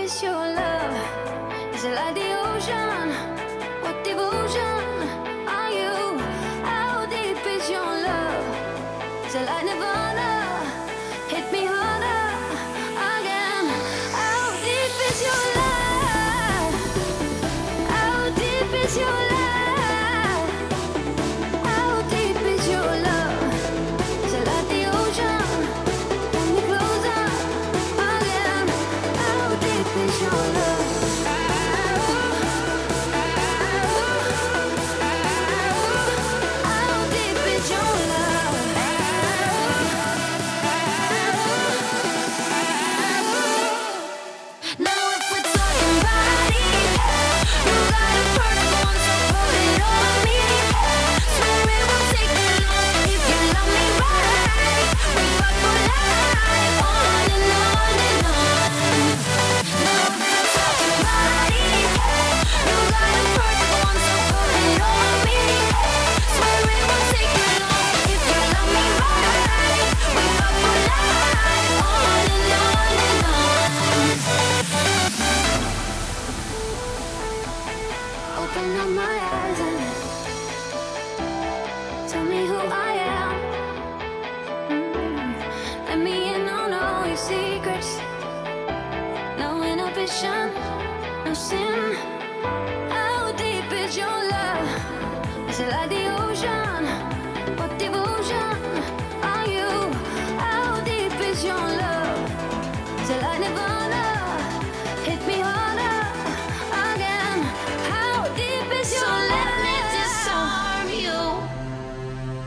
is your love? Is it like the ocean? What devotion are you? How deep is your love? Is it like Nirvana? Hit me harder again. How deep is your love? How deep is your love? How deep is your love? Is it like the ocean? Pull me closer again. How deep is your love? How deep is your love? Now if we're talking body, you got a perfect one, so put it on me. Swear it won't take too long if you love me right. We fuck for life, on and on and on. Now if we're talking body, you got a perfect one, so put it on me. Swear it won't take too long if you love me right. We fuck for life, on and on and on. Open up my eyes and tell me who I am. Let me in on all your secrets. No inhibition, no sin. How deep is your love? Is it like the ocean? What devotion are you? How deep is your love? Is it like Nirvana? Hit me harder again. How deep is your love? Let me disarm you.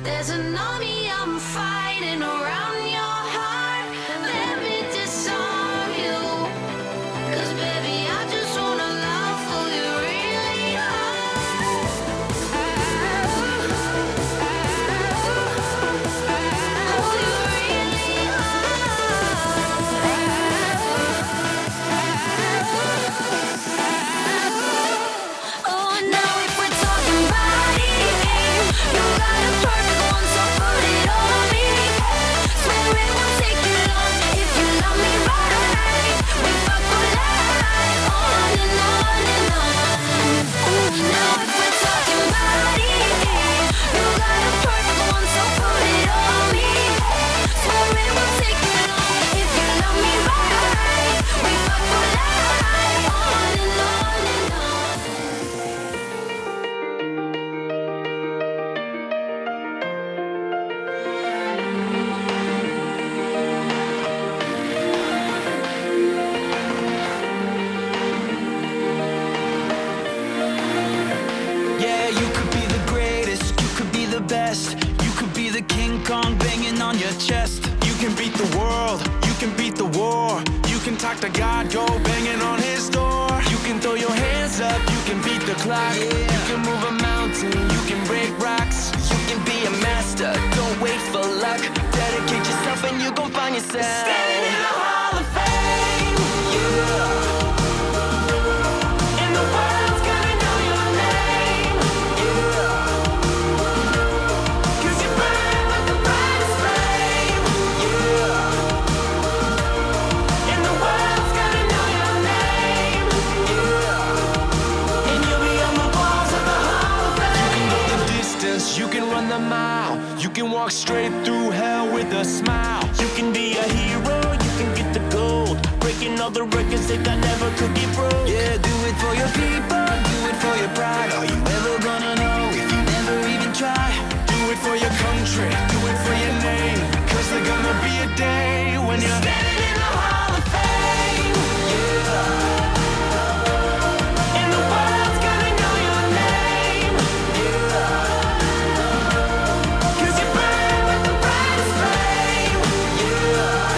There's an army I'm fighting around your heart. Let me disarm you. 'Cause baby, I just wanna love who you really are. Who you really are. Oh, now if we're talking body, you got a perfect one, so put it on me. Swear it won't take too long if you love me right. We fuck for life, on and on and on. Ooh, now if we're talking body, you got a perfect one, so put it on me. Swear it won't take too long if you love me right. We fuck for life, on and on and on. Yeah, you could be the greatest, you could be the best. You could be the King Kong banging on your chest. You can beat the world, you can beat the war. You can talk to God, go banging on his door. You can throw your hands up, you can beat the clock. You can move a mountain, you can break rocks. You can be a master, don't wait for luck. Dedicate yourself and you gon' find yourself standing in the Hall of Fame. Yeah. And the world's gonna know your name. Yeah. 'Cause you burn like the brightest flame. Yeah. And the world's gonna know your name. Yeah. And you'll be on the walls of the Hall of Fame. You can go the distance, you can run the mile. You can walk straight through hell with a smile. You can be a hero, you can get the gold. Breaking all the records that never could get broke. Yeah, do it for your people, do it for your pride. Are you ever gonna know if you never even try? Do it for your country, do it for your name. 'Cause there's gonna be a day when you're standing in the Hall of Fame. Yeah. And the world's gonna know your name. Yeah. 'Cause you burn like the brightest flame. Yeah.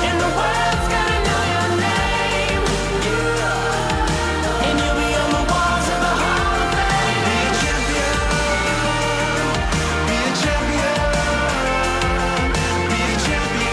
And the world's gonna know your name. Yeah. And you'll be on the walls of the Hall of Fame. Be a champion. Be a champion. Be a champion.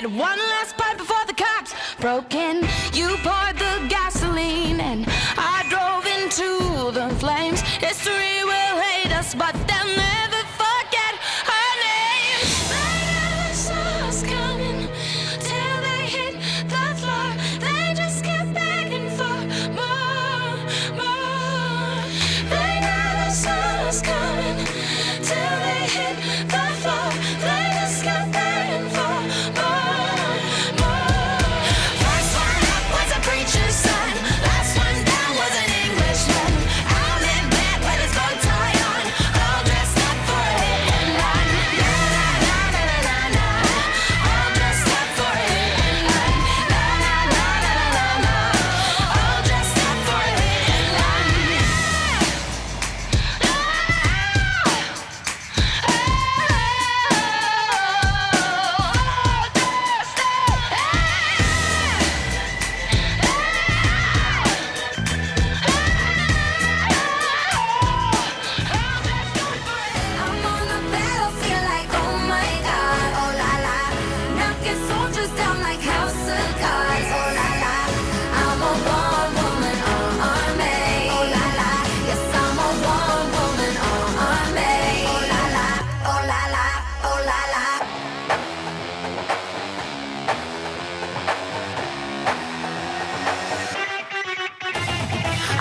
had one last pipe before the cops broke in. You poured the gasoline and I drove into the flames. History will hate us, but they'll never forget our names. They never saw us coming till they hit the floor. They just kept begging for more, more. They never saw us coming till they hit the floor. They just kept begging for more, more. First one up was a preacher's son. Last one down was an Englishman. Out in bed with his bow tie on, all dressed up for a hit and run. Na na na na na na na. All dressed up for a hit and run. Na na na na na na na. All dressed up for a hit and run. I'm on the battlefield like, oh my God, oh la la. Knocking soldiers down like house of cards, oh la la. I'm a one woman army, oh la la. Yes, I'm a one woman army, oh la la, oh la la, oh la la.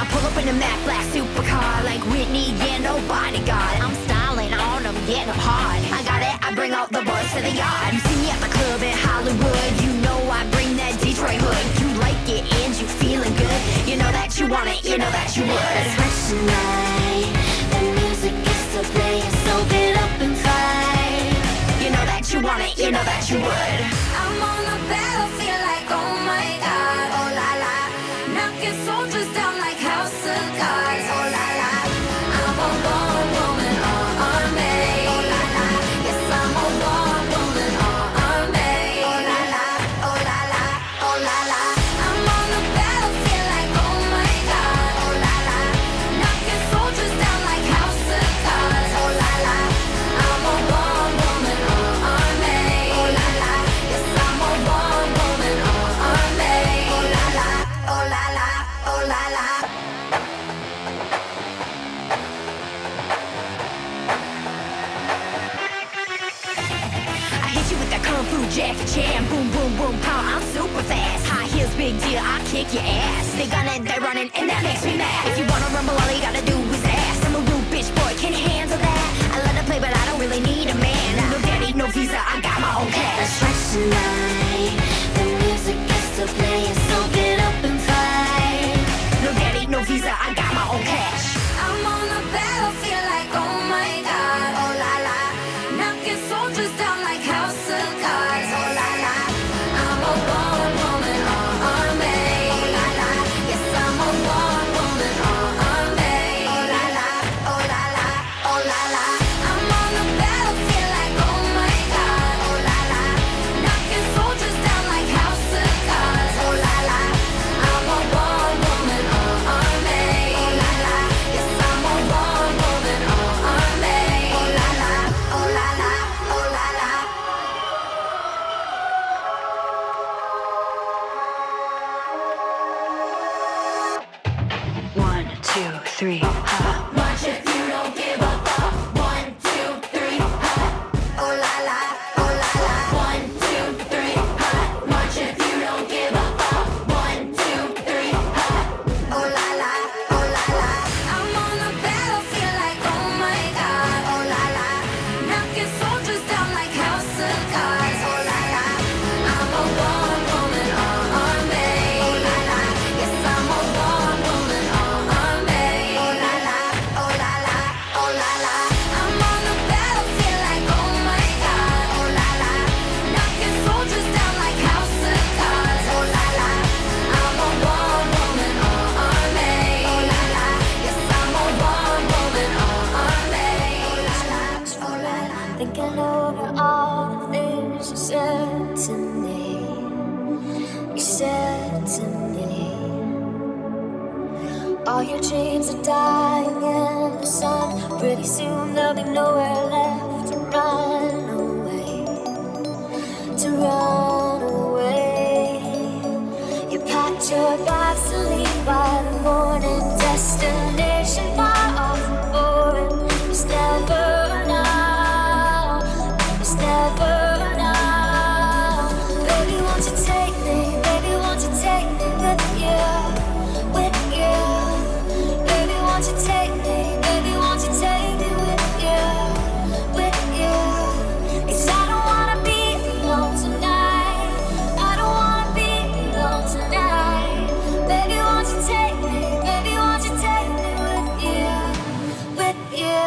I pull up in a Mac black supercar like Whitney, yeah, no bodyguard. I'm styling on them, getting them hard. I got it, I bring out the boys to the yard. You see me at the club in Hollywood, you know I bring that Detroit hood. You like it and you feeling good, you know that you want it, you know that you would. It's fresh tonight, the music is still playing, so get up and fight. You know that you want it, you know that you would. I'm on the battlefield like, oh my God, oh la la. Knocking soldiers down like house of cards, oh la la. I'm a one woman army, oh la la. Yes, I'm a one woman army, oh la la, oh la la, oh la la. I'm on the battlefield like, oh my God, oh la la. Knocking soldiers down like house of cards, oh la la. I'm a one woman army, oh la la. Yes, I'm a one woman army, oh la la, oh la la, oh la la. I hit you with that kung fu Jackie Chan, boom, boom, boom, pow, I'm super fast. High heels, big deal, I kick your ass. They gunning, they running, and that makes me mad. If you wanna rumble, all you gotta do is ask. I'm a rude bitch boy, can you handle that? I love to play, but I don't really need a man. No daddy, no visa, I got my own cash. It's fresh tonight, the music is still playing, so get up and fight. No daddy, no visa, I got my own cash. I'm on the battlefield like, oh my God, oh la la. Knocking soldiers down like house of cards, oh la la. I'm a one woman army, oh la la. Yes, I'm a one woman army, oh la la, oh la la, oh la la. I'm on the battlefield like, oh my God, oh la la. Knocking soldiers down like house of cards, oh la la. I'm a one woman army, oh la la. Yes, I'm a one woman army, oh la la, oh la la, oh la la. One, two, three, ha. March if you don't give a fuck. 1, 2, 3, ha. Oh la la, oh la la. 1, 2, 3, ha. March if you don't give a fuck. 1, 2, 3, ha. Oh la la, oh la la. I'm on the battlefield like, oh my God, oh la la. Knocking soldiers down like house of cards, oh la la. I'm a one woman army, oh la la. Yes, I'm a one woman army, oh la la, oh la la, oh la la. I'm on the battlefield like, oh my God, oh la la. Knocking soldiers down like house of cards, oh la la. I'm a one woman army, oh la la. Yes, I'm a one woman army, oh la la, oh la la. Thinking over all the things you said to me. You said to me. All your dreams are dying in the sun. Pretty soon there'll be nowhere left to run away. To run never know. Baby, won't you take me? Baby, won't you take me with you? With you. Baby, won't you take me? Baby, won't you take me with you? With you. 'Cause I don't wanna be alone tonight. I don't wanna be alone tonight. Baby, won't you take me? Baby, won't you take me with you? With you.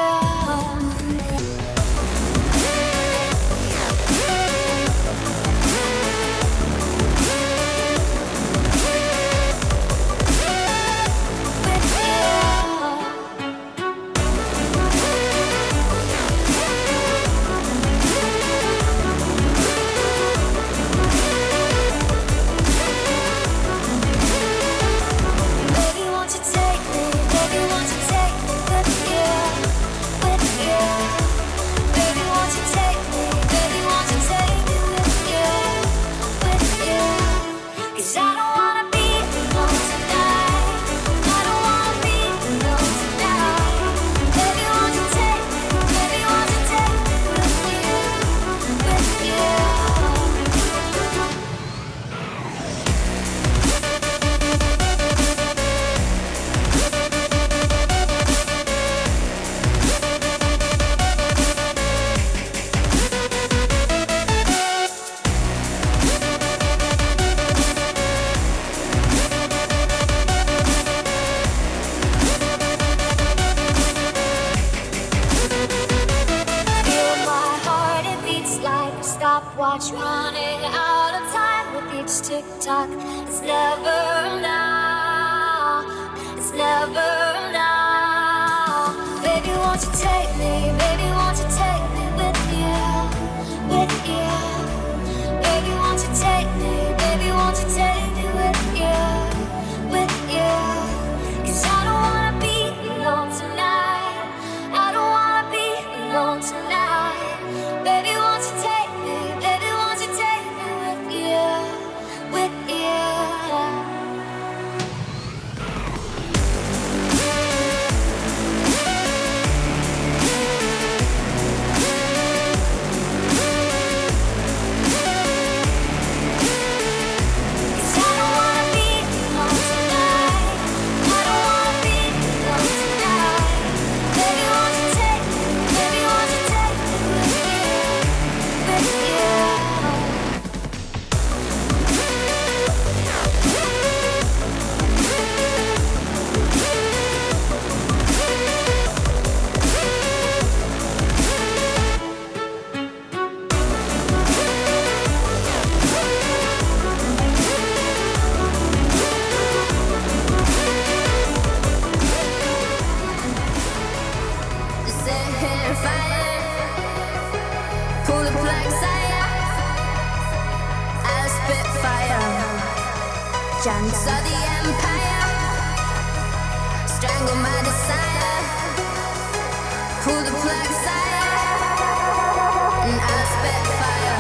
Baby, won't you take me? Baby, won't you take me with you? With you. Baby, won't you take me? Baby, won't you take me with you? With you. 'Cause I don't wanna be alone tonight. I don't wanna be alone tonight. Baby, won't you take me? Baby, won't you take me with you? With you. Feel my heart, it beats like a stopwatch running out of time with each tick tock. It's never now. It's never now. Baby, won't you take me? Baby, won't you take me with you? With you. Baby, won't you take me? Baby, won't you take me with you? With you. 'Cause I don't wanna be alone tonight. I don't wanna be alone tonight. Baby, won't you take me? Baby, won't you take me with you? With you. Giants of the empire, strangle my desire, pull the plug sire, and I'll spit fire.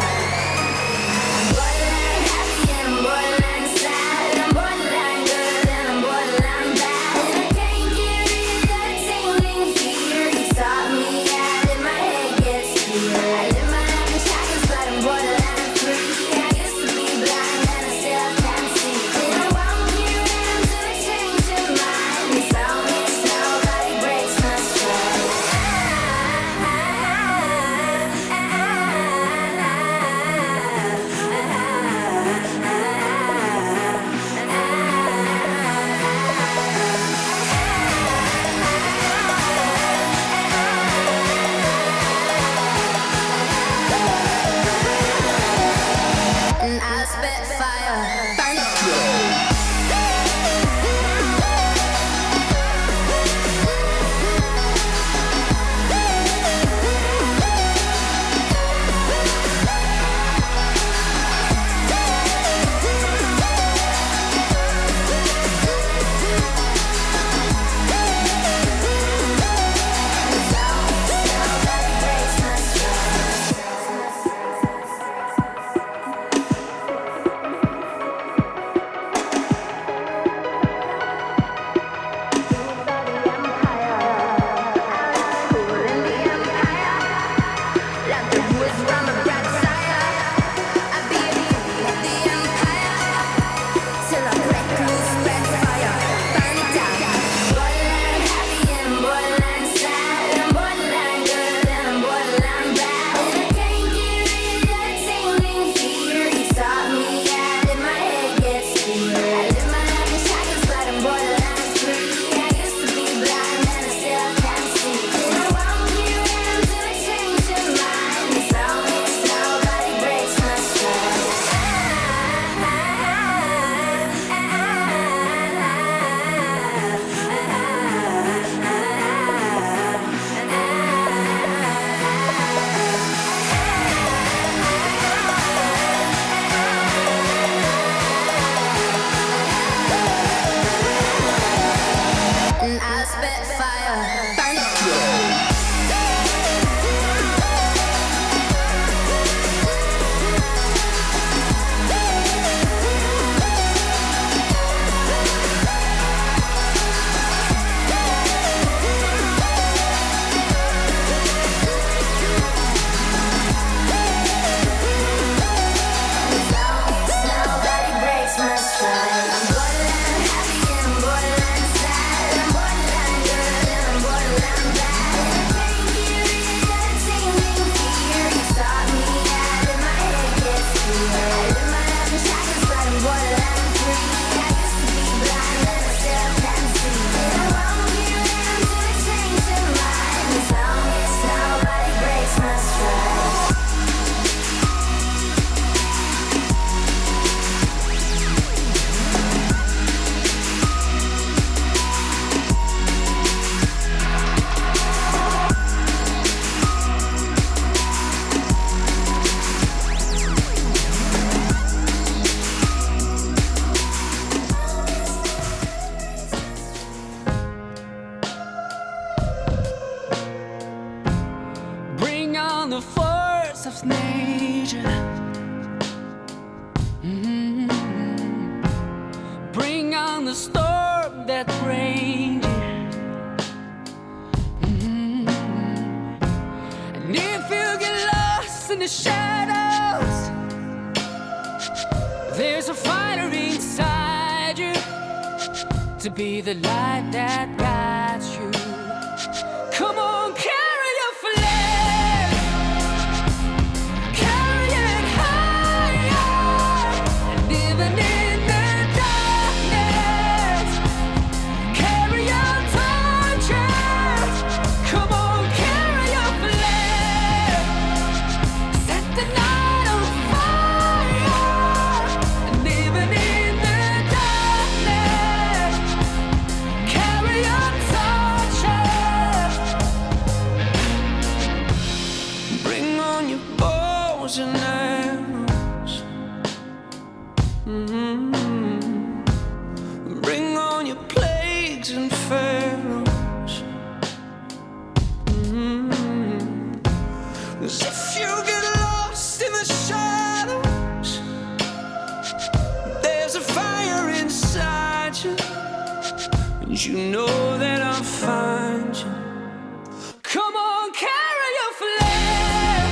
I'm borderline happy and I'm borderline sad, I'm borderline good and I'm borderline bad, and I can't get rid of that tingling fear. You taught me how in my head gets clear. I live my life in shackles, but I'm borderline free. I used to be blind and I still can't see. And I want you around to change your mind. You tell me nobody breaks my stride. that range. And if you get lost in the shadows, there's a fire inside you to be the light that guides you. Come on, carry your flame, carry it higher, and even in the darkness, carry your torches. Come on, carry your flame, set the night on fire, and even in the darkness, carry your torches. Bring on your bows and arrows. Bring on your plagues and pharaohs. 'Cause if you get lost in the shadows, there's a fire inside you, and you know that I'll find you. Come on, carry your flame,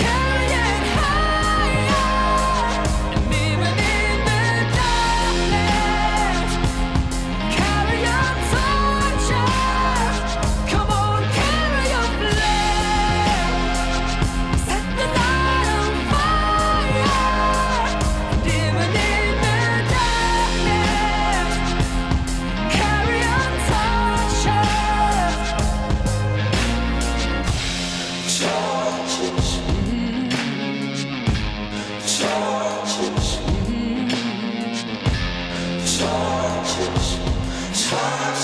carry it higher, and even in the darkness, carry your torches. Come on, carry your flame, set the night on fire, and even in the darkness, carry your torches. Torches, torches, torches, torches.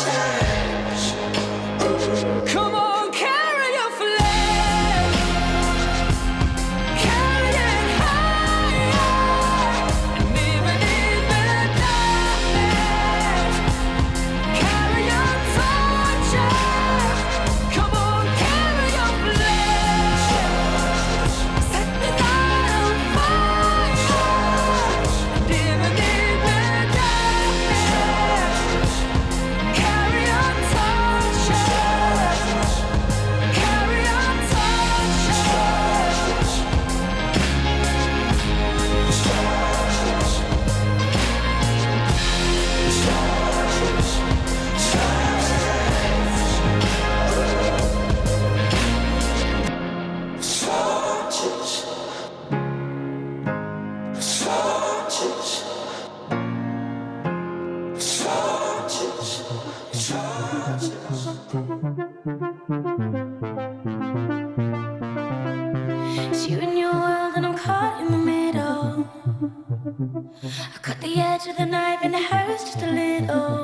Come on, carry your flame, carry it higher, and even in the darkness, carry your torches. Come on, carry your flame, set the night on fire, and even in the darkness, carry your torches, carry your torches. It's you and your world, and I'm caught in the middle. I cut the edge of the knife, and it hurts just a little.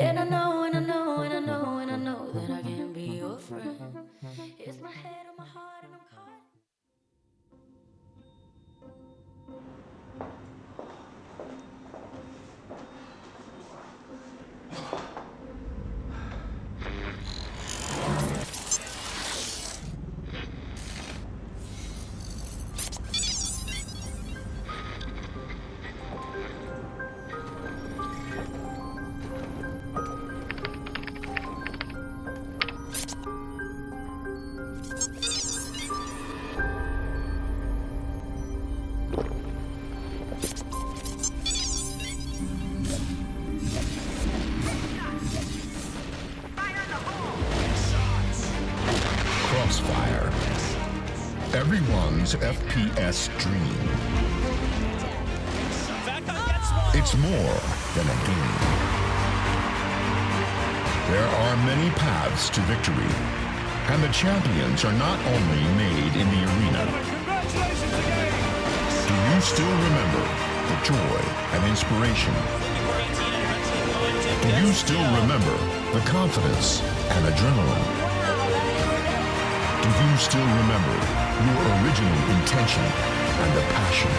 And I know, and I know, and I know, and I know that I can't be your friend. It's my head on my heart, and I'm caught. Crossfire. Everyone's FPS dream. It's more than a game. There are many paths to victory, and the champions are not only made in the arena. Do you still remember the joy and inspiration? Do you still remember the confidence and adrenaline? Do you still remember your original intention and the passion?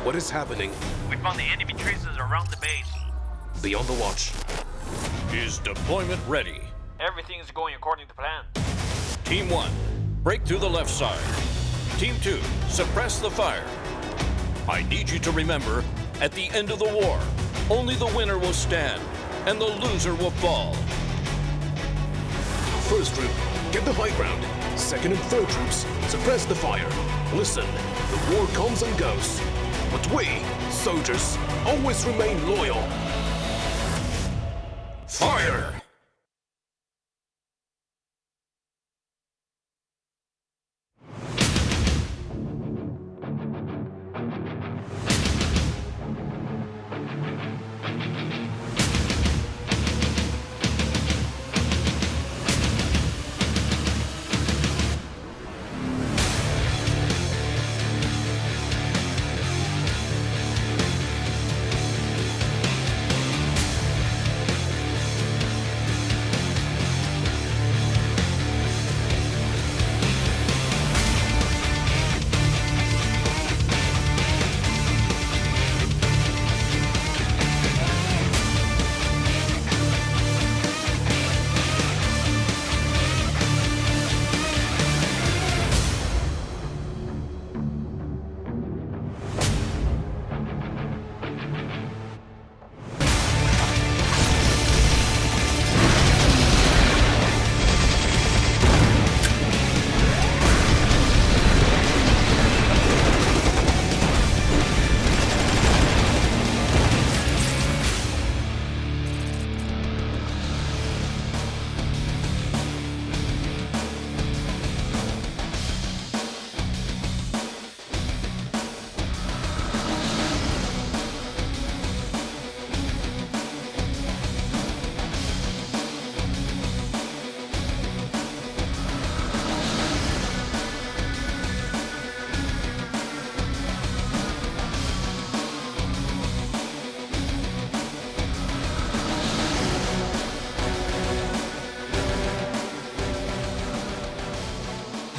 What is happening? We found the enemy traces around the base. Be on the watch. Is deployment ready? Everything is going according to plan. Team 1, break through the left side. Team 2, suppress the fire. I need you to remember, at the end of the war, only the winner will stand, and the loser will fall. First group, get the high ground. Second and third troops, suppress the fire. Listen, the war comes and goes. But we, soldiers, always remain loyal. Fire!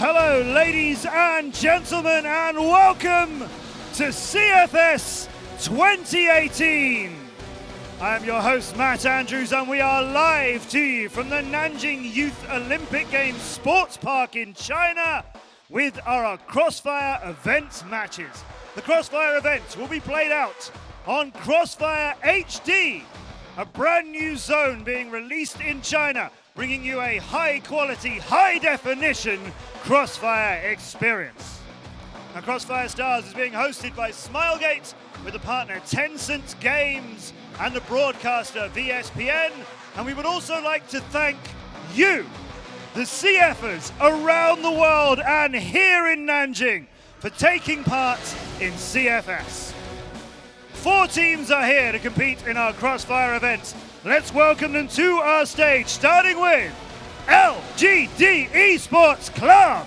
Hello, ladies and gentlemen, and welcome to CFS 2018. I am your host, Matt Andrews, and we are live to you from the Nanjing Youth Olympic Games Sports Park in China with our Crossfire event matches. The Crossfire event will be played out on Crossfire HD, a brand new zone being released in China, bringing you a high-quality, high-definition Crossfire experience. Now, Crossfire Stars is being hosted by Smilegate with the partner Tencent Games and the broadcaster VSPN. And we would also like to thank you, the CFers around the world and here in Nanjing, for taking part in CFS. 4 teams are here to compete in our Crossfire event. Let's welcome them to our stage, starting with LGD Esports Club.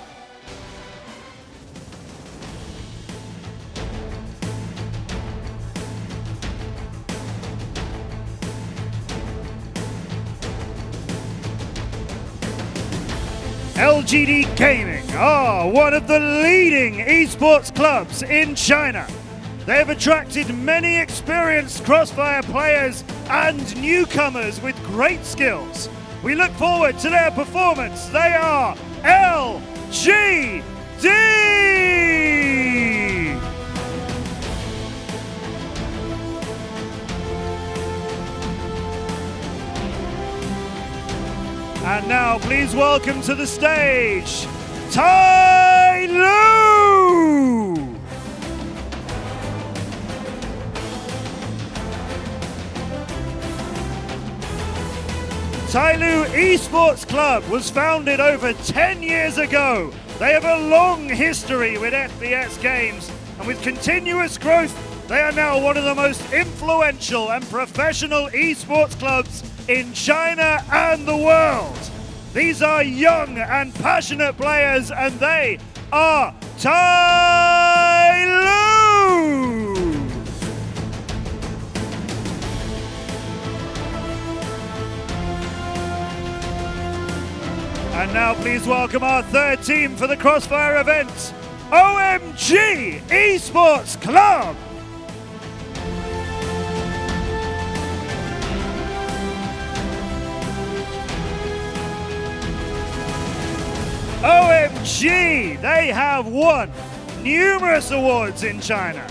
LGD Gaming are one of the leading esports clubs in China. They have attracted many experienced Crossfire players and newcomers with great skills. We look forward to their performance. They are LGD! And now please welcome to the stage, Tyloo! Tyloo Esports Club was founded over 10 years ago. They have a long history with FPS games, and with continuous growth, they are now one of the most influential and professional esports clubs in China and the world. These are young and passionate players, and they are Tyloo! And now please welcome our third team for the Crossfire event, OMG Esports Club. OMG! They have won numerous awards in China.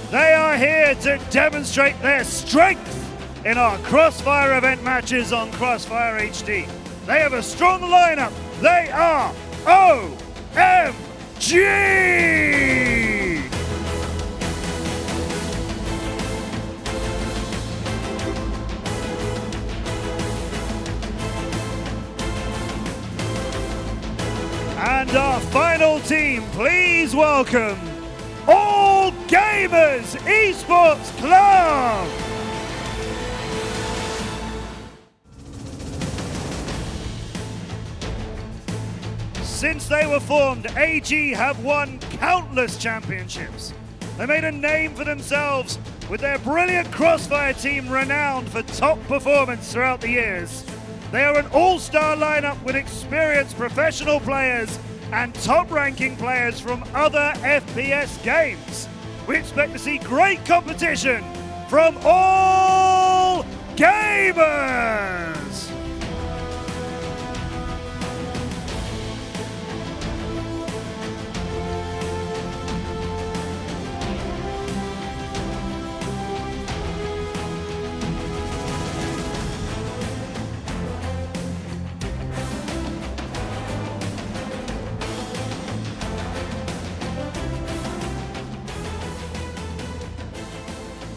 They are here to demonstrate their strength in our Crossfire event matches on Crossfire HD. They have a strong lineup. They are OMG! And our final team, please welcome All Gamers Esports Club! Since they were formed, AG have won countless championships. They made a name for themselves with their brilliant Crossfire team renowned for top performance throughout the years. They are an all-star lineup with experienced professional players and top-ranking players from other FPS games. We expect to see great competition from All Gamers!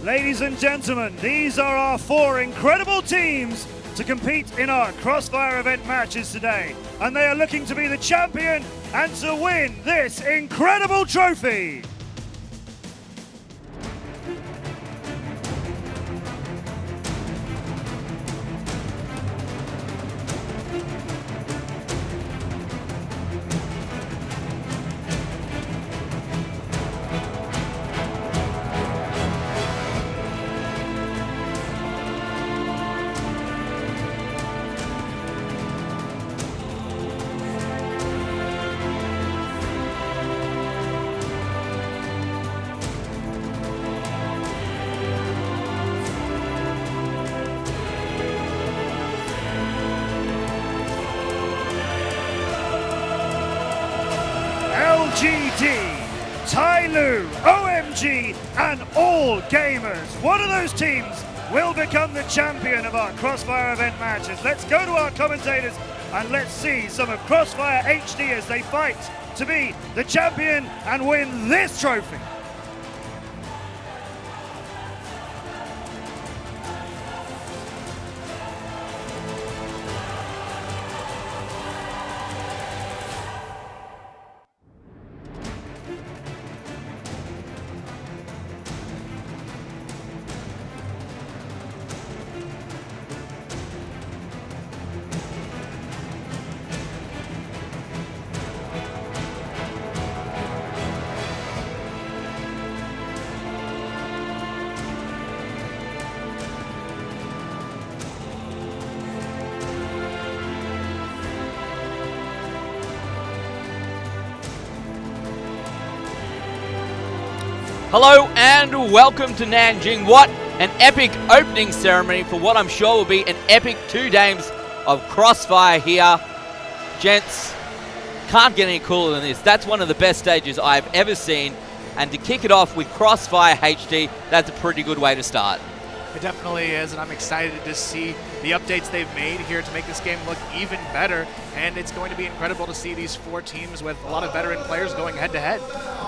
Ladies and gentlemen, these are our 4 incredible teams to compete in our Crossfire event matches today. And they are looking to be the champion and to win this incredible trophy. GD, Tyloo, OMG, and All Gamers. One of those teams will become the champion of our Crossfire event matches. Let's go to our commentators and let's see some of Crossfire HD as they fight to be the champion and win this trophy. Hello and welcome to Nanjing. What an epic opening ceremony for what I'm sure will be an epic 2 games of Crossfire here. Gents, can't get any cooler than this. That's one of the best stages I've ever seen. And to kick it off with Crossfire HD, that's a pretty good way to start. It definitely is, and I'm excited to see the updates they've made here to make this game look even better. And it's going to be incredible to see these 4 teams with a lot of veteran players going head-to-head.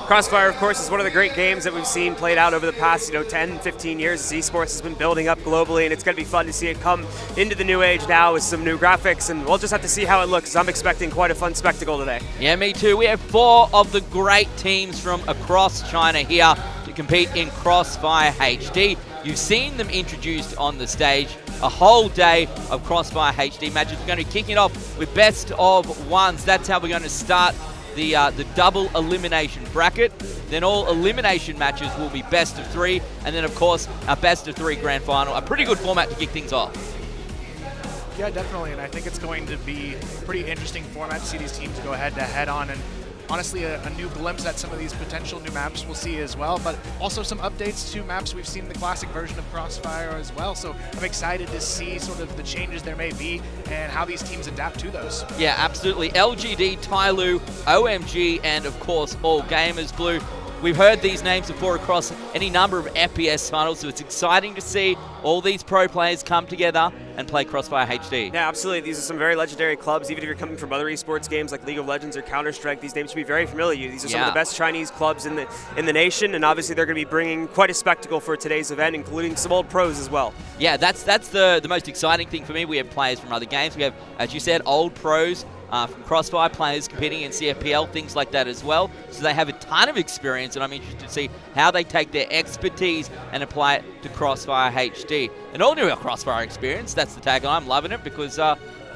Crossfire, of course, is one of the great games that we've seen played out over the past 10, 15 years as esports has been building up globally, and it's going to be fun to see it come into the new age now with some new graphics, and we'll just have to see how it looks. I'm expecting quite a fun spectacle today. Yeah, me too. We have 4 of the great teams from across China here to compete in Crossfire HD. You've seen them introduced on the stage. A whole day of Crossfire HD matches. We're going to be kicking it off with best of ones. That's how we're going to start the double elimination bracket. Then all elimination matches will be best of 3, and then of course our best of 3 grand final. A pretty good format to kick things off. Yeah, definitely, and I think it's going to be a pretty interesting format to see these teams go head to head on. And honestly a new glimpse at some of these potential new maps we'll see as well, but also some updates to maps we've seen in the classic version of Crossfire as well. So I'm excited to see sort of the changes there may be and how these teams adapt to those. Yeah, absolutely. LGD, Tyloo, OMG, and of course, All Gamers Blue. We've heard these names before across any number of FPS titles, so it's exciting to see all these pro players come together and play Crossfire HD. Yeah, absolutely. These are some very legendary clubs. Even if you're coming from other esports games like League of Legends or Counter-Strike, these names should be very familiar to you. These are some of the best Chinese clubs in the nation, and obviously they're going to be bringing quite a spectacle for today's event, including some old pros as well. Yeah, that's the most exciting thing for me. We have players from other games. We have, as you said, old pros. From Crossfire players competing in CFPL, things like that as well. So they have a ton of experience, and I'm interested to see how they take their expertise and apply it to Crossfire HD. An all-new Crossfire experience, that's the tagline. I'm loving it because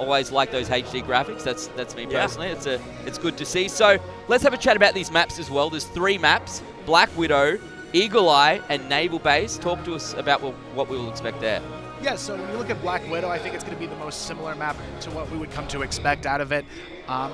always like those HD graphics. That's me personally. It's good to see. So let's have a chat about these maps as well. There's 3 maps, Black Widow, Eagle Eye, and Naval Base. Talk to us about what we will expect there. Yeah, so when you look at Black Widow, I think it's going to be the most similar map to what we would come to expect out of it.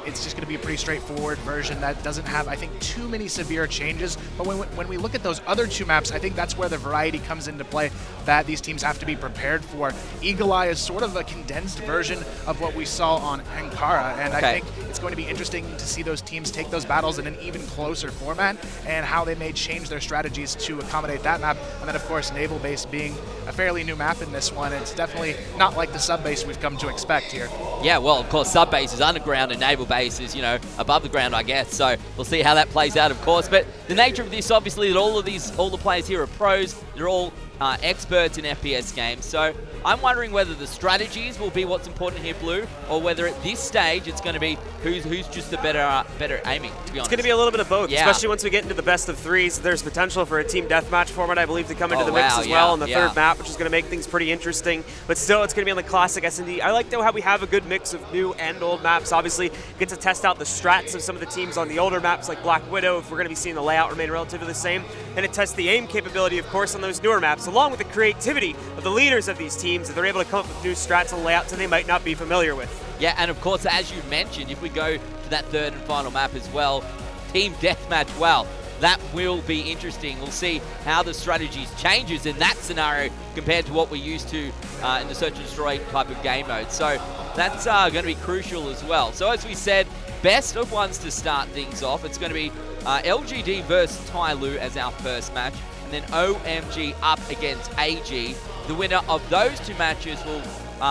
It's just going to be a pretty straightforward version that doesn't have, I think, too many severe changes. But when we look at those other 2 maps, I think that's where the variety comes into play that these teams have to be prepared for. Eagle Eye is sort of a condensed version of what we saw on Ankara, and I think it's going to be interesting to see those teams take those battles in an even closer format and how they may change their strategies to accommodate that map. And then, of course, Naval Base being a fairly new map in this one. It's definitely not like the sub base we've come to expect here. Yeah, well, of course, sub base is underground and Naval Base is, above the ground, I guess. So we'll see how that plays out, of course. But the nature of this, obviously, that all the players here are pros. They're all experts in FPS games. So I'm wondering whether the strategies will be what's important here, Blue, or whether at this stage it's going to be who's just the better aiming, to be honest. It's going to be a little bit of both, especially once we get into the best of 3s. There's potential for a team deathmatch format, I believe, to come into the mix as well on the 3rd map, which is going to make things pretty interesting. But still, it's going to be on the classic S&D. I like, though, how we have a good mix of new and old maps. Obviously, get to test out the strats of some of the teams on the older maps, like Black Widow, if we're going to be seeing the layout remain relatively the same. And it tests the aim capability, of course, on those newer maps, along with the creativity of the leaders of these teams, that they're able to come up with new strats and layouts that they might not be familiar with. Yeah, and of course, as you mentioned, if we go to that 3rd and final map as well, Team Deathmatch, well, that will be interesting. We'll see how the strategies changes in that scenario compared to what we're used to in the Search and Destroy type of game mode. So that's going to be crucial as well. So as we said, best of 1s to start things off. It's going to be LGD versus Tyloo as our first match, and then OMG up against AG. The winner of those 2 matches will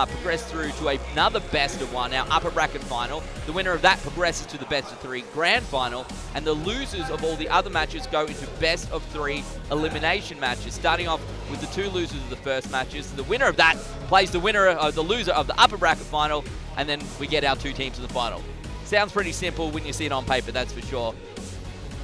progress through to another best of 1, our upper bracket final. The winner of that progresses to the best of 3 grand final, and the losers of all the other matches go into best of 3 elimination matches, starting off with the 2 losers of the first matches. The winner of that plays the loser of the upper bracket final, and then we get our 2 teams to the final. Sounds pretty simple when you see it on paper, that's for sure.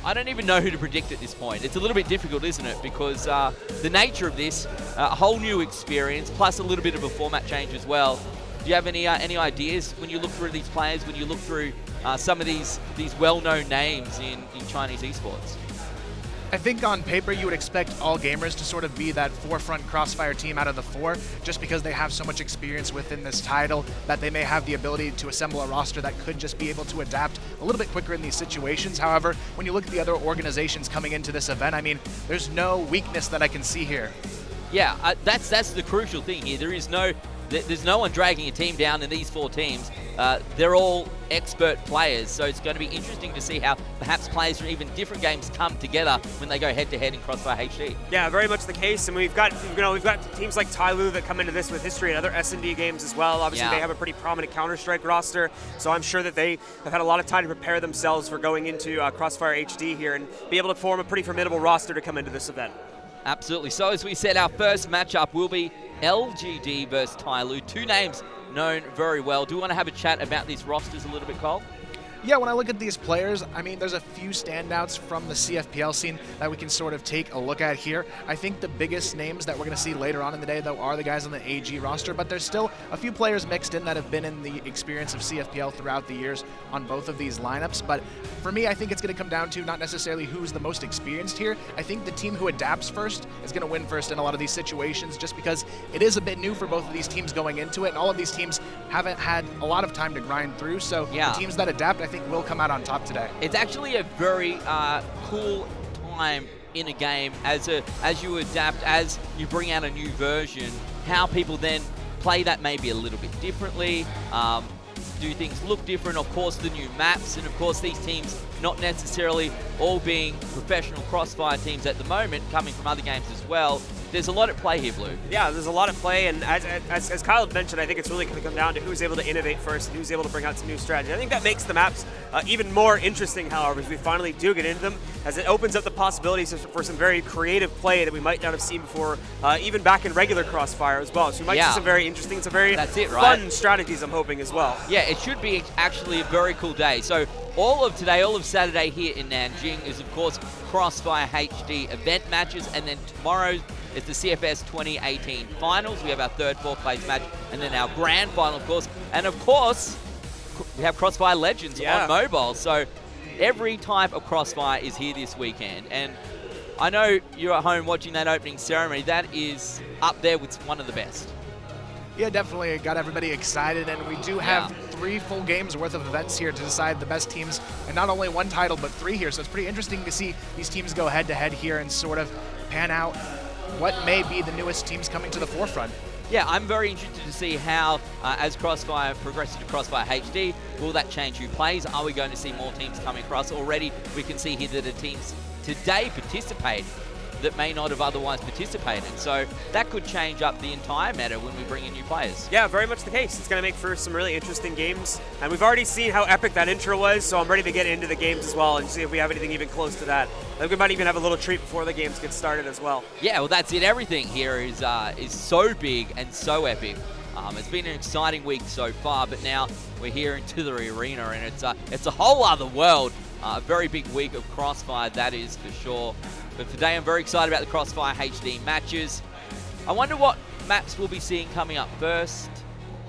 I don't even know who to predict at this point. It's a little bit difficult, isn't it? Because the nature of this, a whole new experience, plus a little bit of a format change as well. Do you have any ideas when you look through these players, when you look through some of these well-known names in Chinese esports? I think on paper you would expect All Gamers to sort of be that forefront Crossfire team out of the 4, just because they have so much experience within this title that they may have the ability to assemble a roster that could just be able to adapt a little bit quicker in these situations. However, when you look at the other organizations coming into this event, I mean, there's no weakness that I can see here. Yeah, that's the crucial thing here. There's no one dragging a team down in these 4 teams. They're all expert players, so it's going to be interesting to see how perhaps players from even different games come together when they go head-to-head in Crossfire HD. Yeah, very much the case, and we've got teams like Tyloo that come into this with history in other S&D games as well. Obviously, they have a pretty prominent Counter-Strike roster, so I'm sure that they have had a lot of time to prepare themselves for going into Crossfire HD here and be able to form a pretty formidable roster to come into this event. Absolutely. So as we said, our first matchup will be LGD versus Tyloo. 2 names known very well. Do you want to have a chat about these rosters a little bit, Cole? Yeah, when I look at these players, I mean, there's a few standouts from the CFPL scene that we can sort of take a look at here. I think the biggest names that we're going to see later on in the day, though, are the guys on the AG roster, but there's still a few players mixed in that have been in the experience of CFPL throughout the years on both of these lineups. But for me, I think it's going to come down to not necessarily who's the most experienced here. I think the team who adapts first is going to win first in a lot of these situations, just because it is a bit new for both of these teams going into it, and all of these teams haven't had a lot of time to grind through. So the teams that adapt, I think, think will come out on top today. It's actually a very cool time in a game as you adapt, as you bring out a new version, how people then play that maybe a little bit differently, do things look different, of course the new maps, and of course these teams not necessarily all being professional Crossfire teams at the moment, coming from other games as well. There's a lot at play here, Blue. Yeah, there's a lot at play, and as Kyle mentioned, I think it's really going to come down to who's able to innovate first and who's able to bring out some new strategy. I think that makes the maps even more interesting, however, as we finally do get into them, as it opens up the possibilities for some very creative play that we might not have seen before, even back in regular Crossfire as well. So we might see some very interesting, some very fun strategies, I'm hoping, as well. Yeah, it should be actually a very cool day. So all of today, all of Saturday here in Nanjing is, of course, Crossfire HD event matches, and then tomorrow it's the CFS 2018 finals. We have our third, fourth place match, and then our grand final, of course. And of course, we have Crossfire Legends on mobile. So every type of Crossfire is here this weekend. And I know you're at home watching that opening ceremony. That is up there with one of the best. Yeah, definitely got everybody excited, and we do have 3 full games worth of events here to decide the best teams, and not only 1 title, but 3 here. So it's pretty interesting to see these teams go head-to-head here and sort of pan out what may be the newest teams coming to the forefront. Yeah, I'm very interested to see how, as Crossfire progresses to Crossfire HD, will that change who plays? Are we going to see more teams coming across? Already, we can see here that the teams today participate that may not have otherwise participated. So that could change up the entire meta when we bring in new players. Yeah, very much the case. It's going to make for some really interesting games. And we've already seen how epic that intro was, so I'm ready to get into the games as well and see if we have anything even close to that. I think we might even have a little treat before the games get started as well. Yeah, well, that's it. Everything here is so big and so epic. It's been an exciting week so far, but now we're here into the arena, and it's a whole other world. A very big week of Crossfire, that is for sure. But today I'm very excited about the Crossfire HD matches. I wonder what maps we'll be seeing coming up first.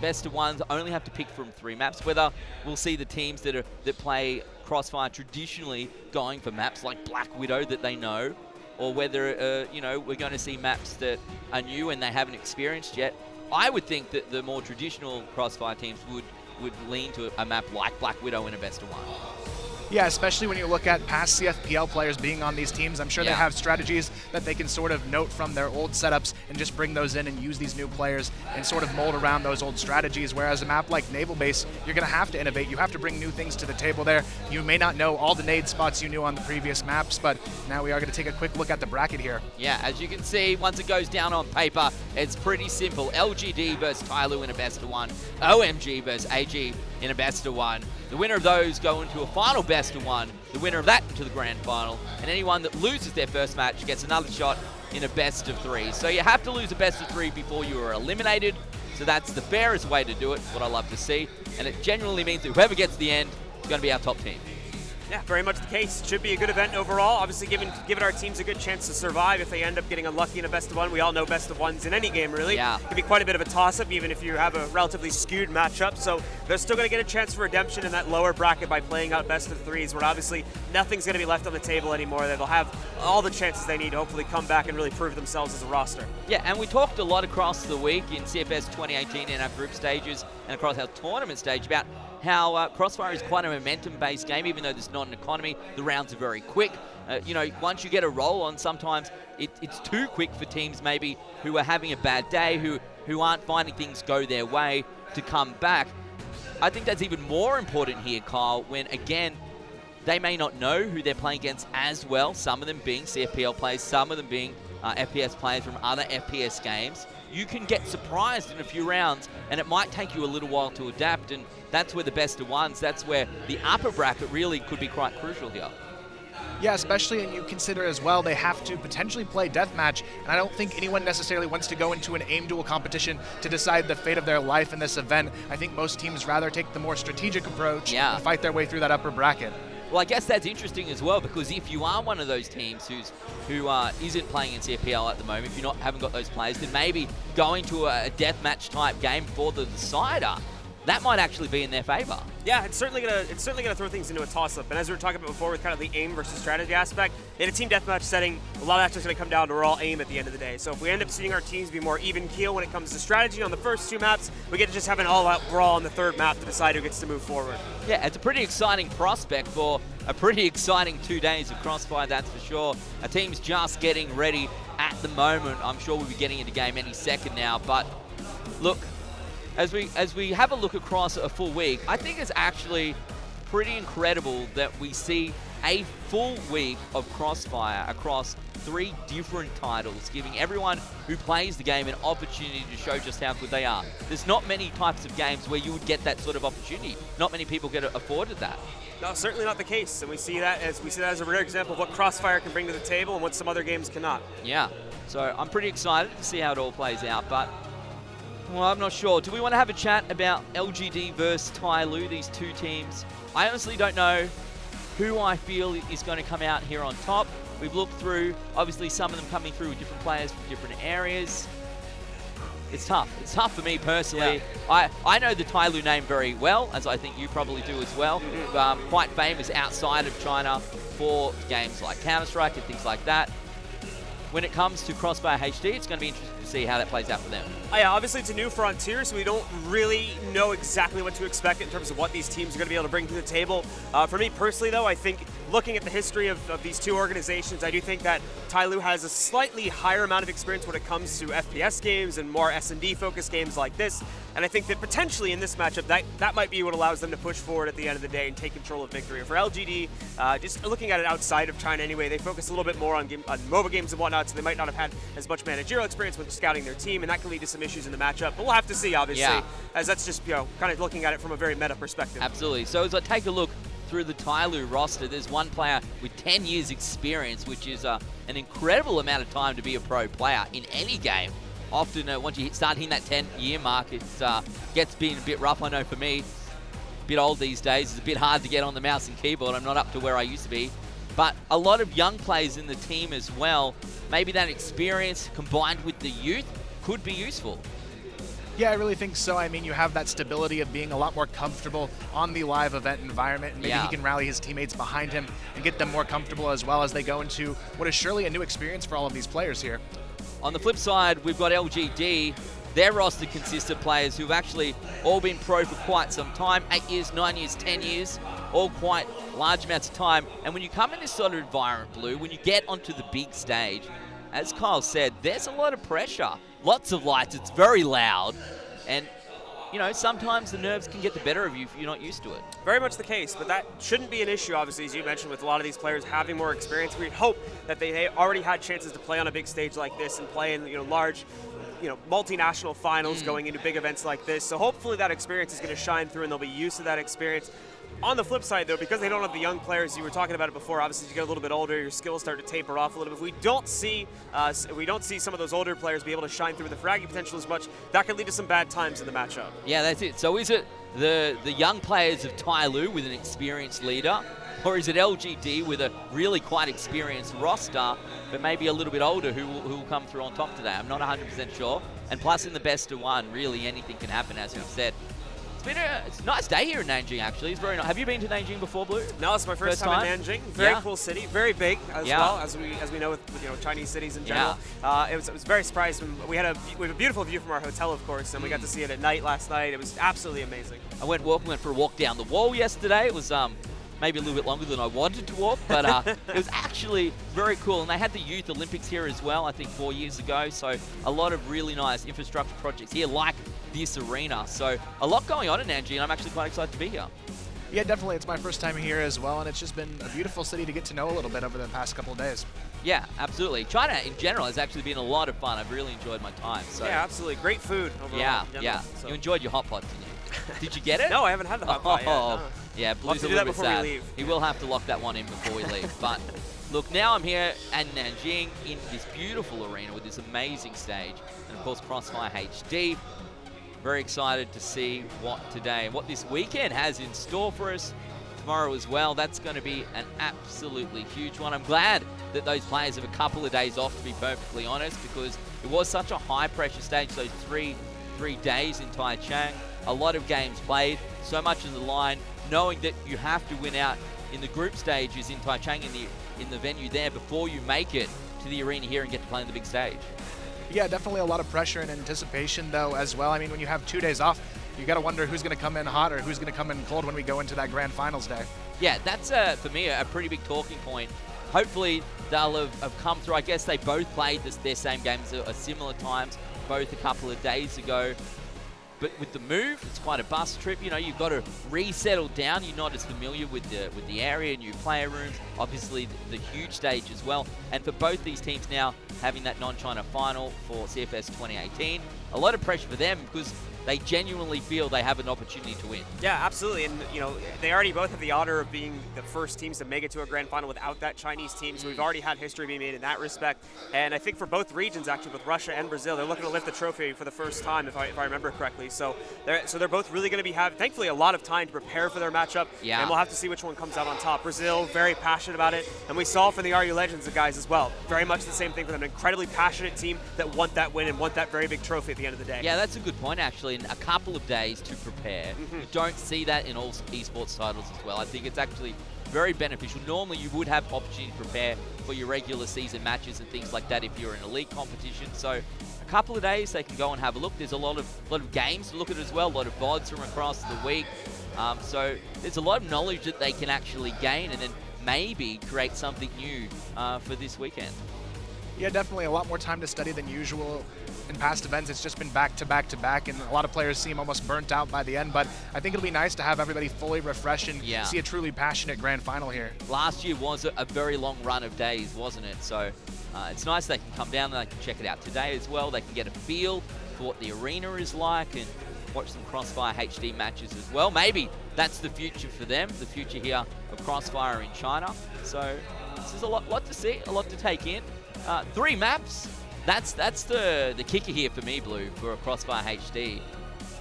Best of ones, only have to pick from 3 maps. Whether we'll see the teams that play Crossfire traditionally going for maps like Black Widow that they know, or whether we're going to see maps that are new and they haven't experienced yet. I would think that the more traditional Crossfire teams would lean to a map like Black Widow in a best of 1. Yeah, especially when you look at past CFPL players being on these teams. I'm sure they have strategies that they can sort of note from their old setups and just bring those in and use these new players and sort of mold around those old strategies. Whereas a map like Naval Base, you're going to have to innovate. You have to bring new things to the table there. You may not know all the nade spots you knew on the previous maps, but now we are going to take a quick look at the bracket here. Yeah, as you can see, once it goes down on paper, it's pretty simple. LGD versus Tyloo in a best of 1. OMG versus AG in a best of 1. The winner of those go into a final best of 1. The winner of that into the grand final. And anyone that loses their first match gets another shot in a best of 3. So you have to lose a best of 3 before you are eliminated. So that's the fairest way to do it, what I love to see. And it generally means that whoever gets to the end is going to be our top team. Yeah, very much the case. Should be a good event overall. Obviously, giving our teams a good chance to survive if they end up getting unlucky in a best of 1. We all know best of 1s in any game, really. Yeah. It can be quite a bit of a toss-up, even if you have a relatively skewed matchup. So they're still going to get a chance for redemption in that lower bracket by playing out best of 3s, where obviously nothing's going to be left on the table anymore. They'll have all the chances they need to hopefully come back and really prove themselves as a roster. Yeah, and we talked a lot across the week in CFS 2018 in our group stages and across our tournament stage about how Crossfire is quite a momentum-based game. Even though there's not an economy, the rounds are very quick. Once you get a roll on, sometimes it's too quick for teams maybe who are having a bad day, who aren't finding things go their way, to come back. I think that's even more important here, Kyle, when, again, they may not know who they're playing against as well, some of them being CFPL players, some of them being FPS players from other FPS games. You can get surprised in a few rounds, and it might take you a little while to adapt, and that's where the best of 1s, that's where the upper bracket really could be quite crucial here. Yeah, especially, and you consider as well, they have to potentially play deathmatch, and I don't think anyone necessarily wants to go into an aim duel competition to decide the fate of their life in this event. I think most teams rather take the more strategic approach and fight their way through that upper bracket. Well, I guess that's interesting as well, because if you are one of those teams who isn't playing in CFPL at the moment, if you haven't got those players, then maybe going to a deathmatch type game for the decider that might actually be in their favor. Yeah, it's certainly gonna throw things into a toss-up. And as we were talking about before, with kind of the aim versus strategy aspect, in a team deathmatch setting, a lot of that's just gonna come down to raw aim at the end of the day. So if we end up seeing our teams be more even keel when it comes to strategy on the first 2 maps, we get to just have an all-out brawl on the 3rd map to decide who gets to move forward. Yeah, it's a pretty exciting prospect for a pretty exciting 2 days of Crossfire, that's for sure. Our team's just getting ready at the moment. I'm sure we'll be getting into game any second now, but look, as we have a look across a full week, I think it's actually pretty incredible that we see a full week of Crossfire across 3 different titles, giving everyone who plays the game an opportunity to show just how good they are. There's not many types of games where you would get that sort of opportunity. Not many people get afforded that. No, certainly not the case, and we see that as a rare example of what Crossfire can bring to the table and what some other games cannot. Yeah, so I'm pretty excited to see how it all plays out, but well, I'm not sure. Do we want to have a chat about LGD versus Tyloo, these 2 teams? I honestly don't know who I feel is going to come out here on top. We've looked through, obviously some of them coming through with different players from different areas. It's tough. It's tough for me personally. Yeah. I know the Tyloo name very well, as I think you probably do as well. Quite famous outside of China for games like Counter-Strike and things like that. When it comes to Crossfire HD, it's going to be interesting to see how that plays out for them. Yeah, obviously it's a new frontier, so we don't really know exactly what to expect in terms of what these teams are going to be able to bring to the table. For me personally, though, I think looking at the history of these 2 organizations, I do think that Tyloo has a slightly higher amount of experience when it comes to FPS games and more S&D focused games like this. And I think that potentially in this matchup, that might be what allows them to push forward at the end of the day and take control of victory. For LGD, just looking at it outside of China anyway, they focus a little bit more on MOBA games and whatnot, so they might not have had as much managerial experience with scouting their team, and that can lead to some issues in the matchup. But we'll have to see, obviously, as that's just, kind of looking at it from a very meta perspective. Absolutely. So as I take a look through the Tyloo roster, there's one player with 10 years experience, which is an incredible amount of time to be a pro player in any game. Often, once you start hitting that 10-year mark, it gets being a bit rough. I know for me, a bit old these days. It's a bit hard to get on the mouse and keyboard. I'm not up to where I used to be. But a lot of young players in the team as well. Maybe that experience combined with the youth could be useful. Yeah, I really think so. I mean, you have that stability of being a lot more comfortable on the live event environment, and maybe he can rally his teammates behind him and get them more comfortable as well as they go into what is surely a new experience for all of these players here. On the flip side, we've got LGD. Their roster consists of players who've actually all been pro for quite some time, 8 years, 9 years, 10 years, all quite large amounts of time. And when you come in this sort of environment, Blue, when you get onto the big stage, as Kyle said, there's a lot of pressure. Lots of lights, it's very loud, and sometimes the nerves can get the better of you if you're not used to it. Very much the case, but that shouldn't be an issue, obviously, as you mentioned, with a lot of these players having more experience. We hope that they already had chances to play on a big stage like this and play in large, multinational finals going into big events like this. So hopefully that experience is going to shine through and they'll be used to that experience. On the flip side, though, because they don't have the young players, you were talking about it before, obviously as you get a little bit older, your skills start to taper off a little bit. If we don't see some of those older players be able to shine through the fragging potential as much, that could lead to some bad times in the matchup. Yeah, that's it. So is it the young players of Tyloo with an experienced leader, or is it LGD with a really quite experienced roster, but maybe a little bit older who will come through on top today? I'm not 100% sure. And plus in the best of one, really anything can happen, as we've said. It's a nice day here in Nanjing, actually. It's very nice. Have you been to Nanjing before, Blue? No, it's my first time in Nanjing. Very cool city, very big as well, as we know with Chinese cities in general. It was very surprising. We have a beautiful view from our hotel, of course, and we got to see it at night last night. It was absolutely amazing. I went for a walk down the wall yesterday. It was maybe a little bit longer than I wanted to walk, but it was actually very cool. And they had the Youth Olympics here as well, I think 4 years ago. So a lot of really nice infrastructure projects here, like this arena. So a lot going on in Nanjing, and I'm actually quite excited to be here. Yeah, definitely. It's my first time here as well, and it's just been a beautiful city to get to know a little bit over the past couple of days. Yeah, absolutely. China in general has actually been a lot of fun. I've really enjoyed my time. So. Yeah, absolutely. Great food overall. Yeah. So. You enjoyed your hot pot, didn't you? Did you get it? No, I haven't had the hot pot yet. No. Yeah, Blue's a little bit sad. He will have to lock that one in before we leave. But look, now I'm here at Nanjing in this beautiful arena with this amazing stage, and of course Crossfire HD. Very excited to see what this weekend has in store for us. Tomorrow as well. That's going to be an absolutely huge one. I'm glad that those players have a couple of days off, to be perfectly honest, because it was such a high pressure stage those three days in Taichung. a lot of games played, so much on the line, knowing that you have to win out in the group stages in Taichung in the venue there before you make it to the arena here and get to play on the big stage. Yeah, definitely a lot of pressure and anticipation, though, as well. I mean, when you have 2 days off, you got to wonder who's going to come in hot or who's going to come in cold when we go into that grand finals day. Yeah, that's, for me, a pretty big talking point. Hopefully, they'll have come through. I guess they both played their same games at similar times, both a couple of days ago. But with the move, it's quite a bus trip. You know, you've got to resettle down. You're not as familiar with the area, new player rooms, obviously the huge stage as well. And for both these teams now having that non-China final for CFS 2018, a lot of pressure for them because they genuinely feel they have an opportunity to win. Yeah, absolutely. And, you know, they already both have the honor of being the first teams to make it to a grand final without that Chinese team. So we've already had history being made in that respect. And I think for both regions, actually, with Russia and Brazil, they're looking to lift the trophy for the first time, if I remember correctly. So they're both really going to be having, thankfully, a lot of time to prepare for their matchup. Yeah. And we'll have to see which one comes out on top. Brazil, very passionate about it. And we saw from the RU Legends, the guys as well. Very much the same thing for them. An incredibly passionate team that want that win and want that very big trophy at the end of the day. Yeah, that's a good point, actually. In a couple of days to prepare. You don't see that in all esports titles as well. I think it's actually very beneficial. Normally you would have opportunity to prepare for your regular season matches and things like that if you're in a league competition. So a couple of days they can go and have a look. There's a lot of games to look at as well, a lot of VODs from across the week. So there's a lot of knowledge that they can actually gain and then maybe create something new for this weekend. Yeah, definitely a lot more time to study than usual. In past events, it's just been back to back to back, and a lot of players seem almost burnt out by the end, but I think it'll be nice to have everybody fully refreshed and see a truly passionate grand final here. Last year was a very long run of days, wasn't it? So it's nice they can come down and they can check it out today as well. They can get a feel for what the arena is like and watch some Crossfire HD matches as well. Maybe that's the future for them, the future here of Crossfire in China. So this is a lot to see, a lot to take in. 3 maps. That's the kicker here for me, Blue, for a Crossfire HD.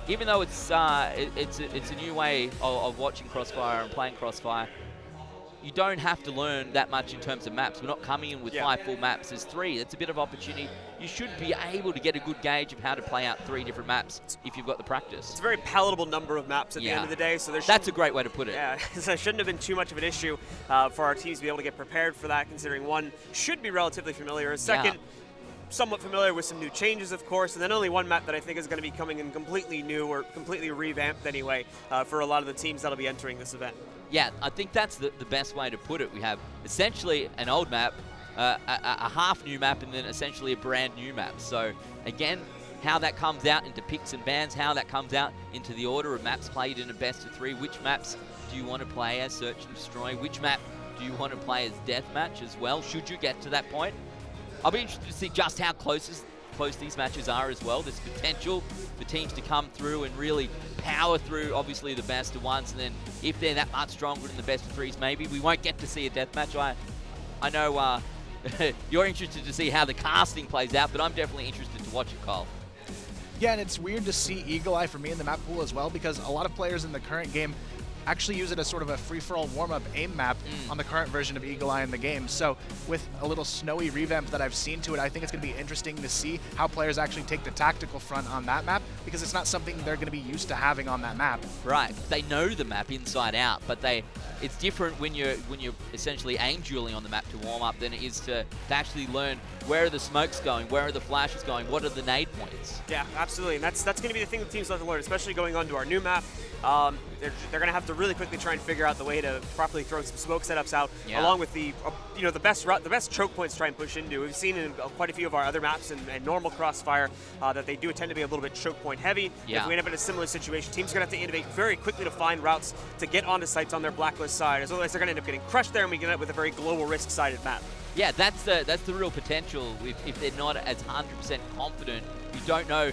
Even though it's a new way of watching Crossfire and playing Crossfire, you don't have to learn that much in terms of maps. We're not coming in with 5 full maps. There's 3. That's a bit of opportunity. You should be able to get a good gauge of how to play out 3 different maps if you've got the practice. It's a very palatable number of maps at the end of the day. So that's a great way to put it. Yeah, so it shouldn't have been too much of an issue for our teams to be able to get prepared for that, considering one should be relatively familiar. Second, somewhat familiar with some new changes, of course, and then only one map that I think is going to be coming in completely new or completely revamped anyway for a lot of the teams that'll be entering this event. Yeah, I think that's the best way to put it. We have essentially an old map, a half new map, and then essentially a brand new map. So again, how that comes out into picks and bans, how that comes out into the order of maps played in a best of 3. Which maps do you want to play as Search and Destroy? Which map do you want to play as Deathmatch as well, should you get to that point? I'll be interested to see just how close these matches are as well. There's potential for teams to come through and really power through, obviously, the best of 1s. And then if they're that much stronger in the best of 3s, maybe we won't get to see a deathmatch. I know you're interested to see how the casting plays out, but I'm definitely interested to watch it, Kyle. Yeah, and it's weird to see Eagle Eye for me in the map pool as well, because a lot of players in the current game actually use it as sort of a free-for-all warm-up aim map on the current version of Eagle Eye in the game. So with a little snowy revamp that I've seen to it, I think it's going to be interesting to see how players actually take the tactical front on that map, because it's not something they're going to be used to having on that map. Right. They know the map inside out, but it's different when you're essentially aim dueling on the map to warm up than it is to actually learn where are the smokes going, where are the flashes going, what are the nade points. Yeah, absolutely, and that's going to be the thing that teams have to learn, especially going on to our new map. They're going to have to really quickly try and figure out the way to properly throw some smoke setups out, along with the best choke points to try and push into. We've seen in quite a few of our other maps and normal Crossfire that they do tend to be a little bit choke point heavy. Yeah. If we end up in a similar situation, teams are going to have to innovate very quickly to find routes to get onto sites on their blacklist side, as otherwise they're going to end up getting crushed there, and we get up with a very global risk-sided map. Yeah, that's the real potential. If they're not as 100% confident, you don't know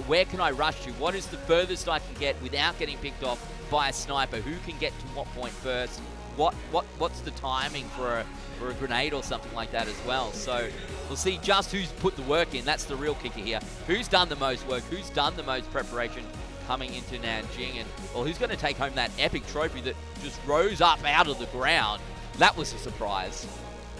where can I rush to? What is the furthest I can get without getting picked off by a sniper? Who can get to what point first? What's the timing for a grenade or something like that as well? So we'll see just who's put the work in. That's the real kicker here. Who's done the most work? Who's done the most preparation coming into Nanjing? And who's going to take home that epic trophy that just rose up out of the ground? That was a surprise.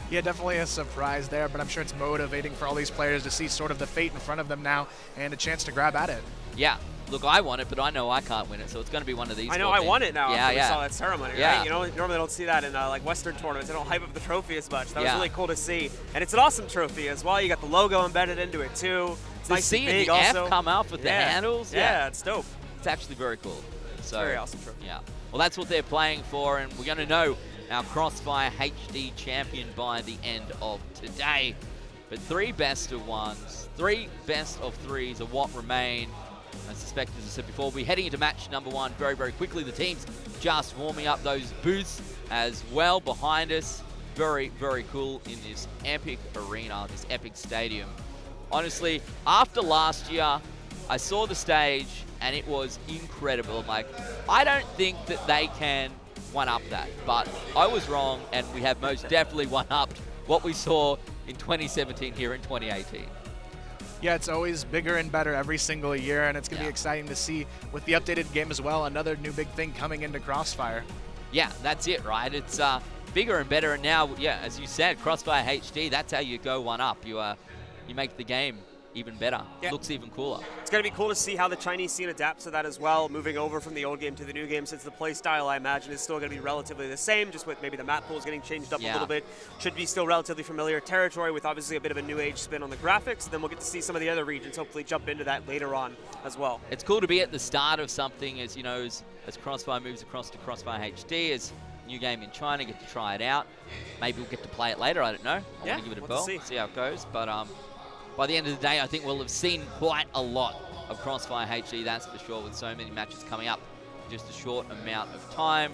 Yeah, definitely a surprise there, but I'm sure it's motivating for all these players to see sort of the fate in front of them now and a chance to grab at it. Yeah, look, I want it, but I know I can't win it, so it's going to be one of these. I know four I teams. won it now. Yeah, after yeah. we saw that ceremony, Yeah. right? You know, normally don't see that in like Western tournaments. They don't hype up the trophy as much. That was Yeah. really cool to see, and it's an awesome trophy as well. You got the logo embedded into it too. It's To nice see and big the F also. come up with the handles. Yeah, it's dope. It's actually very cool. So Very awesome trophy. Yeah. Well, that's what they're playing for, and we're going to know our Crossfire HD champion by the end of today. But 3 best of 1s, 3 best of 3s are what remain. I suspect, as I said before, we're heading into match number 1 very, very quickly. The team's just warming up those booths as well behind us. Very, very cool in this epic arena, this epic stadium. Honestly, after last year, I saw the stage and it was incredible. Like, I don't think that they can one-up that, but I was wrong, and we have most definitely one-upped what we saw in 2017 here in 2018. Yeah, it's always bigger and better every single year, and it's going to be exciting to see with the updated game as well, another new big thing coming into Crossfire. Yeah, that's it, right? It's bigger and better, and now, yeah, as you said, Crossfire HD, that's how you go one up. You make the game even better. Yeah. Looks even cooler. It's going to be cool to see how the Chinese scene adapts to that as well, moving over from the old game to the new game, since the play style, I imagine, is still going to be relatively the same, just with maybe the map pools getting changed up a little bit. Should be still relatively familiar territory with obviously a bit of a new age spin on the graphics. Then we'll get to see some of the other regions hopefully jump into that later on as well. It's cool to be at the start of something, as you know, as Crossfire moves across to Crossfire HD, as new game in China, get to try it out. Maybe we'll get to play it later, I don't know. I want to give it a we'll go, see how it goes. But by the end of the day, I think we'll have seen quite a lot of Crossfire HD, that's for sure, with so many matches coming up in just a short amount of time.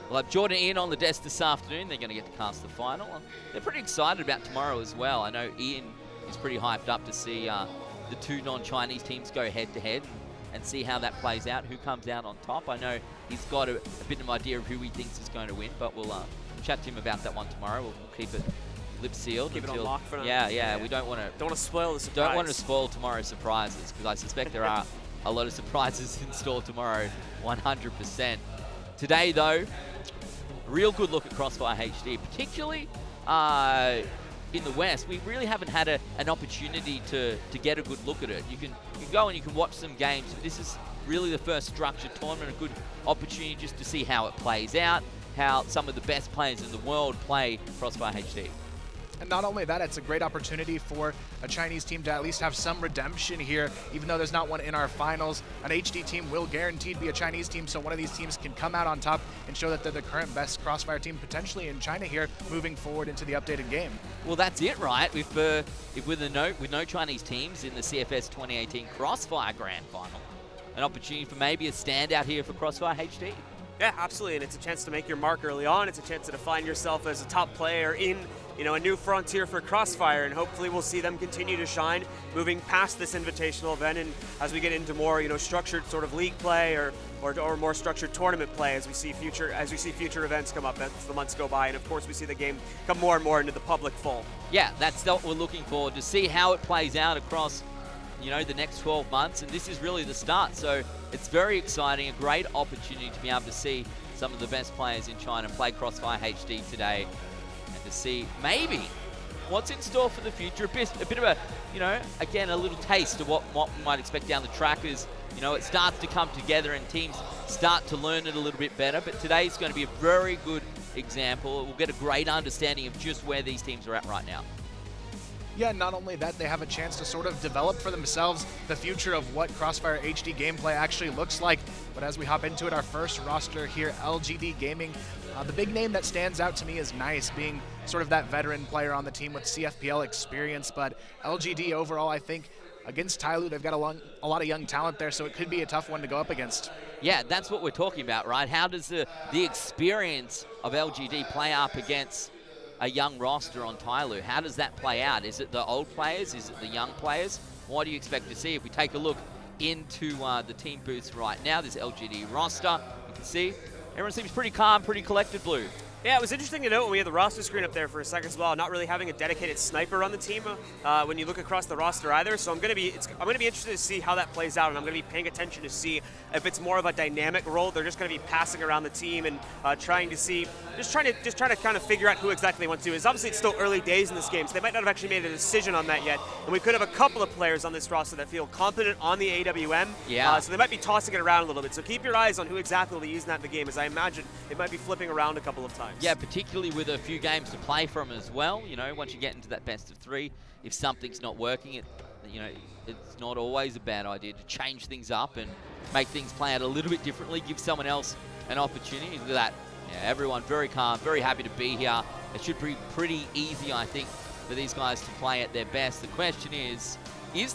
We'll have Jordan Ian on the desk this afternoon. They're going to get to cast the final. They're pretty excited about tomorrow as well. I know Ian is pretty hyped up to see the 2 non-Chinese teams go head-to-head and see how that plays out, who comes out on top. I know he's got a bit of an idea of who he thinks is going to win, but we'll chat to him about that one tomorrow. We'll keep it lip sealed. Keep it on lock for now. Yeah. We don't want to spoil the surprise. Don't want to spoil tomorrow's surprises, because I suspect there are a lot of surprises in store tomorrow, 100%. Today, though, real good look at Crossfire HD, particularly in the West. We really haven't had an opportunity to get a good look at it. You can go and you can watch some games, but this is really the first structured tournament, a good opportunity just to see how it plays out, how some of the best players in the world play Crossfire HD. And not only that, it's a great opportunity for a Chinese team to at least have some redemption here, even though there's not one in our finals. An HD team will guaranteed be a Chinese team, so one of these teams can come out on top and show that they're the current best Crossfire team potentially in China here, moving forward into the updated game. Well, that's it, right? If with no Chinese teams in the CFS 2018 Crossfire Grand Final, an opportunity for maybe a standout here for Crossfire HD. Yeah, absolutely, and it's a chance to make your mark early on. It's a chance to define yourself as a top player in, a new frontier for Crossfire, and hopefully we'll see them continue to shine, moving past this invitational event, and as we get into more, structured sort of league play or more structured tournament play, as we see future events come up as the months go by, and of course we see the game come more and more into the public fold. Yeah, that's what we're looking for, to see how it plays out across the next 12 months, and this is really the start. So it's very exciting, a great opportunity to be able to see some of the best players in China play Crossfire HD today, and to see maybe what's in store for the future. A bit of a, again, a little taste of what we might expect down the track as, it starts to come together and teams start to learn it a little bit better. But today's going to be a very good example. We'll get a great understanding of just where these teams are at right now. Yeah, not only that, they have a chance to sort of develop for themselves the future of what Crossfire HD gameplay actually looks like. But as we hop into it, our first roster here, LGD Gaming, the big name that stands out to me is Nice, being sort of that veteran player on the team with CFPL experience. But LGD overall, I think, against Tyloo, they've got a lot of young talent there, so it could be a tough one to go up against. Yeah, that's what we're talking about, right? How does the experience of LGD play up against a young roster on Tyloo? How does that play out? Is it the old players? Is it the young players? What do you expect to see? If we take a look into the team booths right now, this LGD roster, you can see everyone seems pretty calm, pretty collected, Blue. Yeah, it was interesting to note when we had the roster screen up there for a second as well, not really having a dedicated sniper on the team when you look across the roster either. So I'm going to be interested to see how that plays out, and I'm going to be paying attention to see if it's more of a dynamic role. They're just going to be passing around the team and trying to kind of figure out who exactly they want to do. Obviously it's still early days in this game, so they might not have actually made a decision on that yet. And we could have a couple of players on this roster that feel confident on the AWM. Yeah. So they might be tossing it around a little bit. So keep your eyes on who exactly will be using that in the game, as I imagine it might be flipping around a couple of times. Yeah, particularly with a few games to play from as well. You know, once you get into that best of 3, if something's not working, it's not always a bad idea to change things up and make things play out a little bit differently, give someone else an opportunity. Look at that. Yeah, everyone very calm, very happy to be here. It should be pretty easy, I think, for these guys to play at their best. The question is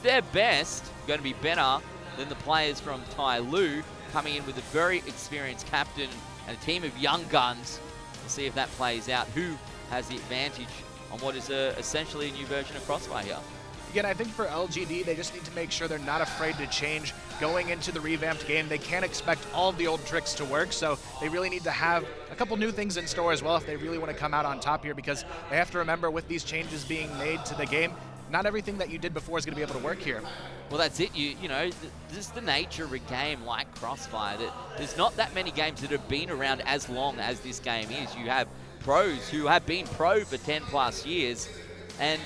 their best going to be better than the players from Tyloo, coming in with a very experienced captain and a team of young guns? We'll see if that plays out. Who has the advantage on what is essentially a new version of Crossfire here? Again, I think for LGD, they just need to make sure they're not afraid to change going into the revamped game. They can't expect all of the old tricks to work, so they really need to have a couple new things in store as well if they really want to come out on top here, because they have to remember, with these changes being made to the game, not everything that you did before is going to be able to work here. Well, that's it. You know, this is the nature of a game like Crossfire. That there's not that many games that have been around as long as this game is. You have pros who have been pro for 10 plus years, and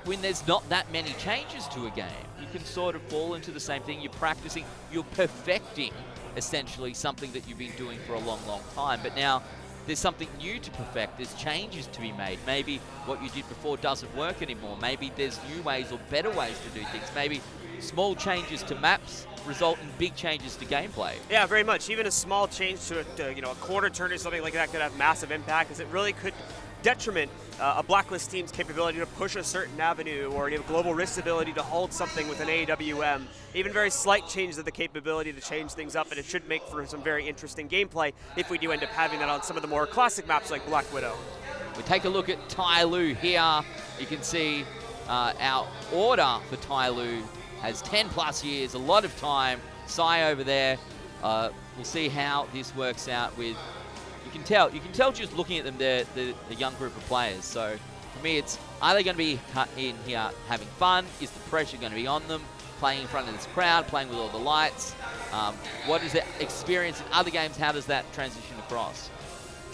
when there's not that many changes to a game, you can sort of fall into the same thing. You're practicing, you're perfecting essentially something that you've been doing for a long, long time. But now there's something new to perfect. There's changes to be made. Maybe what you did before doesn't work anymore. Maybe there's new ways or better ways to do things. Maybe small changes to maps result in big changes to gameplay. Yeah, very much. Even a small change to a quarter turn or something like that could have massive impact, because it really could detriment a Blacklist team's capability to push a certain avenue, or Global Rift's ability to hold something with an AWM. Even very slight changes of the capability to change things up, and it should make for some very interesting gameplay if we do end up having that on some of the more classic maps like Black Widow. We take a look at Tyloo here. You can see our order for Tyloo has 10 plus years, a lot of time. Sai over there. We'll see how this works out with. You can tell just looking at them, they're the young group of players. So for me, it's, are they going to be in here having fun? Is the pressure going to be on them? Playing in front of this crowd, playing with all the lights. What is their experience in other games? How does that transition across?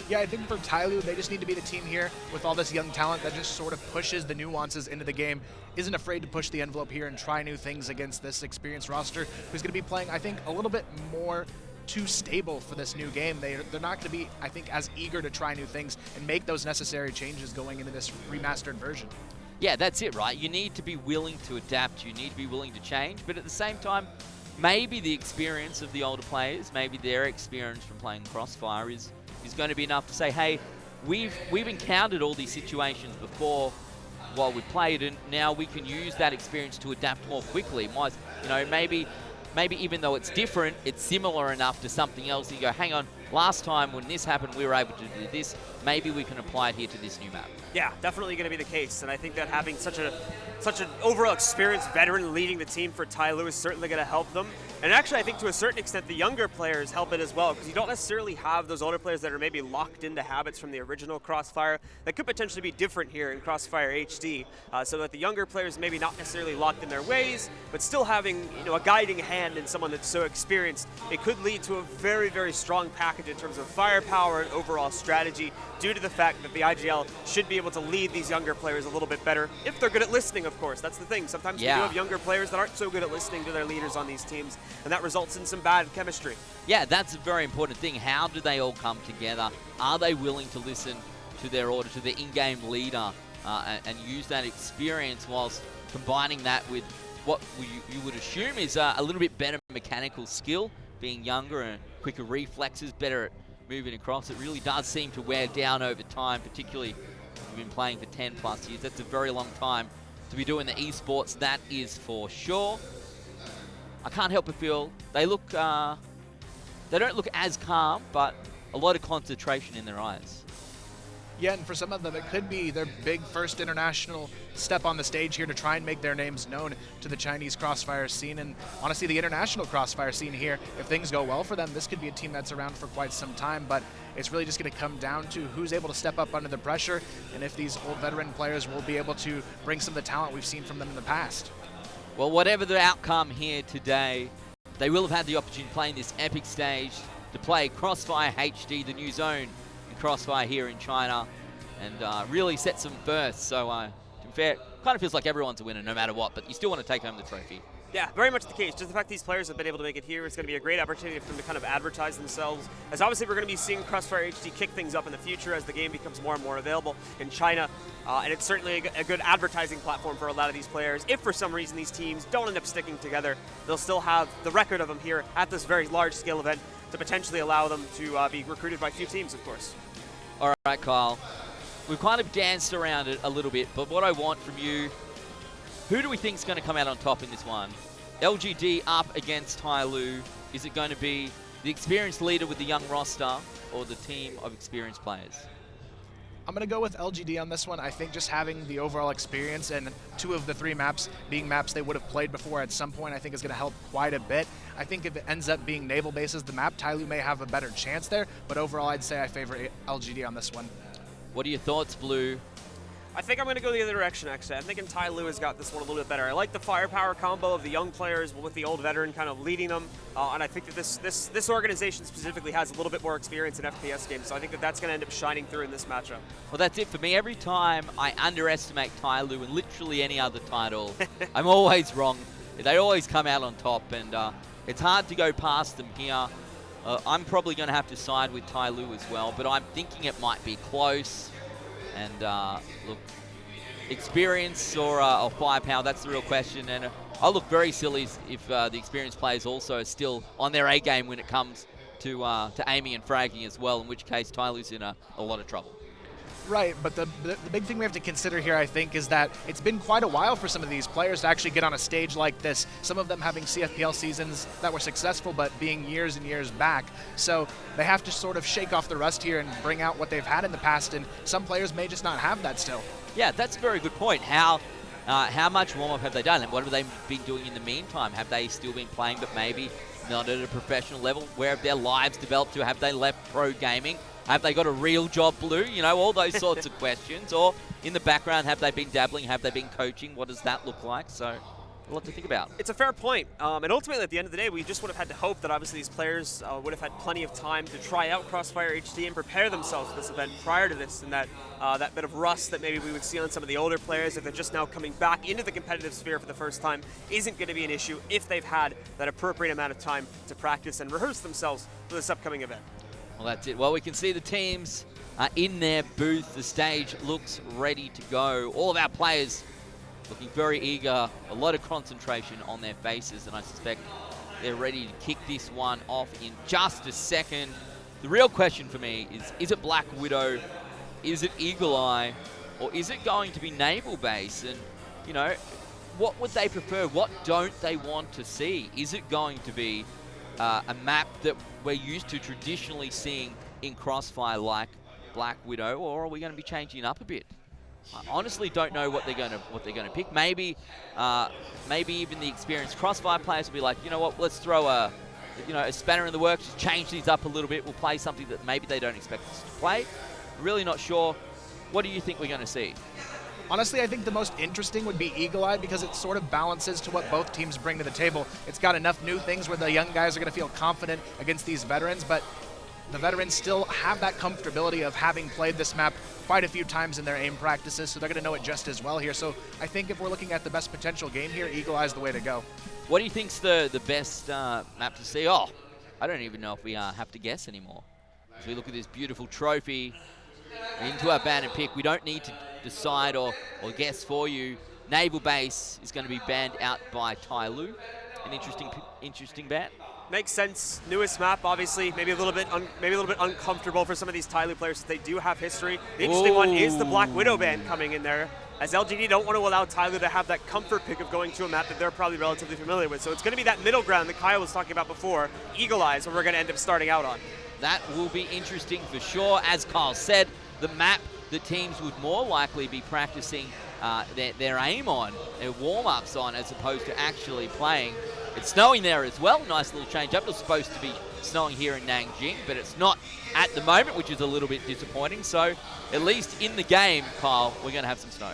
Yeah, I think for Tyloo, they just need to be the team here with all this young talent that just sort of pushes the nuances into the game, isn't afraid to push the envelope here and try new things against this experienced roster, who's going to be playing, I think, a little bit more too stable for this new game. They're not going to be, I think, as eager to try new things and make those necessary changes going into this remastered version. Yeah, that's it, right? You need to be willing to adapt. You need to be willing to change. But at the same time, maybe the experience of the older players, maybe their experience from playing Crossfire is going to be enough to say, hey, we've encountered all these situations before while we played, and now we can use that experience to adapt more quickly. Maybe even though it's different, it's similar enough to something else. You go, hang on, last time when this happened, we were able to do this. Maybe we can apply it here to this new map. Yeah, definitely going to be the case. And I think that having such an overall experienced veteran leading the team for Tyloo is certainly going to help them. And actually, I think to a certain extent, the younger players help it as well, because you don't necessarily have those older players that are maybe locked into habits from the original Crossfire that could potentially be different here in Crossfire HD, so that the younger players maybe not necessarily locked in their ways, but still having a guiding hand in someone that's so experienced. It could lead to a very, very strong package in terms of firepower and overall strategy, due to the fact that the IGL should be able to lead these younger players a little bit better, if they're good at listening, of course. That's the thing. Sometimes we do have younger players that aren't so good at listening to their leaders on these teams, and that results in some bad chemistry. Yeah, that's a very important thing. How do they all come together? Are they willing to listen to their order, to the in-game leader, and use that experience whilst combining that with what you would assume is a little bit better mechanical skill, being younger and quicker reflexes, better at moving across. It really does seem to wear down over time, particularly if you've been playing for 10 plus years. That's a very long time to be doing the esports, that is for sure. I can't help but feel they look, they don't look as calm, but a lot of concentration in their eyes. Yeah, and for some of them, it could be their big first international step on the stage here to try and make their names known to the Chinese Crossfire scene, and honestly, the international Crossfire scene here. If things go well for them, this could be a team that's around for quite some time, but it's really just going to come down to who's able to step up under the pressure, and if these old veteran players will be able to bring some of the talent we've seen from them in the past. Well, whatever the outcome here today, they will have had the opportunity to play in this epic stage, to play Crossfire HD, the new zone in Crossfire here in China, and really set some firsts. So, to be fair, kind of feels like everyone's a winner no matter what, but you still want to take home the trophy. Yeah, very much the case. Just the fact these players have been able to make it here is going to be a great opportunity for them to kind of advertise themselves. As obviously we're going to be seeing Crossfire HD kick things up in the future as the game becomes more and more available in China. And it's certainly a good advertising platform for a lot of these players. If for some reason these teams don't end up sticking together, they'll still have the record of them here at this very large-scale event to potentially allow them to be recruited by few teams, of course. All right, Kyle. We've kind of danced around it a little bit, but what I want from you, who do we think is going to come out on top in this one? LGD up against Tyloo. Is it going to be the experienced leader with the young roster or the team of experienced players? I'm going to go with LGD on this one. I think just having the overall experience and 2 of the 3 maps being maps they would have played before at some point, I think is going to help quite a bit. I think if it ends up being naval bases, the map, Tyloo may have a better chance there, but overall I'd say I favor LGD on this one. What are your thoughts, Blue? I think I'm going to go the other direction, actually. I think Tyloo has got this one a little bit better. I like the firepower combo of the young players with the old veteran kind of leading them, and I think that this organization specifically has a little bit more experience in FPS games, so I think that that's going to end up shining through in this matchup. Well, that's it for me. Every time I underestimate Tyloo in literally any other title, I'm always wrong. They always come out on top, and it's hard to go past them here. I'm probably going to have to side with Tyloo as well, but I'm thinking it might be close. And look, experience or firepower, that's the real question. And I'll look very silly if the experienced players also are still on their A game when it comes to aiming and fragging as well, in which case Tyloo's in a lot of trouble. Right, but the big thing we have to consider here, I think, is that it's been quite a while for some of these players to actually get on a stage like this. Some of them having CFPL seasons that were successful, but being years and years back. So they have to sort of shake off the rust here and bring out what they've had in the past, and some players may just not have that still. Yeah, that's a very good point. How much warm-up have they done, and what have they been doing in the meantime? Have they still been playing, but maybe not at a professional level? Where have their lives developed to? Have they left pro gaming? Have they got a real job, Blue? You know, all those sorts of questions. Or in the background, have they been dabbling? Have they been coaching? What does that look like? So a lot to think about. It's a fair point. And ultimately, at the end of the day, we just would have had to hope that obviously these players would have had plenty of time to try out Crossfire HD and prepare themselves for this event prior to this, and that that bit of rust that maybe we would see on some of the older players if they're just now coming back into the competitive sphere for the first time isn't going to be an issue if they've had that appropriate amount of time to practice and rehearse themselves for this upcoming event. Well, that's it. Well, we can see the teams are in their booth. The stage looks ready to go. All of our players looking very eager, a lot of concentration on their faces, and I suspect they're ready to kick this one off in just a second. The real question for me is it Black Widow, is it Eagle Eye, or is it going to be Naval Base? And, you know, what would they prefer? What don't they want to see? Is it going to be a map that we're used to traditionally seeing in Crossfire like Black Widow, or are we going to be changing it up a bit? I honestly don't know what they're going to pick. Maybe even the experienced Crossfire players will be like, you know what, let's throw a spanner in the works, just change these up a little bit. We'll play something that maybe they don't expect us to play. Really not sure. What do you think we're going to see? Honestly, I think the most interesting would be Eagle Eye because it sort of balances to what both teams bring to the table. It's got enough new things where the young guys are going to feel confident against these veterans, but the veterans still have that comfortability of having played this map quite a few times in their aim practices, so they're going to know it just as well here. So I think if we're looking at the best potential game here, Eagle Eye is the way to go. What do you think's the best map to see? Oh, I don't even know if we have to guess anymore. As we look at this beautiful trophy into our ban and pick, we don't need to decide or guess for you. Naval Base is going to be banned out by Tyloo. An interesting ban. Makes sense. Newest map, obviously, maybe a little bit uncomfortable for some of these Tyloo players. They do have history. The interesting one is the Black Widow ban coming in there, as LGD don't want to allow Tyloo to have that comfort pick of going to a map that they're probably relatively familiar with. So it's going to be that middle ground that Kyle was talking about before. Eagle Eye is what we're going to end up starting out on. That will be interesting for sure. As Kyle said, the map the teams would more likely be practicing their aim on, their warm-ups on, as opposed to actually playing. It's snowing there as well. Nice little change up. It was supposed to be snowing here in Nanjing, but it's not at the moment, which is a little bit disappointing. So at least in the game, Kyle, we're going to have some snow.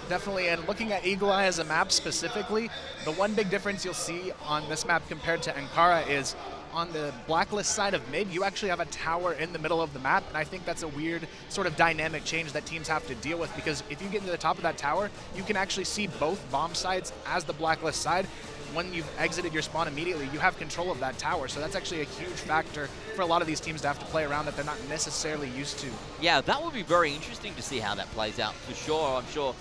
Definitely, and looking at Eagle Eye as a map specifically, the one big difference you'll see on this map compared to Ankara is on the Blacklist side of mid, you actually have a tower in the middle of the map, and I think that's a weird sort of dynamic change that teams have to deal with, because if you get to the top of that tower, you can actually see both bomb sites as the Blacklist side. When you've exited your spawn immediately, you have control of that tower, so that's actually a huge factor for a lot of these teams to have to play around that they're not necessarily used to. Yeah, that would be very interesting to see how that plays out, for sure. I'm sure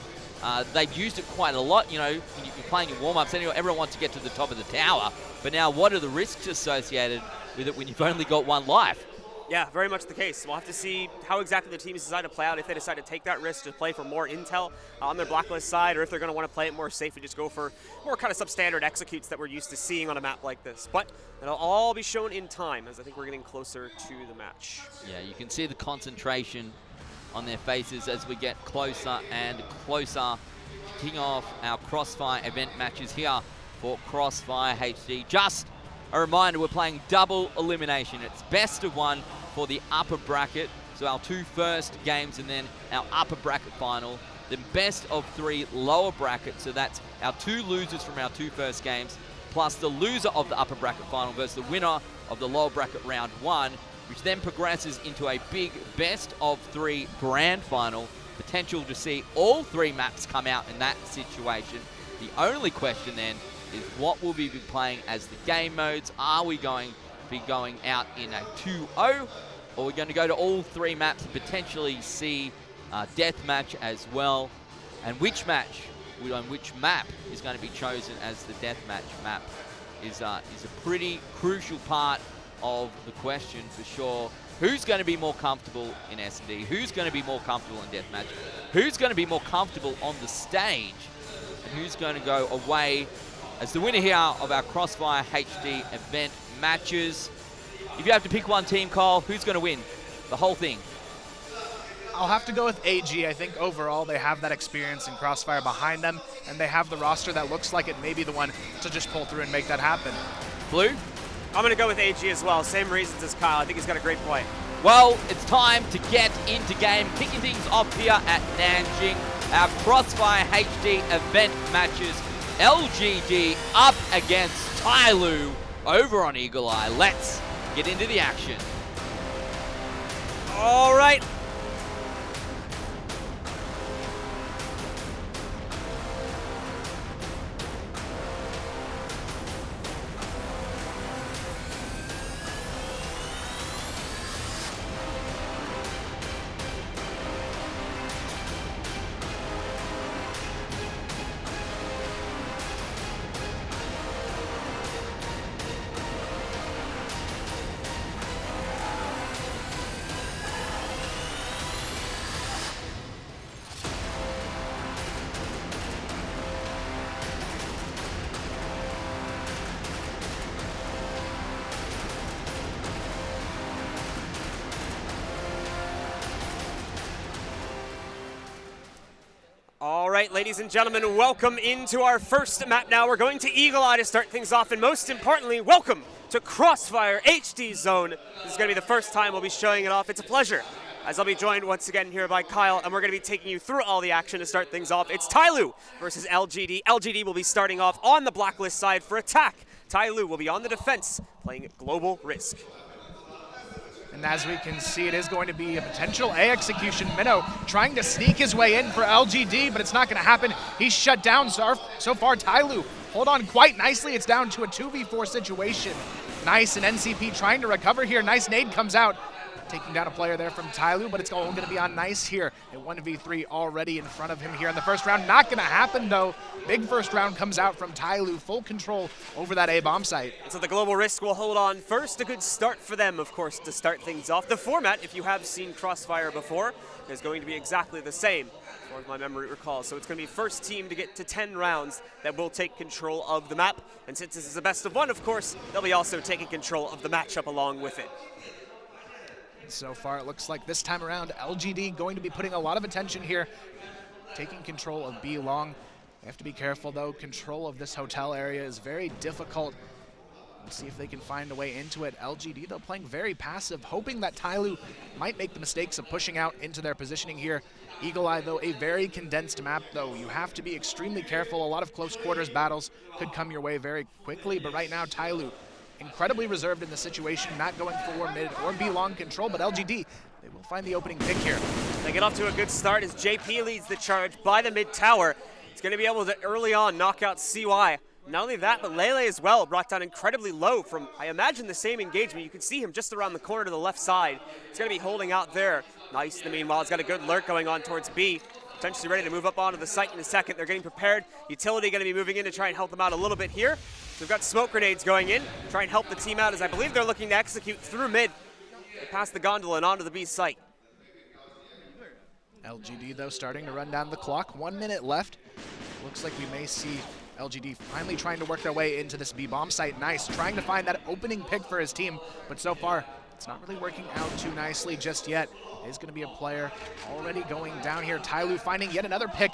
they've used it quite a lot. You know, when you're playing your warm-ups, anyway, everyone wants to get to the top of the tower. But now, what are the risks associated with it when you've only got one life? Yeah, very much the case. We'll have to see how exactly the teams decide to play out, if they decide to take that risk to play for more intel on their Blacklist side, or if they're going to want to play it more safe and just go for more kind of substandard executes that we're used to seeing on a map like this. But that'll all be shown in time, as I think we're getting closer to the match. Yeah, you can see the concentration on their faces as we get closer and closer, kicking off our Crossfire event matches here for Crossfire HD. Just a reminder, we're playing double elimination. It's best of one for the upper bracket, so our two first games and then our upper bracket final. Then best of three lower bracket, so that's our two losers from our two first games, plus the loser of the upper bracket final versus the winner of the lower bracket round one, which then progresses into a big best of three grand final. Potential to see all three maps come out in that situation. The only question then is what will we be playing as the game modes? Are we going to be going out in a 2-0, or are we going to go to all three maps and potentially see deathmatch as well? And which match, on which map is going to be chosen as the deathmatch map is a pretty crucial part of the question for sure. Who's going to be more comfortable in S&D? Who's going to be more comfortable in deathmatch? Who's going to be more comfortable on the stage? And who's going to go away as the winner here of our Crossfire HD event matches? If you have to pick one team, Kyle, who's going to win the whole thing? I'll have to go with AG. I think overall they have that experience in Crossfire behind them, and they have the roster that looks like it may be the one to just pull through and make that happen. Blue? I'm going to go with AG as well. Same reasons as Kyle. I think he's got a great point. Well, it's time to get into game. Kicking things off here at Nanjing. Our Crossfire HD event matches. LGD up against Tyloo over on Eagle Eye. Let's get into the action. All right. All right, ladies and gentlemen, welcome into our first map now. We're going to Eagle Eye to start things off, and most importantly, welcome to Crossfire HD Zone. This is going to be the first time we'll be showing it off. It's a pleasure, as I'll be joined once again here by Kyle, and we're going to be taking you through all the action to start things off. It's Tyloo versus LGD. LGD will be starting off on the Blacklist side for attack. Tyloo will be on the defense, playing Global Risk. And as we can see, it is going to be a potential A execution. Minnow trying to sneak his way in for LGD, but it's not going to happen. He's shut down so far. Tyloo hold on quite nicely. It's down to a 2v4 situation. Nice, and NCP trying to recover here. Nice nade comes out, taking down a player there from Tyloo, but it's all going to be on Nice here. A 1v3 already in front of him here in the first round. Not going to happen, though. Big first round comes out from Tyloo. Full control over that A bomb site. So the Global Risk will hold on first. A good start for them, of course, to start things off. The format, if you have seen Crossfire before, is going to be exactly the same, as far as my memory recalls. So it's going to be first team to get to 10 rounds that will take control of the map. And since this is a best of one, of course, they'll be also taking control of the matchup along with it. So far, it looks like this time around, LGD going to be putting a lot of attention here taking control of B long. They have to be careful though. Control of this hotel area is very difficult. Let's see if they can find a way into it. LGD though playing very passive, hoping that Tyloo might make the mistakes of pushing out into their positioning here. Eagle Eye though, a very condensed map though. You have to be extremely careful. A lot of close quarters battles could come your way very quickly, but right now Tyloo incredibly reserved in the situation, not going for mid or B long control, but LGD, they will find the opening pick here. They get off to a good start as JP leads the charge by the mid tower. He's going to be able to early on knock out CY. Not only that, but Lele as well brought down incredibly low from, I imagine, the same engagement. You can see him just around the corner to the left side. He's going to be holding out there. Nice in the meanwhile. He's got a good lurk going on towards B. Potentially ready to move up onto the site in a second. They're getting prepared. Utility going to be moving in to try and help them out a little bit here. So we've got smoke grenades going in. Try and help the team out as I believe they're looking to execute through mid. Past the gondola and onto the B site. LGD though starting to run down the clock. 1 minute left. Looks like we may see LGD finally trying to work their way into this B bomb site. Nice, trying to find that opening pick for his team, but so far it's not really working out too nicely just yet. Is going to be a player already going down here. Tyloo finding yet another pick.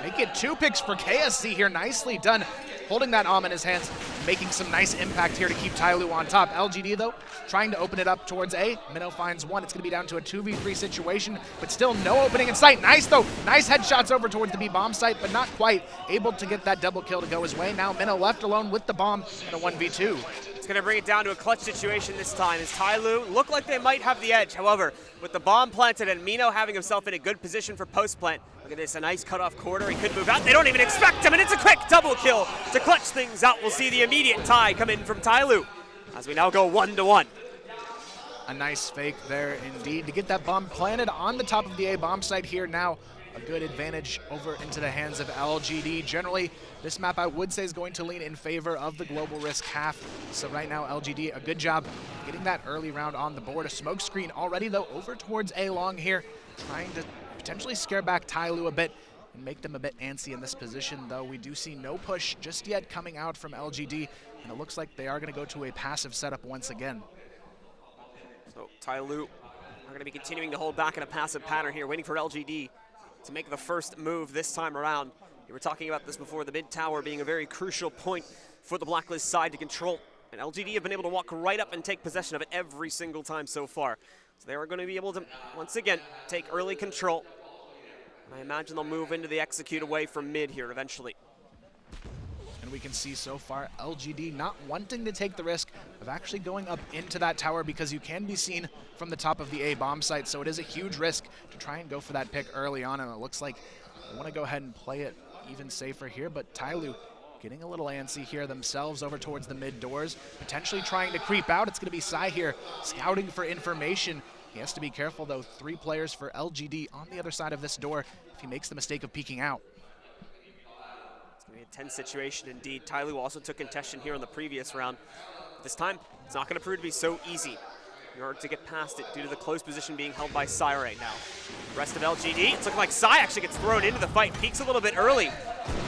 Make it 2 picks for KSC here. Nicely done. Holding that Om in his hands, making some nice impact here to keep Tyloo on top. LGD though, trying to open it up towards A. Minnow finds 1. It's going to be down to a 2v3 situation, but still no opening in sight. Nice though. Nice headshots over towards the B bomb site, but not quite able to get that double kill to go his way. Now Minnow left alone with the bomb in a 1v2. It's going to bring it down to a clutch situation this time as Tyloo look like they might have the edge. However, with the bomb planted and Minnow having himself in a good position for post plant, look at this, a nice cutoff quarter. He could move out. They don't even expect him, and it's a quick double kill to clutch things out. We'll see the immediate tie come in from Tyloo as we now go 1-1. A nice fake there indeed to get that bomb planted on the top of the A bomb site here. Now a good advantage over into the hands of LGD. Generally, this map I would say is going to lean in favor of the global risk half. So right now, LGD, a good job getting that early round on the board. A smoke screen already though over towards A long here, trying to potentially scare back Tyloo a bit and make them a bit antsy in this position, though we do see no push just yet coming out from LGD, and it looks like they are going to go to a passive setup once again. So Tyloo are going to be continuing to hold back in a passive pattern here, waiting for LGD to make the first move this time around. We were talking about this before, the mid tower being a very crucial point for the Blacklist side to control, and LGD have been able to walk right up and take possession of it every single time so far. So they are going to be able to, once again, take early control. I imagine they'll move into the execute away from mid here eventually. And we can see so far LGD not wanting to take the risk of actually going up into that tower because you can be seen from the top of the A bomb site. So it is a huge risk to try and go for that pick early on, and it looks like they want to go ahead and play it even safer here. But Tyloo getting a little antsy here themselves over towards the mid doors, potentially trying to creep out. It's going to be Sai here scouting for information. He has to be careful though. 3 players for LGD on the other side of this door if he makes the mistake of peeking out. It's going to be a tense situation indeed. Tyloo also took contention here in the previous round. This time, it's not going to prove to be so easy in order to get past it due to the close position being held by Sai right now. The rest of LGD, it's looking like Sai actually gets thrown into the fight, peeks a little bit early.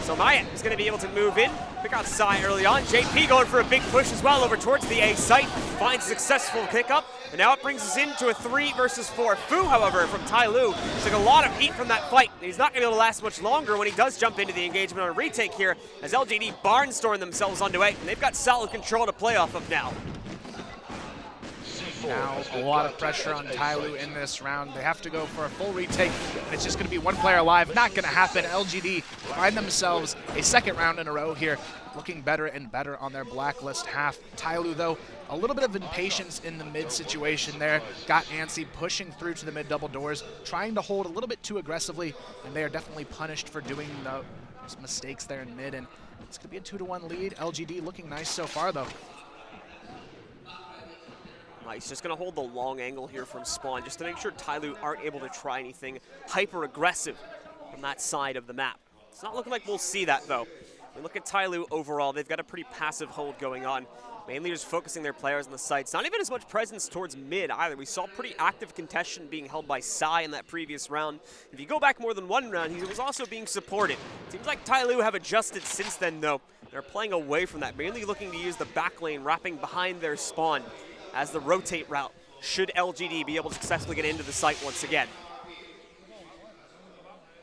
So Maya is going to be able to move in, pick out Sai early on. JP going for a big push as well over towards the A site, finds a successful pickup, and now it brings us into a 3 versus 4. Fu, however, from Tyloo, took a lot of heat from that fight. He's not going to be able to last much longer when he does jump into the engagement on a retake here, as LGD barnstorm themselves onto A, and they've got solid control to play off of now. Now a lot of pressure on Tyloo in this round. They have to go for a full retake, and it's just going to be 1 player alive. Not going to happen. LGD find themselves a 2nd round in a row here, looking better and better on their Blacklist half. Tyloo, though, a little bit of impatience in the mid situation there. Got antsy, pushing through to the mid double doors, trying to hold a little bit too aggressively, and they are definitely punished for doing those mistakes there in mid, and it's going to be a 2-1 lead. LGD looking nice so far, though. Nice, just going to hold the long angle here from spawn, just to make sure Tyloo aren't able to try anything hyper-aggressive from that side of the map. It's not looking like we'll see that, though. We look at Tyloo overall, they've got a pretty passive hold going on, mainly just focusing their players on the sites. Not even as much presence towards mid either. We saw pretty active contention being held by Sai in that previous round. If you go back more than 1 round, he was also being supported. Seems like Tyloo have adjusted since then, though. They're playing away from that, mainly looking to use the back lane, wrapping behind their spawn as the rotate route, should LGD be able to successfully get into the site once again.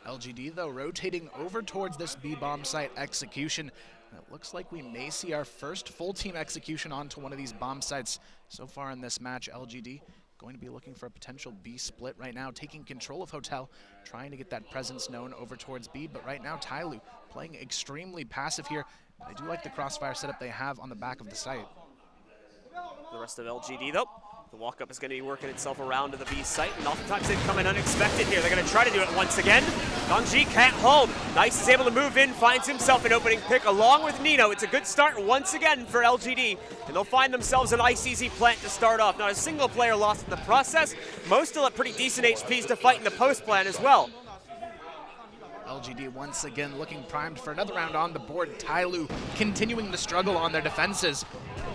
LGD, though, rotating over towards this B-bomb site execution. And it looks like we may see our first full team execution onto one of these bomb sites so far in this match. LGD going to be looking for a potential B split right now, taking control of Hotel, trying to get that presence known over towards B. But right now, Tyloo playing extremely passive here. I do like the crossfire setup they have on the back of the site. The rest of LGD, though, the walk-up is going to be working itself around to the B site, and oftentimes they come in unexpected here. They're going to try to do it once again. Dongji can't hold. Nice is able to move in, finds himself an opening pick along with Nino. It's a good start once again for LGD, and they'll find themselves an ice easy plant to start off. Not a single player lost in the process. Most still at pretty decent HPs to fight in the post plan as well. LGD once again looking primed for another round on the board. Tyloo continuing to struggle on their defenses.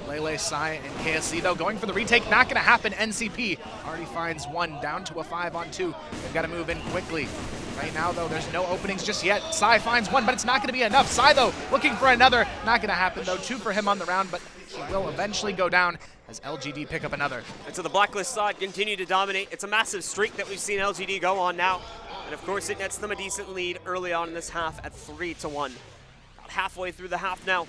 Lele, Sai, and KSC, though, going for the retake. Not going to happen. NCP already finds one, down to a 5-on-2. They've got to move in quickly. Right now, though, there's no openings just yet. Sai finds one, but it's not going to be enough. Sai, though, looking for another. Not going to happen, though. 2 for him on the round, but he will eventually go down as LGD pick up another. And so the Blacklist side continue to dominate. It's a massive streak that we've seen LGD go on now. And of course, it nets them a decent lead early on in this half at 3-1. About halfway through the half now.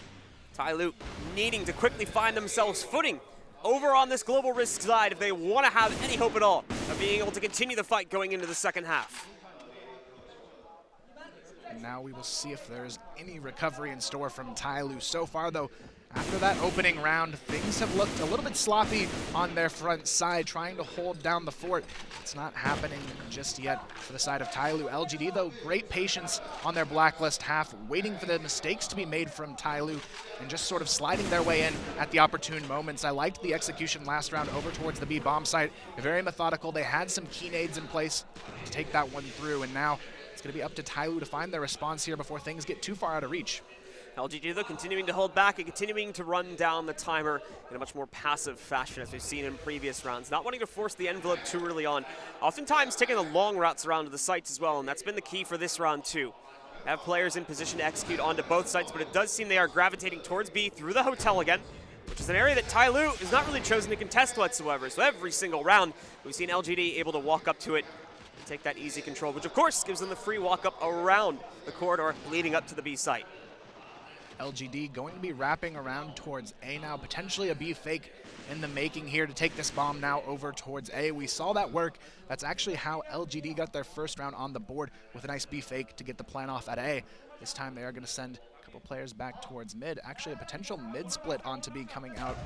Tyloo needing to quickly find themselves footing over on this global risk side if they want to have any hope at all of being able to continue the fight going into the second half. And now we will see if there's any recovery in store from Tyloo. So far, though, after that opening round, things have looked a little bit sloppy on their front side, trying to hold down the fort. It's not happening just yet for the side of Tyloo. LGD, though, great patience on their Blacklist half, waiting for the mistakes to be made from Tyloo and just sort of sliding their way in at the opportune moments. I liked the execution last round over towards the B bomb site. Very methodical. They had some key nades in place to take that one through, and now it's going to be up to Tyloo to find their response here before things get too far out of reach. LGD, though, continuing to hold back and continuing to run down the timer in a much more passive fashion as we've seen in previous rounds. Not wanting to force the envelope too early on. Oftentimes taking the long routes around to the sites as well, and that's been the key for this round too. Have players in position to execute onto both sites, but it does seem they are gravitating towards B through the hotel again, which is an area that Tyloo has not really chosen to contest whatsoever. So every single round, we've seen LGD able to walk up to it and take that easy control, which of course gives them the free walk up around the corridor leading up to the B site. LGD going to be wrapping around towards A now, potentially a B fake in the making here to take this bomb now over towards A. We saw that work. That's actually how LGD got their first round on the board with a nice B fake to get the plan off at A. This time they are going to send a couple players back towards mid. Actually, a potential mid split onto B coming out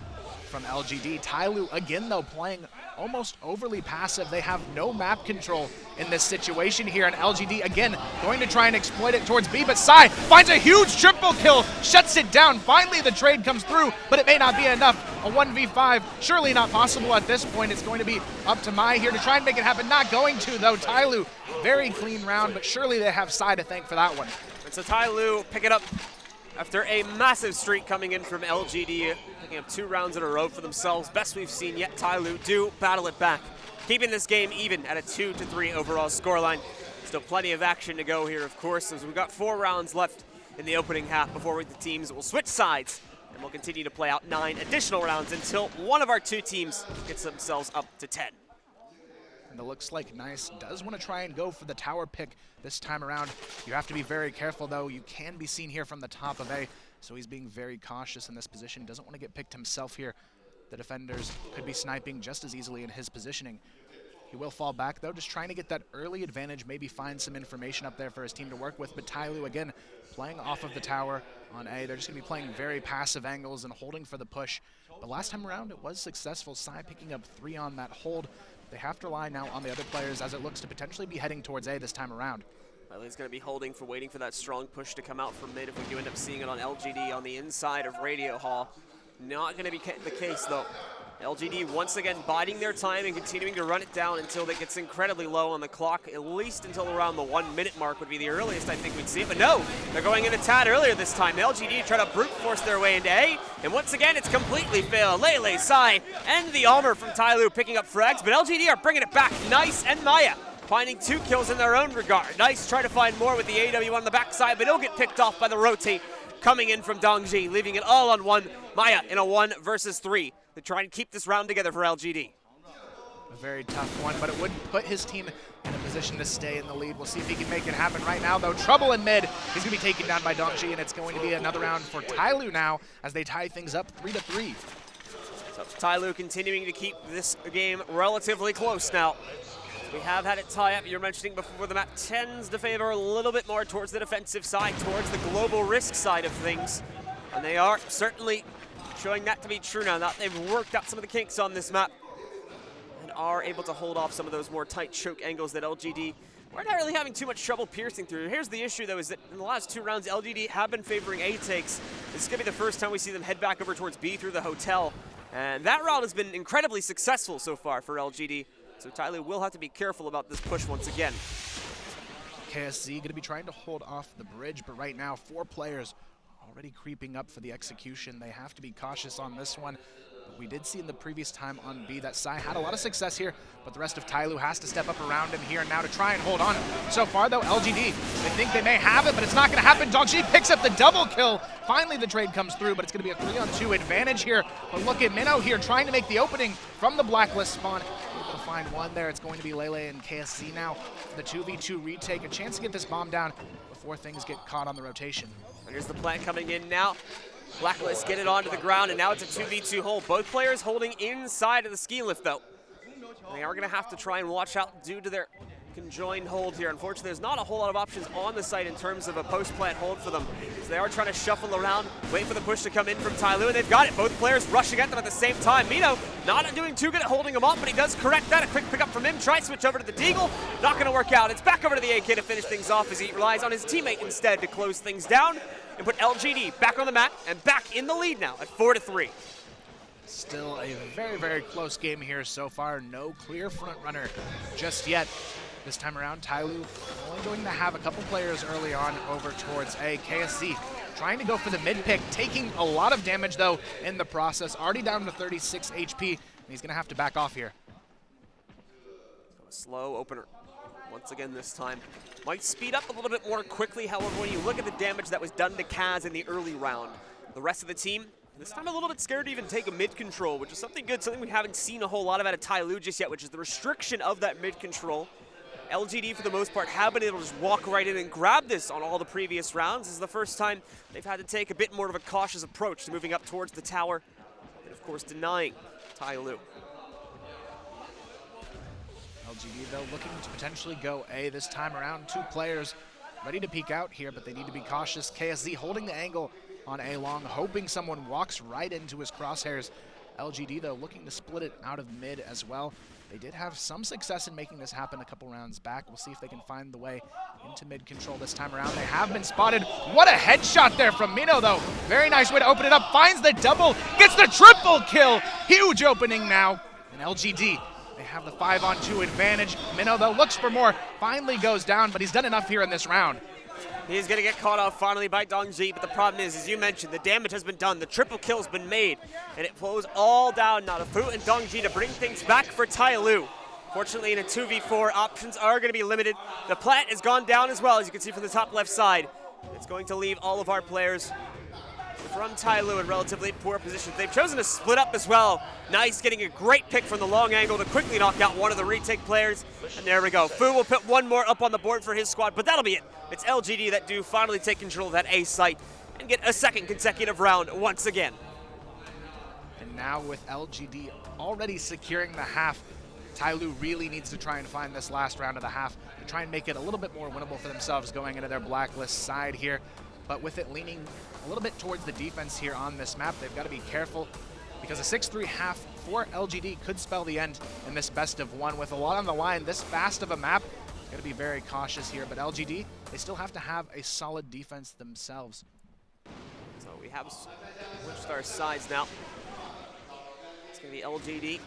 from LGD. Tyloo again, though, playing almost overly passive. They have no map control in this situation here, and LGD again going to try and exploit it towards B, but Sai finds a huge triple kill, shuts it down. Finally the trade comes through, but it may not be enough. A 1v5, surely not possible at this point. It's going to be up to Mai here to try and make it happen. Not going to, though. Tyloo, very clean round, but surely they have Sai to thank for that one. And so Tyloo pick it up after a massive streak coming in from LGD, picking up 2 rounds in a row for themselves. Best we've seen yet. Tyloo do battle it back, keeping this game even at a 2-3 overall scoreline. Still plenty of action to go here, of course, as we've got 4 rounds left in the opening half before the teams will switch sides, and we'll continue to play out 9 additional rounds until one of our 2 teams gets themselves up to 10. And it looks like Nice does want to try and go for the tower pick this time around. You have to be very careful, though. You can be seen here from the top of A, so he's being very cautious in this position. Doesn't want to get picked himself here. The defenders could be sniping just as easily in his positioning. He will fall back, though, just trying to get that early advantage, maybe find some information up there for his team to work with. But Tyloo, again, playing off of the tower on A. They're just going to be playing very passive angles and holding for the push. But last time around, it was successful. Sai picking up 3 on that hold. They have to rely now on the other players as it looks to potentially be heading towards A this time around. Riley's going to be holding for waiting for that strong push to come out from mid if we do end up seeing it on LGD on the inside of Radio Hall. Not going to be the case, though. LGD once again biding their time and continuing to run it down until it gets incredibly low on the clock, at least until around the 1 minute mark would be the earliest I think we'd see it. But no, they're going in a tad earlier this time. LGD try to brute force their way into A, and once again it's completely failed. Lele, Sai, and the Almer from Tyloo picking up frags, but LGD are bringing it back. Nice and Maya finding 2 kills in their own regard. Nice try to find more with the AW on the backside, but he'll get picked off by the rotate coming in from Dongji, leaving it all on one. Maya in a 1 versus 3. They're trying to keep this round together for LGD. a very tough one, but it would put his team in a position to stay in the lead. We'll see if he can make it happen right now, though. Trouble in mid. He's going to be taken down by Dongji, and it's going to be another round for Tyloo now as they tie things up 3-3. So Tyloo continuing to keep this game relatively close now. We have had it tie up. You're mentioning before the map tends to favor a little bit more towards the defensive side, towards the global risk side of things. And they are certainly showing that to be true now. They've worked out some of the kinks on this map and are able to hold off some of those more tight choke angles that LGD weren't really having too much trouble piercing through. Here's the issue, though, is that in the last 2 rounds, LGD have been favoring A takes. This is going to be the first time we see them head back over towards B through the hotel. And that round has been incredibly successful so far for LGD. So Tyloo will have to be careful about this push once again. KSZ going to be trying to hold off the bridge, but right now 4 players already creeping up for the execution. They have to be cautious on this one. But we did see in the previous time on B that Sai had a lot of success here, but the rest of Tyloo has to step up around him here now to try and hold on. So far though, LGD, they think they may have it, but it's not going to happen. Dongji picks up the double kill. Finally the trade comes through, but it's going to be a 3-on-2 advantage here. But look at Minnow here trying to make the opening from the blacklist spawn. Able to find one there. It's going to be Lele and KSZ now. The 2v2 retake, a chance to get this bomb down before things get caught on the rotation. Here's the plant coming in now. Blacklist get it onto the ground, and now it's a 2v2 hold. Both players holding inside of the ski lift, though. They are going to have to try and watch out due to their conjoined hold here. Unfortunately, there's not a whole lot of options on the site in terms of a post-plant hold for them. So they are trying to shuffle around, wait for the push to come in from Tyloo, and they've got it. Both players rushing at them at the same time. Mino not doing too good at holding him off, but he does correct that. A quick pickup from him. Try switch over to the Deagle. Not going to work out. It's back over to the AK to finish things off as he relies on his teammate instead to close things down and put LGD back on the map and back in the lead now at 4-3. Still a very, very close game here so far. No clear front runner just yet. This time around, Tyloo only going to have a couple players early on over towards A. KSZ trying to go for the mid pick, taking a lot of damage though in the process. Already down to 36 HP, and he's going to have to back off here. A slow opener once again this time. Might speed up a little bit more quickly, however, when you look at the damage that was done to Kaz in the early round. The rest of the team, this time a little bit scared to even take a mid control, which is something good, something we haven't seen a whole lot of out of Tyloo just yet, which is the restriction of that mid control. LGD, for the most part, have been able to just walk right in and grab this on all the previous rounds. This is the first time they've had to take a bit more of a cautious approach to moving up towards the tower and, of course, denying Tyloo. LGD, though, looking to potentially go A this time around. 2 players ready to peek out here, but they need to be cautious. KSZ holding the angle on A long, hoping someone walks right into his crosshairs. LGD, though, looking to split it out of mid as well. They did have some success in making this happen a couple rounds back. We'll see if they can find the way into mid control this time around. They have been spotted. What a headshot there from Mino, though. Very nice way to open it up. Finds the double, gets the triple kill. Huge opening now. And LGD, they have the 5-on-2 advantage. Mino, though, looks for more. Finally goes down, but he's done enough here in this round. He's going to get caught off finally by Dongji, but the problem is, as you mentioned, the damage has been done. The triple kill's been made, and it flows all down now to Fu and Dongji to bring things back for Tyloo. Fortunately, in a 2v4, options are going to be limited. The plant has gone down as well, as you can see from the top left side. It's going to leave all of our players from Tyloo in relatively poor positions. They've chosen to split up as well. Nice, getting a great pick from the long angle to quickly knock out one of the retake players. And there we go. Fu will put one more up on the board for his squad, but that'll be it. It's LGD that do finally take control of that A site and get a second consecutive round once again. And now with LGD already securing the half, Tyloo really needs to try and find this last round of the half to try and make it a little bit more winnable for themselves going into their blacklist side here. But with it leaning a little bit towards the defense here on this map, they've got to be careful because a 6-3 half for LGD could spell the end in this best of 1. With a lot on the line, this fast of a map, got to be very cautious here. But LGD, they still have to have a solid defense themselves. So we have switched our sides now. It's going to be LGD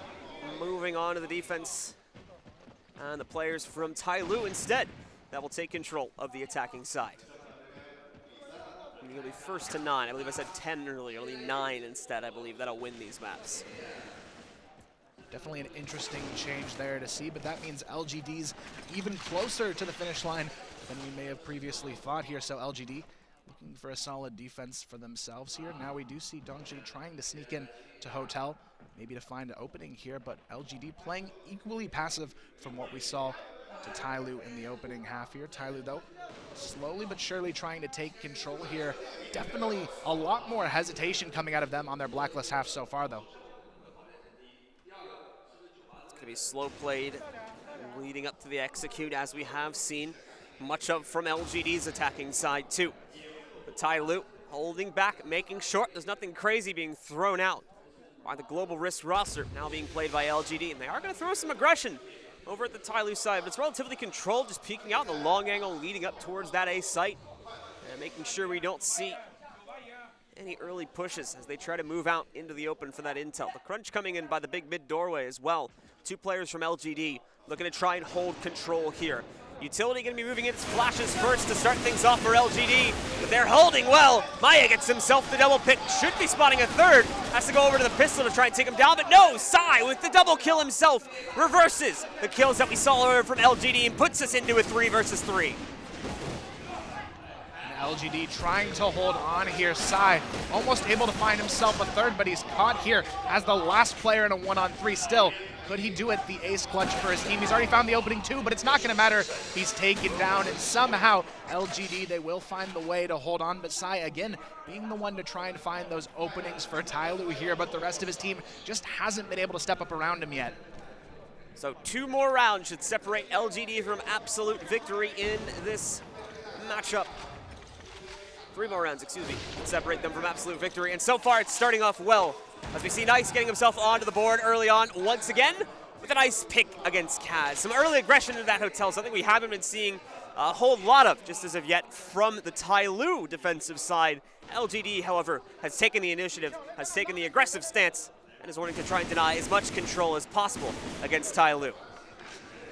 moving on to the defense. And the players from Tyloo instead that will take control of the attacking side. It'll be first to 9. I believe I said 10 earlier, only 9 instead. I believe that'll win these maps. Definitely an interesting change there to see, but that means LGD's even closer to the finish line than we may have previously thought here. So LGD looking for a solid defense for themselves here. Now we do see Dongji trying to sneak in to Hotel. maybe to find an opening here, but LGD playing equally passive from what we saw to Tyloo in the opening half here. Tyloo, though, slowly but surely trying to take control here. Definitely a lot more hesitation coming out of them on their Blacklist half so far, though. It's going to be slow played leading up to the execute, as we have seen much of from LGD's attacking side, too. But Tyloo holding back, making sure there's nothing crazy being thrown out by the Global Risk roster, now being played by LGD. And they are going to throw some aggression over at the Tyloo side, but it's relatively controlled, just peeking out in the long angle leading up towards that A site, and making sure we don't see any early pushes as they try to move out into the open for that intel. The crunch coming in by the big mid doorway as well. 2 players from LGD looking to try and hold control here. Utility going to be moving in its flashes first to start things off for LGD, but they're holding well. Maya gets himself the double pick, should be spotting a third. Has to go over to the pistol to try and take him down, but no, Sai with the double kill himself reverses the kills that we saw earlier from LGD and puts us into a 3 versus 3. LGD trying to hold on here. Sai almost able to find himself a third, but he's caught here as the last player in a 1-on-3 still. Could he do it? The ace clutch for his team. He's already found the opening too, but it's not going to matter. He's taken down, and somehow LGD, they will find the way to hold on. But Sai, again, being the one to try and find those openings for Tyloo here, but the rest of his team just hasn't been able to step up around him yet. So 2 more rounds should separate LGD from absolute victory in this matchup. 3 more rounds, excuse me, separate them from absolute victory. And so far, it's starting off well, as we see Nice getting himself onto the board early on once again with a nice pick against Kaz. Some early aggression in that hotel, something we haven't been seeing a whole lot of just as of yet from the Tyloo defensive side. LGD, however, has taken the initiative, has taken the aggressive stance, and is wanting to try and deny as much control as possible against Tyloo.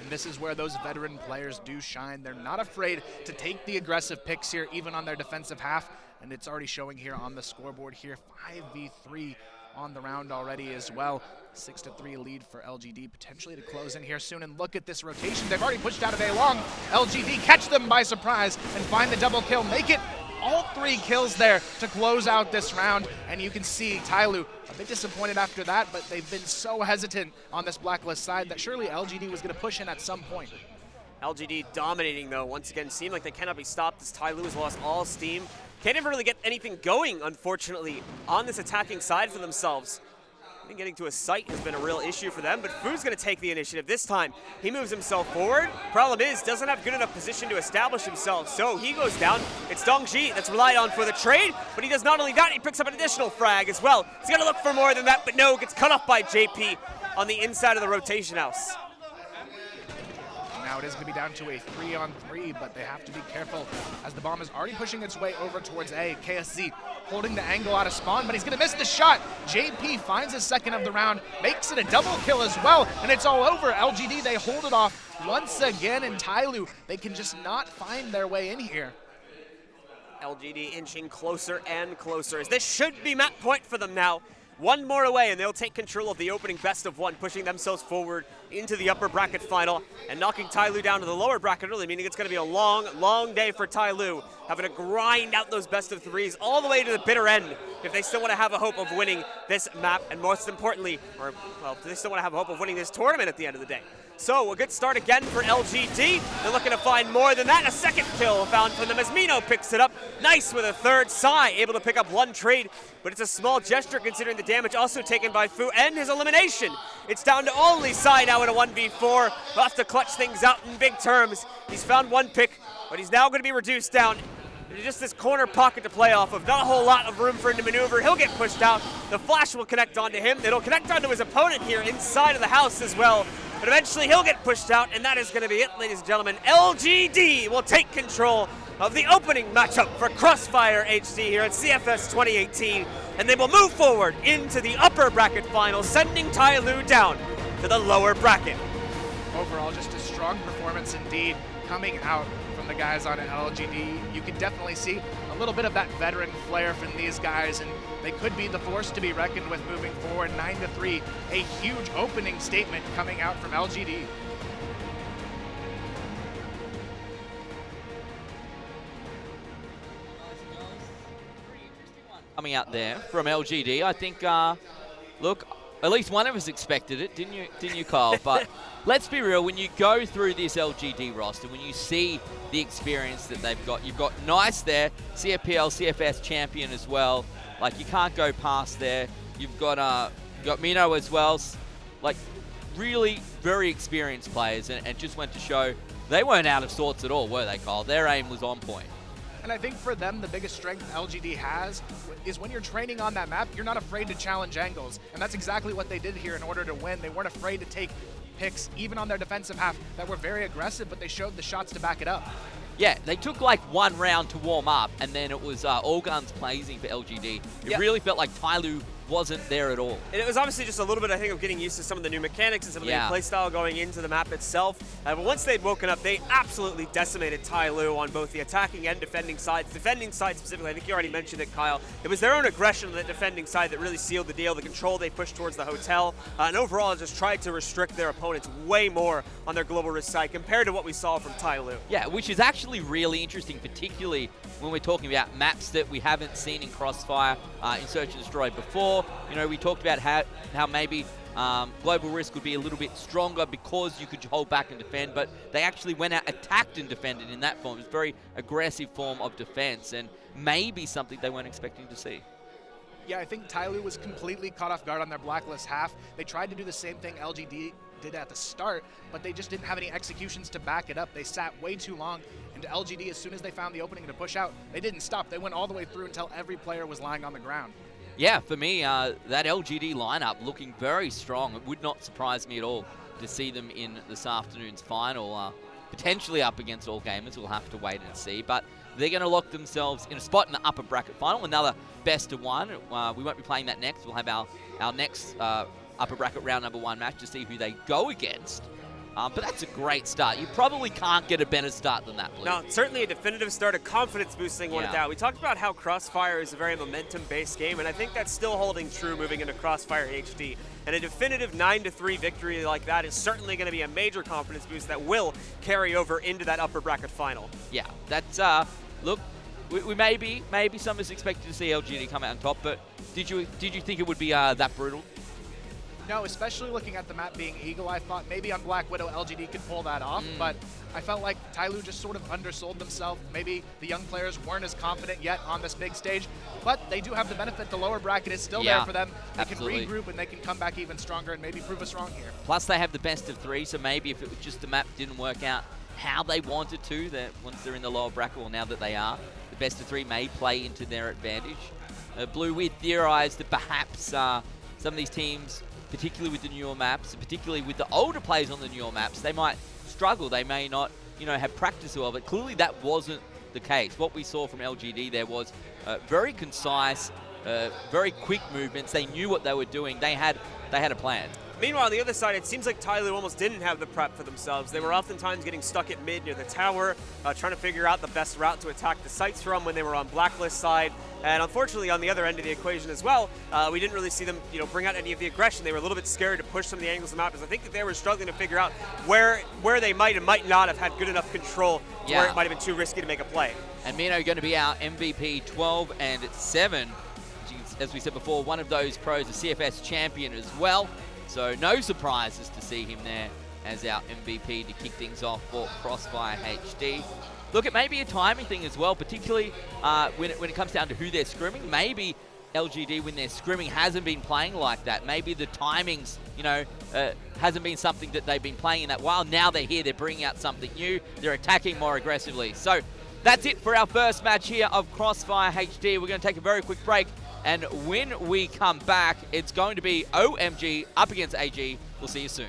And this is where those veteran players do shine. They're not afraid to take the aggressive picks here, even on their defensive half. And it's already showing here on the scoreboard here. 5v3 on the round already as well. 6-3 lead for LGD, potentially to close in here soon. And look at this rotation. They've already pushed out of A long. LGD catch them by surprise and find the double kill. Make it all 3 kills there to close out this round. And you can see Tyloo a bit disappointed after that, but they've been so hesitant on this Blacklist side that surely LGD was going to push in at some point. LGD dominating, though, once again. Seem like they cannot be stopped as Tyloo has lost all steam. Can't even really get anything going, unfortunately, on this attacking side for themselves. I think getting to a site has been a real issue for them, but Fu's going to take the initiative this time. He moves himself forward. Problem is, doesn't have good enough position to establish himself, so he goes down. It's Dongji that's relied on for the trade, but he does not only that, he picks up an additional frag as well. He's going to look for more than that, but no, gets cut off by JP on the inside of the rotation house. Now it is going to be down to a 3-on-3, but they have to be careful as the bomb is already pushing its way over towards A. KSZ holding the angle out of spawn, but he's going to miss the shot. JP finds his second of the round, makes it a double kill as well, and it's all over. LGD, they hold it off once again, and Tyloo, they can just not find their way in here. LGD inching closer and closer, as this should be map point for them now. 1 more away, and they'll take control of the opening best of 1, pushing themselves forward into the upper bracket final and knocking Tyloo down to the lower bracket early, meaning it's going to be a long, long day for Tyloo, having to grind out those best of 3s all the way to the bitter end if they still want to have a hope of winning this map, and most importantly, if they still want to have a hope of winning this tournament at the end of the day. So a good start again for LGD. They're looking to find more than that. A second kill found from them as Mino picks it up. Nice with a third. Sai able to pick up 1 trade, but it's a small gesture considering the damage also taken by Fu and his elimination. It's down to only Sai now in a 1v4. We'll have to clutch things out in big terms. He's found 1 pick, but he's now going to be reduced down. There's just this corner pocket to play off of. Not a whole lot of room for him to maneuver. He'll get pushed out. The flash will connect onto him. It'll connect onto his opponent here inside of the house as well. But eventually he'll get pushed out, and that is going to be it, ladies and gentlemen. LGD will take control of the opening matchup for Crossfire HD here at CFS 2018, and they will move forward into the upper bracket final, sending Tyloo down to the lower bracket. Overall, just a strong performance indeed coming out from the guys on LGD. You can definitely see a little bit of that veteran flair from these guys, and they could be the force to be reckoned with moving forward. 9-3, a huge opening statement coming out from LGD. Coming out there from LGD, I think, look, at least one of us expected it, didn't you, Kyle? But let's be real, when you go through this LGD roster, when you see the experience that they've got, you've got Nice there, CFPL, CFS champion as well. Like, you can't go past there. You've got Mino as well. Like, really very experienced players, and just went to show they weren't out of sorts at all, were they, Kyle? Their aim was on point. And I think for them, the biggest strength LGD has is when you're training on that map, you're not afraid to challenge angles. And that's exactly what they did here in order to win. They weren't afraid to take picks, even on their defensive half, that were very aggressive, but they showed the shots to back it up. Yeah, they took like one round to warm up, and then it was all guns blazing for LGD. It really felt like Tyloo wasn't there at all. And it was obviously just a little bit, I think, of getting used to some of the new mechanics and some of the new playstyle going into the map itself. But once they'd woken up, they absolutely decimated Tyloo on both the attacking and defending sides. Defending side specifically, I think you already mentioned it, Kyle. It was their own aggression on the defending side that really sealed the deal. The control they pushed towards the hotel, and overall just tried to restrict their opponents way more on their global risk side compared to what we saw from Tyloo. Yeah, which is actually really interesting, particularly when we're talking about maps that we haven't seen in Crossfire, in Search and Destroy before. You know, we talked about how maybe Global Risk would be a little bit stronger because you could hold back and defend, but they actually went out, attacked and defended in that form. It's a very aggressive form of defense, and maybe something they weren't expecting to see. Yeah, I think Tyloo was completely caught off guard on their blacklist half. They tried to do the same thing LGD did at the start, but they just didn't have any executions to back it up. They sat way too long, and LGD, as soon as they found the opening to push out, they didn't stop. They went all the way through until every player was lying on the ground. Yeah, for me, that LGD lineup looking very strong. It would not surprise me at all to see them in this afternoon's final, potentially up against All Gamers. We'll have to wait and see, but they're going to lock themselves in a spot in the upper bracket final, another best of one. We won't be playing that next. We'll have our next upper bracket round number 1 match to see who they go against. But that's a great start. You probably can't get a better start than that, Blue. No, certainly a definitive start, a confidence-boosting one at that. We talked about how Crossfire is a very momentum-based game, and I think that's still holding true moving into Crossfire HD. And a definitive 9-3 victory like that is certainly going to be a major confidence boost that will carry over into that upper bracket final. Yeah, that's, look, we maybe some of us expected to see LGD come out on top, but did you think it would be that brutal? No, especially looking at the map being Eagle, I thought maybe on Black Widow LGD could pull that off, but I felt like Tyloo just sort of undersold themselves. Maybe the young players weren't as confident yet on this big stage, but they do have the benefit. The lower bracket is still there for them. They can regroup and they can come back even stronger and maybe prove us wrong here. Plus they have the best of 3, so maybe if it was just the map didn't work out how they wanted to, that once they're in the lower bracket, or now that they are, the best of 3 may play into their advantage. Blue, we theorized that perhaps some of these teams, particularly with the newer maps, and particularly with the older players on the newer maps, they might struggle. They may not, have practice well, but clearly that wasn't the case. What we saw from LGD there was very concise, very quick movements. They knew what they were doing. They had a plan. Meanwhile, on the other side, it seems like Tyloo almost didn't have the prep for themselves. They were oftentimes getting stuck at mid near the tower, trying to figure out the best route to attack the sites from when they were on Blacklist side. And unfortunately, on the other end of the equation as well, we didn't really see them, bring out any of the aggression. They were a little bit scared to push some of the angles of the map, because I think that they were struggling to figure out where they might and might not have had good enough control to where it might have been too risky to make a play. And Mino going to be our MVP 12 and 7. As we said before, one of those pros, a CFS champion as well. So no surprises to see him there as our MVP to kick things off for Crossfire HD. Look, it may be a timing thing as well, particularly when it comes down to who they're scrimming. Maybe LGD, when they're scrimming, hasn't been playing like that. Maybe the timings, hasn't been something that they've been playing in that while. Now they're here, they're bringing out something new. They're attacking more aggressively. So that's it for our first match here of Crossfire HD. We're going to take a very quick break. And when we come back, it's going to be OMG up against AG. We'll see you soon.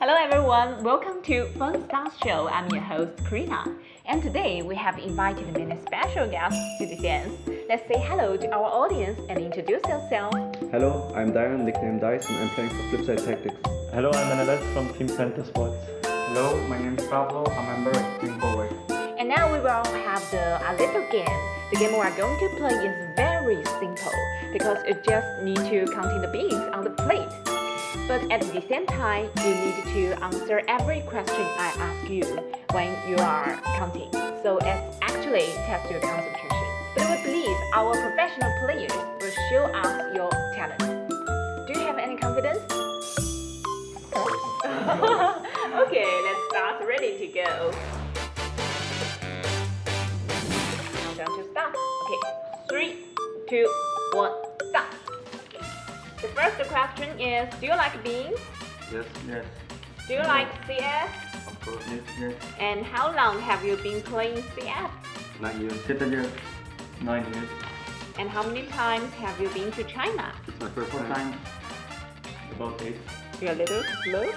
Hello everyone, welcome to Fun Stars Show. I'm your host Karina, and today we have invited many special guests to the dance. Let's say hello to our audience and introduce yourself. Hello, I'm Darren, nickname Dice, and I'm playing for Flipside Tactics. Hello, I'm Menelez from Team Center Sports. Hello, my name is Pablo, I'm a member of Team Forward. And now we will have a little game. The game we are going to play is very simple because you just need to count the beans on the plate. But at the same time, you need to answer every question I ask you when you are counting. So it's actually test your concentration. But we believe our professional players will show us your talent. Do you have any confidence? Okay, let's start. Ready to go. Time to start. Okay, 3, 2, 1, start. The first question is, do you like beans? Yes. Do you like CF? Of course, yes. And how long have you been playing CF? 9 years. 7 years. 9 years. And how many times have you been to China? It's my first time. About 8. You're a little slow.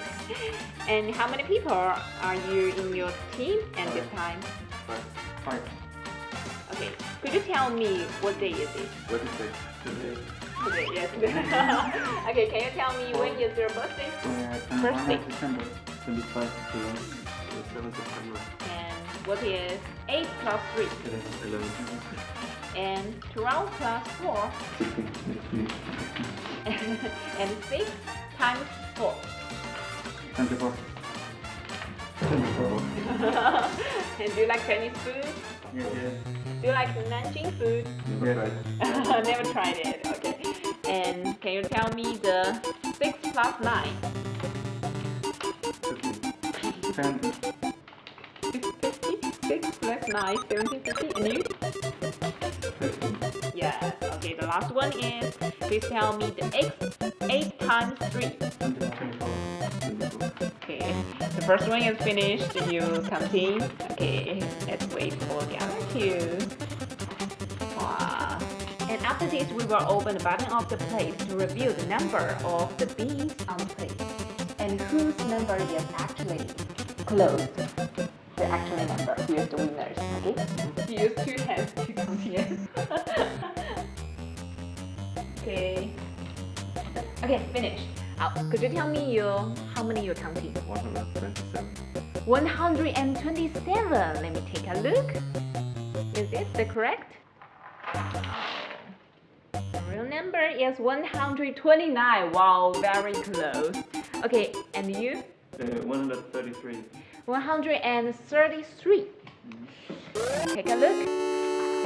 And how many people are you in your team at this time? 5. Okay, could you tell me what day is it? What is it? Today. Today, yes. Okay, can you tell me when is your birthday? Birthday. December 25 to 7 September. And what is 8 plus 3? 11. And 12 plus 4? 16. And 6 times 4? 24. And do you like Chinese food? Yes. Do you like Nanjing food? Never tried. Never tried it, okay. And can you tell me the 6 plus 9? 10. 6 plus 9, 17, 50. And you? 15. Yes. Okay, the last one is, please tell me the 8 times 3. 24. Okay, the first one is finished. You continue. Okay, let's wait for the other two. Wow. And after this, we will open the bottom of the plate to reveal the number of the beans on the plate. And whose number is actually closed. The actual number. Here's the winners. Okay? Use 2 hands to count here. Okay. Okay, finished. Could you tell me how many you're counting? 127. 127. Let me take a look. Is this the correct? The real number is 129. Wow, very close. Okay, and you? 133. 133. Take a look.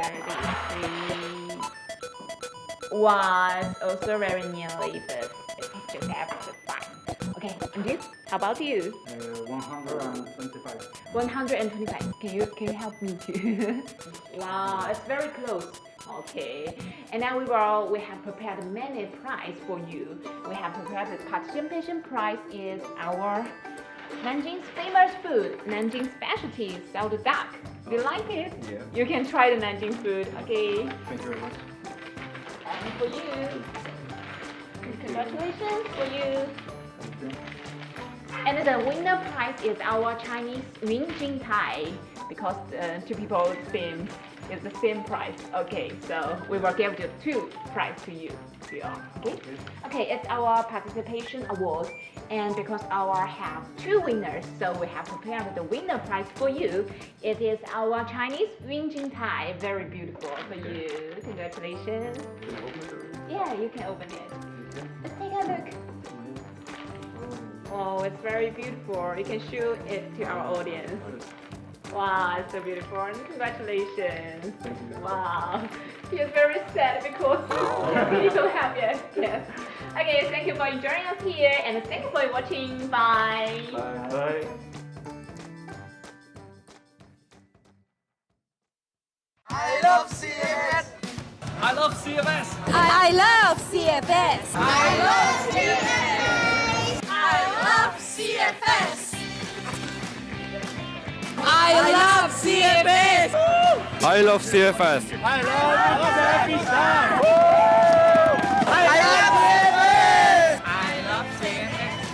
33 was also very nearly, but it's just after 5. Okay, and you? How about you? 125. 125. Can you help me too? Wow, it's very close. Okay, and now we have prepared many prize for you. We have prepared the participation prize is our Nanjing's famous food, Nanjing specialty, salted duck. Do you like it? Yeah. You can try the Nanjing food. Okay. Thank you very much. And for you. Congratulations for you. Thank you. And the winner prize is our Chinese Minjing Tai because 2 people same is the same price. Okay, so we will give the 2 prize to you. Okay, it's our participation award, and because our have 2 winners, so we have prepared the winner prize for you. It is our Chinese Minjing Tai, very beautiful for you. Congratulations. Yeah, you can open it. Let's take a look. Oh, it's very beautiful. You can show it to our audience. Wow, it's so beautiful. And congratulations. Wow. He's very sad because he's so happy. Yes. Okay, thank you for joining us here and thank you for watching. Bye. Bye. I love CFS. I love CFS. I love CFS. I love CFS. I love CFS. I love CFS. I love CFS. I love happy time. I love CFS. I love CFS.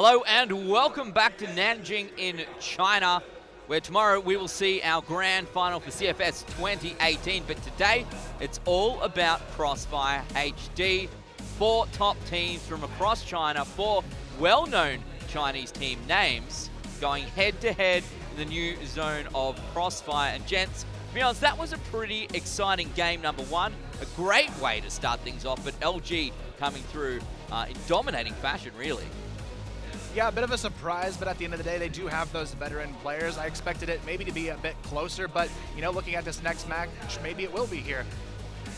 Hello and welcome back to Nanjing in China, where tomorrow we will see our grand final for CFS 2018. But today, it's all about Crossfire HD. 4 top teams from across China, 4 well-known Chinese team names going head-to-head in the new zone of Crossfire. And gents, to be honest, that was a pretty exciting game, number one. A great way to start things off, but LG coming through in dominating fashion, really. Yeah, a bit of a surprise, but at the end of the day, they do have those veteran players. I expected it maybe to be a bit closer, but, you know, looking at this next match, maybe it will be here.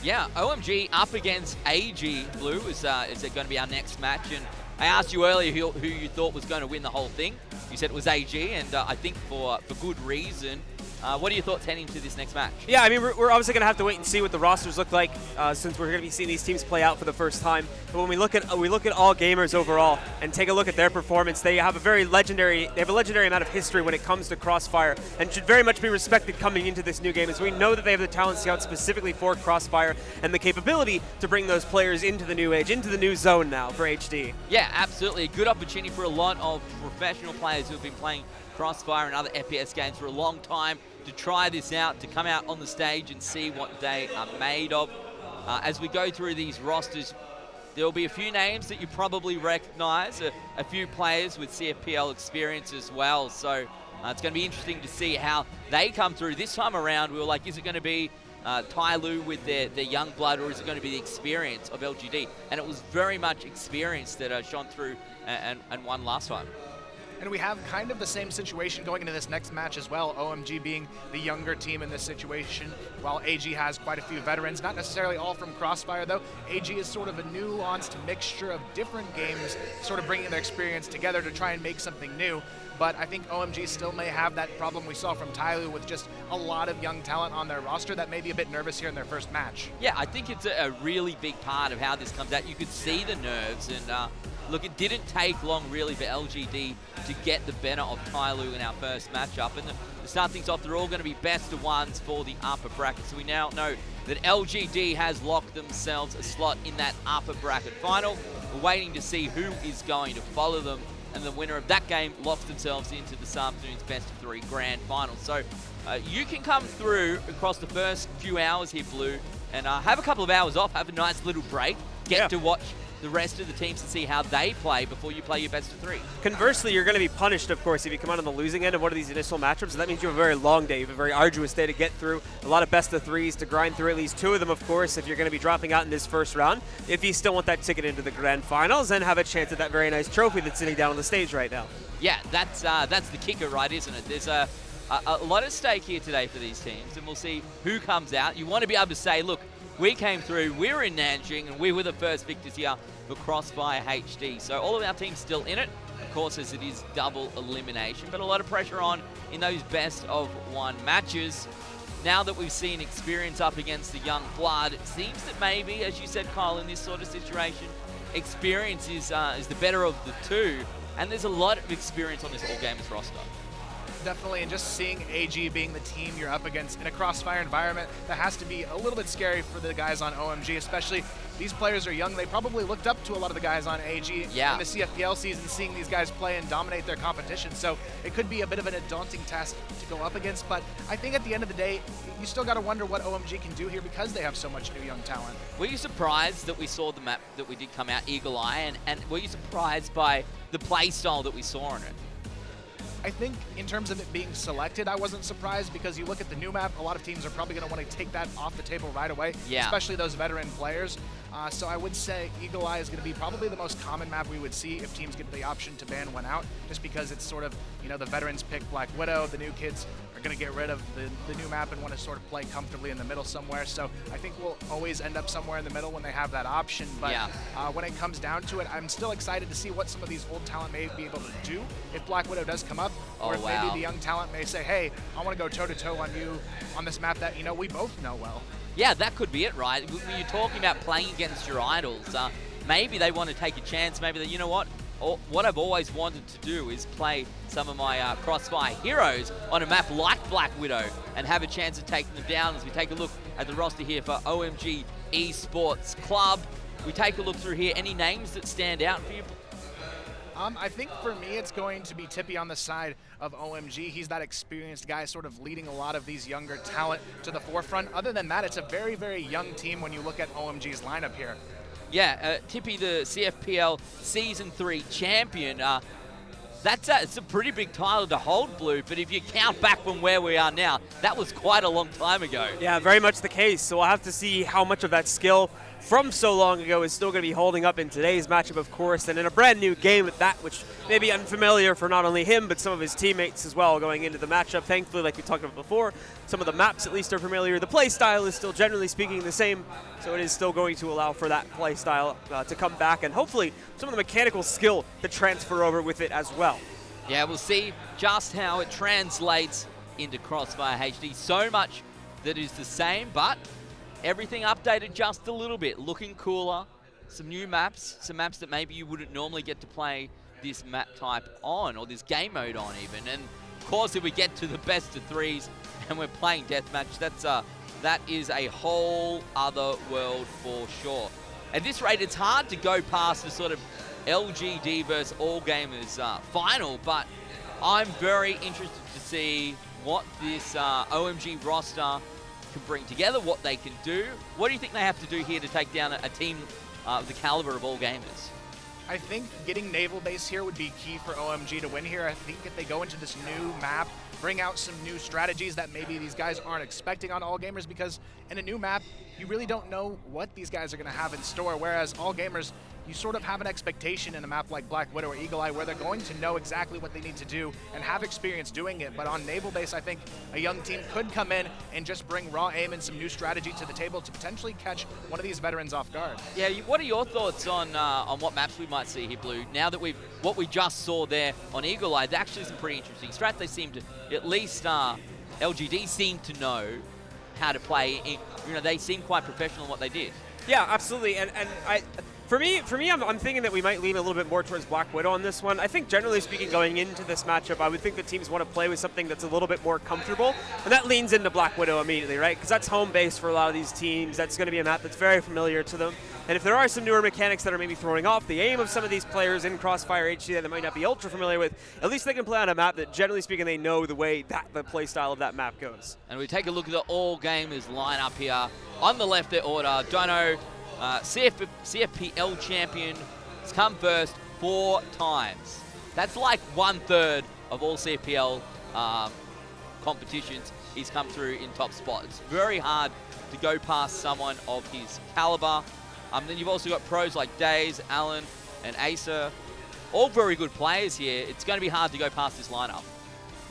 Yeah, OMG up against AG, Blue, is it going to be our next match? And I asked you earlier who you thought was going to win the whole thing. You said it was AG, and I think for good reason. What are your thoughts heading into this next match? Yeah, I mean, we're obviously going to have to wait and see what the rosters look like since we're going to be seeing these teams play out for the first time. But when we look at all gamers overall and take a look at their performance, they have a legendary amount of history when it comes to Crossfire, and should very much be respected coming into this new game, as we know that they have the talent scout specifically for Crossfire and the capability to bring those players into the new age, into the new zone now for HD. Yeah, absolutely. A good opportunity for a lot of professional players who have been playing Crossfire and other FPS games for a long time to try this out, to come out on the stage and see what they are made of. As we go through these rosters, there will be a few names that you probably recognize, a few players with CFPL experience as well. So it's going to be interesting to see how they come through. This time around, we were like, is it going to be Tyloo with their young blood, or is it going to be the experience of LGD? And it was very much experience that shone through and won last time. And we have kind of the same situation going into this next match as well, OMG being the younger team in this situation, while AG has quite a few veterans, not necessarily all from Crossfire though. AG is sort of a nuanced mixture of different games, sort of bringing their experience together to try and make something new. But I think OMG still may have that problem we saw from Tyloo with just a lot of young talent on their roster that may be a bit nervous here in their first match. Yeah, I think it's a really big part of how this comes out. You could see the nerves, and look, it didn't take long really for LGD to get the better of Tyloo in our first matchup. And to start things off, they're all going to be best of ones for the upper bracket. So we now know that LGD has locked themselves a slot in that upper bracket final. We're waiting to see who is going to follow them, and the winner of that game locks themselves into this afternoon's best of 3 grand final. So you can come through across the first few hours here, Blue, and have a couple of hours off, have a nice little break, get to watch the rest of the teams to see how they play before you play your best of 3. Conversely, you're going to be punished, of course, if you come out on the losing end of one of these initial matchups. So that means you have a very long day, you have a very arduous day to get through, a lot of best of 3s to grind through, at least 2 of them, of course, if you're going to be dropping out in this first round, if you still want that ticket into the grand finals and have a chance at that very nice trophy that's sitting down on the stage right now. Yeah, that's the kicker, right, isn't it? There's a lot at stake here today for these teams, and we'll see who comes out. You want to be able to say, look, we came through, we were in Nanjing, and we were the first victors here for Crossfire HD. So all of our teams still in it, of course, as it is double elimination, but a lot of pressure on in those best of 1 matches. Now that we've seen experience up against the young blood, it seems that maybe, as you said, Kyle, in this sort of situation, experience is the better of the two, and there's a lot of experience on this All Gamers roster. Definitely, and just seeing AG being the team you're up against in a Crossfire environment, that has to be a little bit scary for the guys on OMG, especially these players are young. They probably looked up to a lot of the guys on AG in the CFPL season, seeing these guys play and dominate their competition. So it could be a bit of a daunting task to go up against, but I think at the end of the day, you still got to wonder what OMG can do here because they have so much new young talent. Were you surprised that we saw the map that we did come out Eagle Eye, and were you surprised by the play style that we saw in it? I think in terms of it being selected, I wasn't surprised because you look at the new map, a lot of teams are probably going to want to take that off the table right away, especially those veteran players. So I would say Eagle Eye is going to be probably the most common map we would see if teams get the option to ban one out, just because it's sort of, you know, the veterans pick Black Widow, the new kids are going to get rid of the new map and want to sort of play comfortably in the middle somewhere. So I think we'll always end up somewhere in the middle when they have that option. But when it comes down to it, I'm still excited to see what some of these old talent may be able to do if Black Widow does come up, or if maybe the young talent may say, hey, I want to go toe-to-toe on you on this map that, you know, we both know well. Yeah, that could be it, right? When you're talking about playing against your idols, maybe they want to take a chance. Maybe they, you know what I've always wanted to do is play some of my Crossfire heroes on a map like Black Widow and have a chance of taking them down. As we take a look at the roster here for OMG Esports Club, we take a look through here. Any names that stand out for you? I think for me it's going to be Tippy on the side of OMG. He's that experienced guy sort of leading a lot of these younger talent to the forefront. Other than that, it's a very, very young team when you look at OMG's lineup here. Yeah, Tippy, the CFPL Season 3 champion. It's a pretty big title to hold, Blue, but if you count back from where we are now, that was quite a long time ago. Yeah, very much the case. So we'll have to see how much of that skill from so long ago is still going to be holding up in today's matchup, of course, and in a brand new game at that, which may be unfamiliar for not only him, but some of his teammates as well going into the matchup. Thankfully, like we talked about before, some of the maps at least are familiar. The play style is still generally speaking the same, so it is still going to allow for that play style to come back, and hopefully some of the mechanical skill to transfer over with it as well. Yeah, we'll see just how it translates into Crossfire HD. So much that is the same, but everything updated just a little bit, looking cooler. Some new maps, some maps that maybe you wouldn't normally get to play this map type on, or this game mode on even. And of course, if we get to the best of threes and we're playing deathmatch, that is a whole other world for sure. At this rate, it's hard to go past the sort of LGD versus All Gamers final, but I'm very interested to see what this OMG roster can bring together, what they can do. What do you think they have to do here to take down a team of the caliber of All Gamers? I think getting Naval Base here would be key for OMG to win here. I think if they go into this new map, bring out some new strategies that maybe these guys aren't expecting on All Gamers, because in a new map, you really don't know what these guys are going to have in store, whereas All Gamers, you sort of have an expectation in a map like Black Widow or Eagle Eye where they're going to know exactly what they need to do and have experience doing it. But on Naval Base, I think a young team could come in and just bring raw aim and some new strategy to the table to potentially catch one of these veterans off guard. Yeah, what are your thoughts on what maps we might see here, Blue? Now that what we just saw there on Eagle Eye, actually some pretty interesting strats. They seem to, at least LGD seem to know how to play. They seem quite professional in what they did. Yeah, absolutely. And For me, I'm thinking that we might lean a little bit more towards Black Widow on this one. I think generally speaking, going into this matchup, I would think that teams want to play with something that's a little bit more comfortable, and that leans into Black Widow immediately, right? Because that's home base for a lot of these teams. That's going to be a map that's very familiar to them. And if there are some newer mechanics that are maybe throwing off the aim of some of these players in Crossfire HD that they might not be ultra familiar with, at least they can play on a map that, generally speaking, they know the way that the play style of that map goes. And we take a look at the All Gamers lineup here. On the left, their order, Dono, CFPL champion, has come first 4 times. That's like 1/3 of all CFPL competitions. He's come through in top spot. It's very hard to go past someone of his caliber. Then you've also got pros like Days, Allen, and Acer. All very good players here. It's going to be hard to go past this lineup.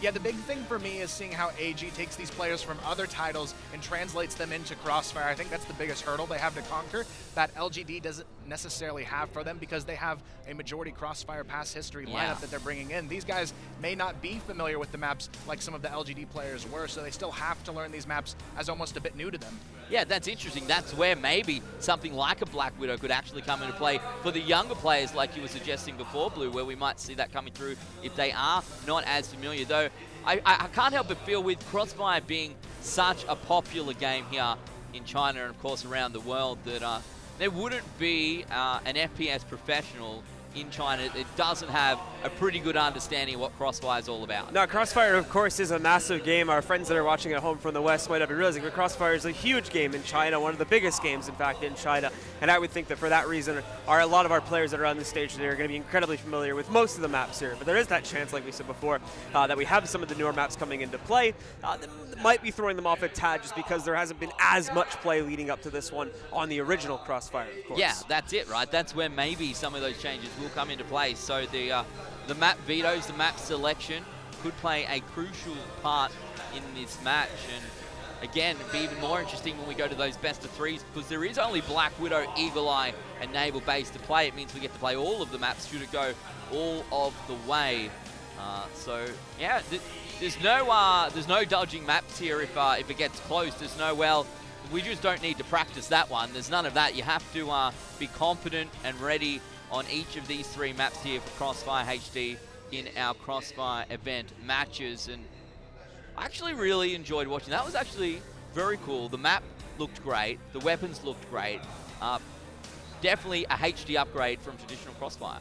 Yeah, the big thing for me is seeing how AG takes these players from other titles and translates them into Crossfire. I think that's the biggest hurdle they have to conquer that LGD doesn't necessarily have for them, because they have a majority Crossfire past history lineup that they're bringing in. These guys may not be familiar with the maps like some of the LGD players were, so they still have to learn these maps as almost a bit new to them. Yeah, that's interesting. That's where maybe something like a Black Widow could actually come into play for the younger players, like you were suggesting before, Blue, where we might see that coming through if they are not as familiar. Though I can't help but feel, with Crossfire being such a popular game here in China and, of course, around the world, that there wouldn't be an FPS professional in China that doesn't have a pretty good understanding of what Crossfire is all about. Now, Crossfire, of course, is a massive game. Our friends that are watching at home from the West might not be realizing, but Crossfire is a huge game in China, one of the biggest games, in fact, in China. And I would think that for that reason, a lot of our players that are on the stage today are going to be incredibly familiar with most of the maps here. But there is that chance, like we said before, that we have some of the newer maps coming into play that might be throwing them off a tad, just because there hasn't been as much play leading up to this one on the original Crossfire, of course. Yeah, that's it, right? That's where maybe some of those changes will come into play. So the map vetoes, the map selection could play a crucial part in this match. And again, it'd be even more interesting when we go to those best of threes, because there is only Black Widow, Eagle Eye, and Naval Base to play. It means we get to play all of the maps should it go all of the way. So yeah, there's no dodging maps here if it gets close. There's no, well, we just don't need to practice that one. There's none of that. You have to be confident and ready on each of these 3 maps here for Crossfire HD in our Crossfire event matches. And I actually really enjoyed watching. That was actually very cool. The map looked great. The weapons looked great. Definitely a HD upgrade from traditional Crossfire.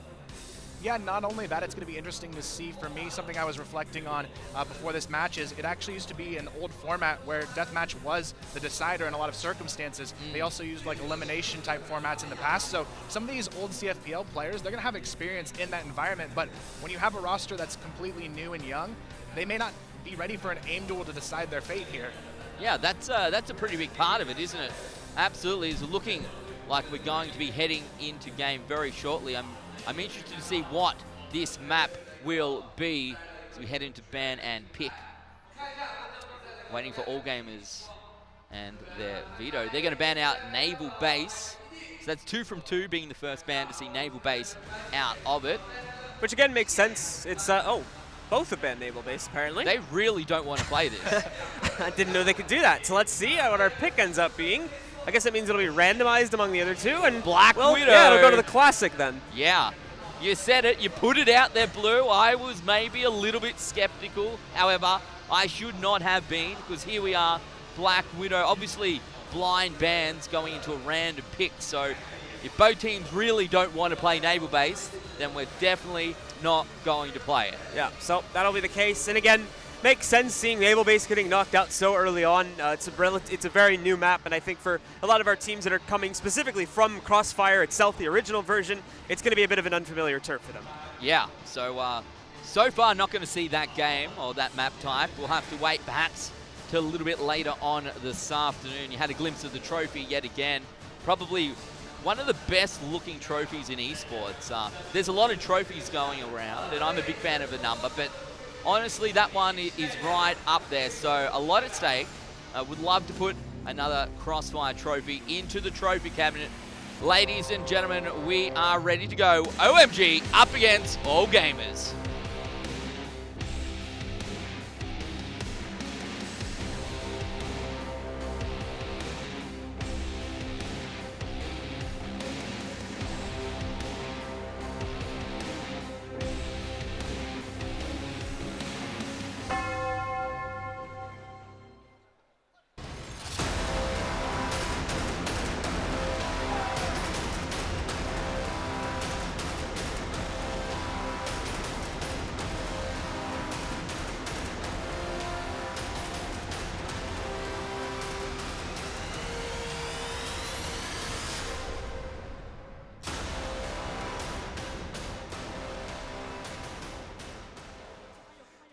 Yeah, not only that, it's going to be interesting to see for me. Something I was reflecting on before this match is it actually used to be an old format where deathmatch was the decider in a lot of circumstances. They also used like elimination type formats in the past. So some of these old CFPL players, they're going to have experience in that environment. But when you have a roster that's completely new and young, they may not be ready for an aim duel to decide their fate here. Yeah, that's a pretty big part of it, isn't it? Absolutely. It's looking like we're going to be heading into game very shortly. I'm interested to see what this map will be as we head into ban and pick. Waiting for all gamers and their veto. They're going to ban out Naval Base. So that's 2 from 2 being the first ban to see Naval Base out of it. Which again makes sense. It's, both have banned Naval Base apparently. They really don't want to play this. I didn't know they could do that. So let's see what our pick ends up being. I guess it means it'll be randomized among the other two. And Black Widow. Yeah, it'll go to the Classic then. Yeah. You said it. You put it out there, Blue. I was maybe a little bit skeptical. However, I should not have been, because here we are, Black Widow. Obviously, blind bans going into a random pick. So if both teams really don't want to play Naval Base, then we're definitely not going to play it. Yeah, so that'll be the case. And again, makes sense seeing Naval Base getting knocked out so early on. It's a very new map, and I think for a lot of our teams that are coming specifically from Crossfire itself, the original version, it's going to be a bit of an unfamiliar turf for them. Yeah, so far not going to see that game or that map type. We'll have to wait perhaps till a little bit later on this afternoon. You had a glimpse of the trophy yet again. Probably one of the best looking trophies in esports. There's a lot of trophies going around, and I'm a big fan of the number, but honestly, that one is right up there, so a lot at stake. Would love to put another Crossfire trophy into the trophy cabinet. Ladies and gentlemen, we are ready to go. OMG up against All Gamers.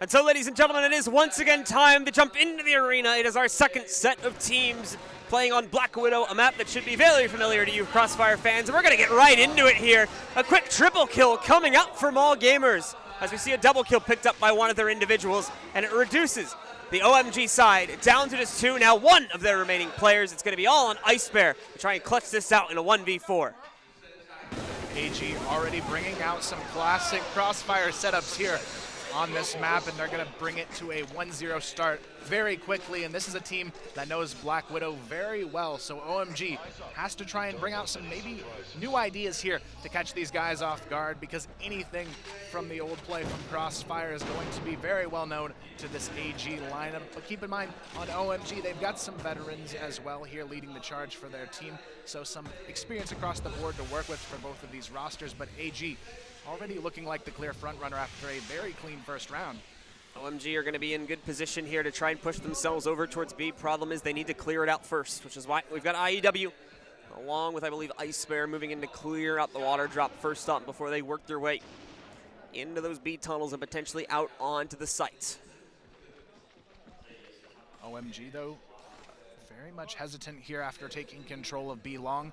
And so, ladies and gentlemen, it is once again time to jump into the arena. It is our second set of teams playing on Black Widow, a map that should be very familiar to you Crossfire fans. And we're going to get right into it here. A quick triple kill coming up from All Gamers as we see a double kill picked up by one of their individuals, and it reduces the OMG side down to just 2. Now one of their remaining players. It's going to be all on Ice Bear to try and clutch this out in a 1v4. AG already bringing out some classic Crossfire setups here on this map, and they're going to bring it to a 1-0 start very quickly. And this is a team that knows Black Widow very well, so OMG has to try and bring out some maybe new ideas here to catch these guys off guard, because anything from the old play from Crossfire is going to be very well known to this AG lineup. But keep in mind, on OMG, they've got some veterans as well here leading the charge for their team, so some experience across the board to work with for both of these rosters. But AG already looking like the clear front runner after a very clean first round. OMG are going to be in good position here to try and push themselves over towards B. Problem is they need to clear it out first, which is why we've got IEW along with, I believe, Ice Bear moving in to clear out the water drop first up before they work their way into those B tunnels and potentially out onto the site. OMG, though, very much hesitant here after taking control of B long.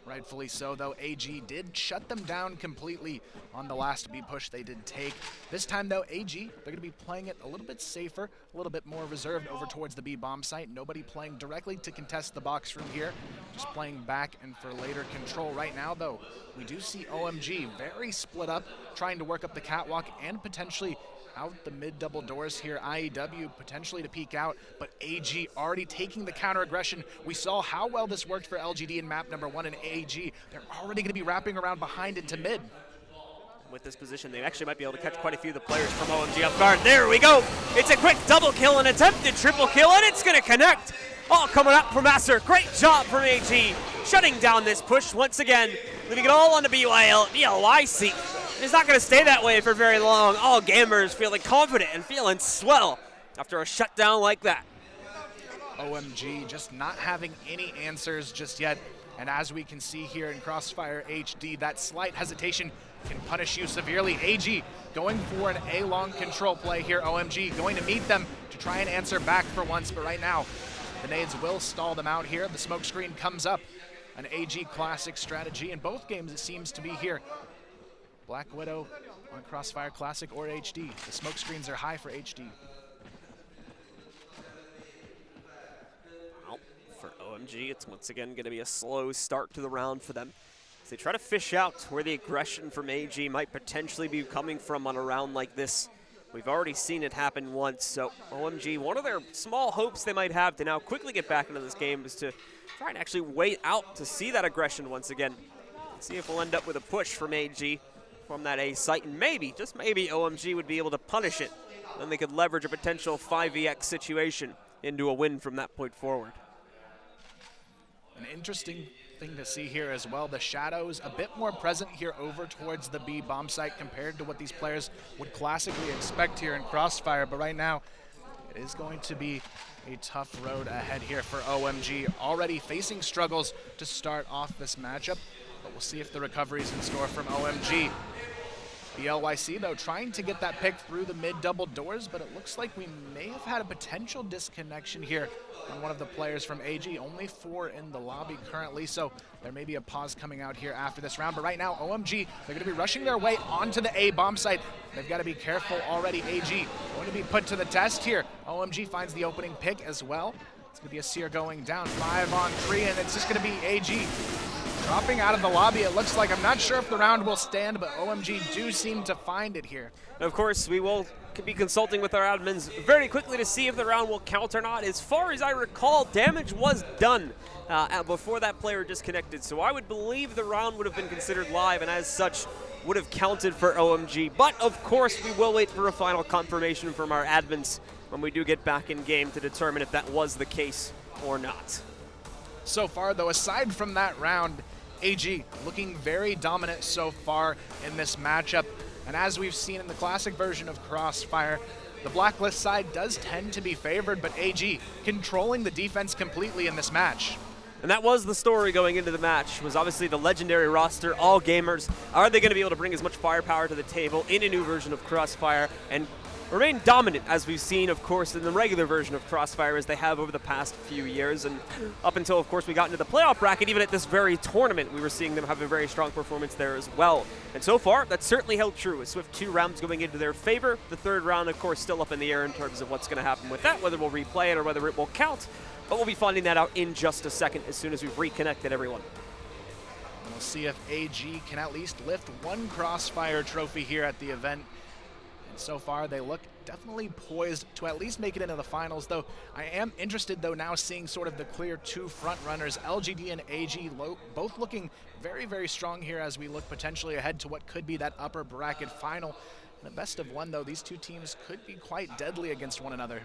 Rightfully so, though. AG did shut them down completely on the last B push they did take. This time, though, AG, they're going to be playing it a little bit safer, a little bit more reserved over towards the B bomb site. Nobody playing directly to contest the box from here, just playing back and for later control. Right now, though, we do see OMG very split up, trying to work up the catwalk and potentially out the mid double doors here. IEW potentially to peek out, but AG already taking the counter aggression. We saw how well this worked for LGD in map number 1, and AG, they're already going to be wrapping around behind into mid. With this position, they actually might be able to catch quite a few of the players from OMG off guard. There we go. It's a quick double kill, an attempted triple kill, and it's going to connect. All coming up from Master. Great job from AG, shutting down this push once again, leaving it all on the BYC. It's not going to stay that way for very long. All gamers feeling confident and feeling swell after a shutdown like that. OMG just not having any answers just yet. And as we can see here in Crossfire HD, that slight hesitation can punish you severely. AG going for an A-long control play here. OMG going to meet them to try and answer back for once, but right now the nades will stall them out here. The smoke screen comes up. An AG classic strategy in both games, it seems to be here. Black Widow on Crossfire Classic or HD. The smoke screens are high for HD. Well, for OMG, it's once again going to be a slow start to the round for them. As they try to fish out where the aggression from AG might potentially be coming from on a round like this. We've already seen it happen once, so OMG, one of their small hopes they might have to now quickly get back into this game is to try and actually wait out to see that aggression once again. See if we'll end up with a push from AG from that A site, and maybe, just maybe, OMG would be able to punish it. Then they could leverage a potential 5vx situation into a win from that point forward. An interesting thing to see here as well, the shadows a bit more present here over towards the B bomb site compared to what these players would classically expect here in Crossfire, but right now it is going to be a tough road ahead here for OMG, already facing struggles to start off this matchup, but we'll see if the recovery is in store from OMG. BLYC, though, trying to get that pick through the mid-double doors, but it looks like we may have had a potential disconnection here on one of the players from AG. Only 4 in the lobby currently, so there may be a pause coming out here after this round. But right now, OMG, they're going to be rushing their way onto the A bomb site. They've got to be careful already. AG going to be put to the test here. OMG finds the opening pick as well. It's going to be a Seer going down 5 on 3, and it's just going to be AG dropping out of the lobby. It looks like, I'm not sure if the round will stand, but OMG do seem to find it here. And of course, we will be consulting with our admins very quickly to see if the round will count or not. As far as I recall, damage was done before that player disconnected, so I would believe the round would have been considered live and as such would have counted for OMG. But of course, we will wait for a final confirmation from our admins when we do get back in game to determine if that was the case or not. So far, though, aside from that round, AG looking very dominant so far in this matchup. And as we've seen in the classic version of Crossfire, the Blacklist side does tend to be favored, but AG controlling the defense completely in this match. And that was the story going into the match, was obviously the legendary roster, all gamers. Are they going to be able to bring as much firepower to the table in a new version of Crossfire and remain dominant, as we've seen, of course, in the regular version of Crossfire, as they have over the past few years, and up until, of course, we got into the playoff bracket. Even at this very tournament, we were seeing them have a very strong performance there as well. And so far, that's certainly held true, with Swift 2 rounds going into their favor. The third round, of course, still up in the air in terms of what's going to happen with that, whether we'll replay it or whether it will count, but we'll be finding that out in just a second as soon as we've reconnected everyone. And we'll see if AG can at least lift one Crossfire trophy here at the event. So far, they look definitely poised to at least make it into the finals, though I am interested, though, now seeing sort of the clear 2 front runners, LGD and AG, both looking very, very strong here as we look potentially ahead to what could be that upper bracket final. And the best of one, though, these two teams could be quite deadly against one another.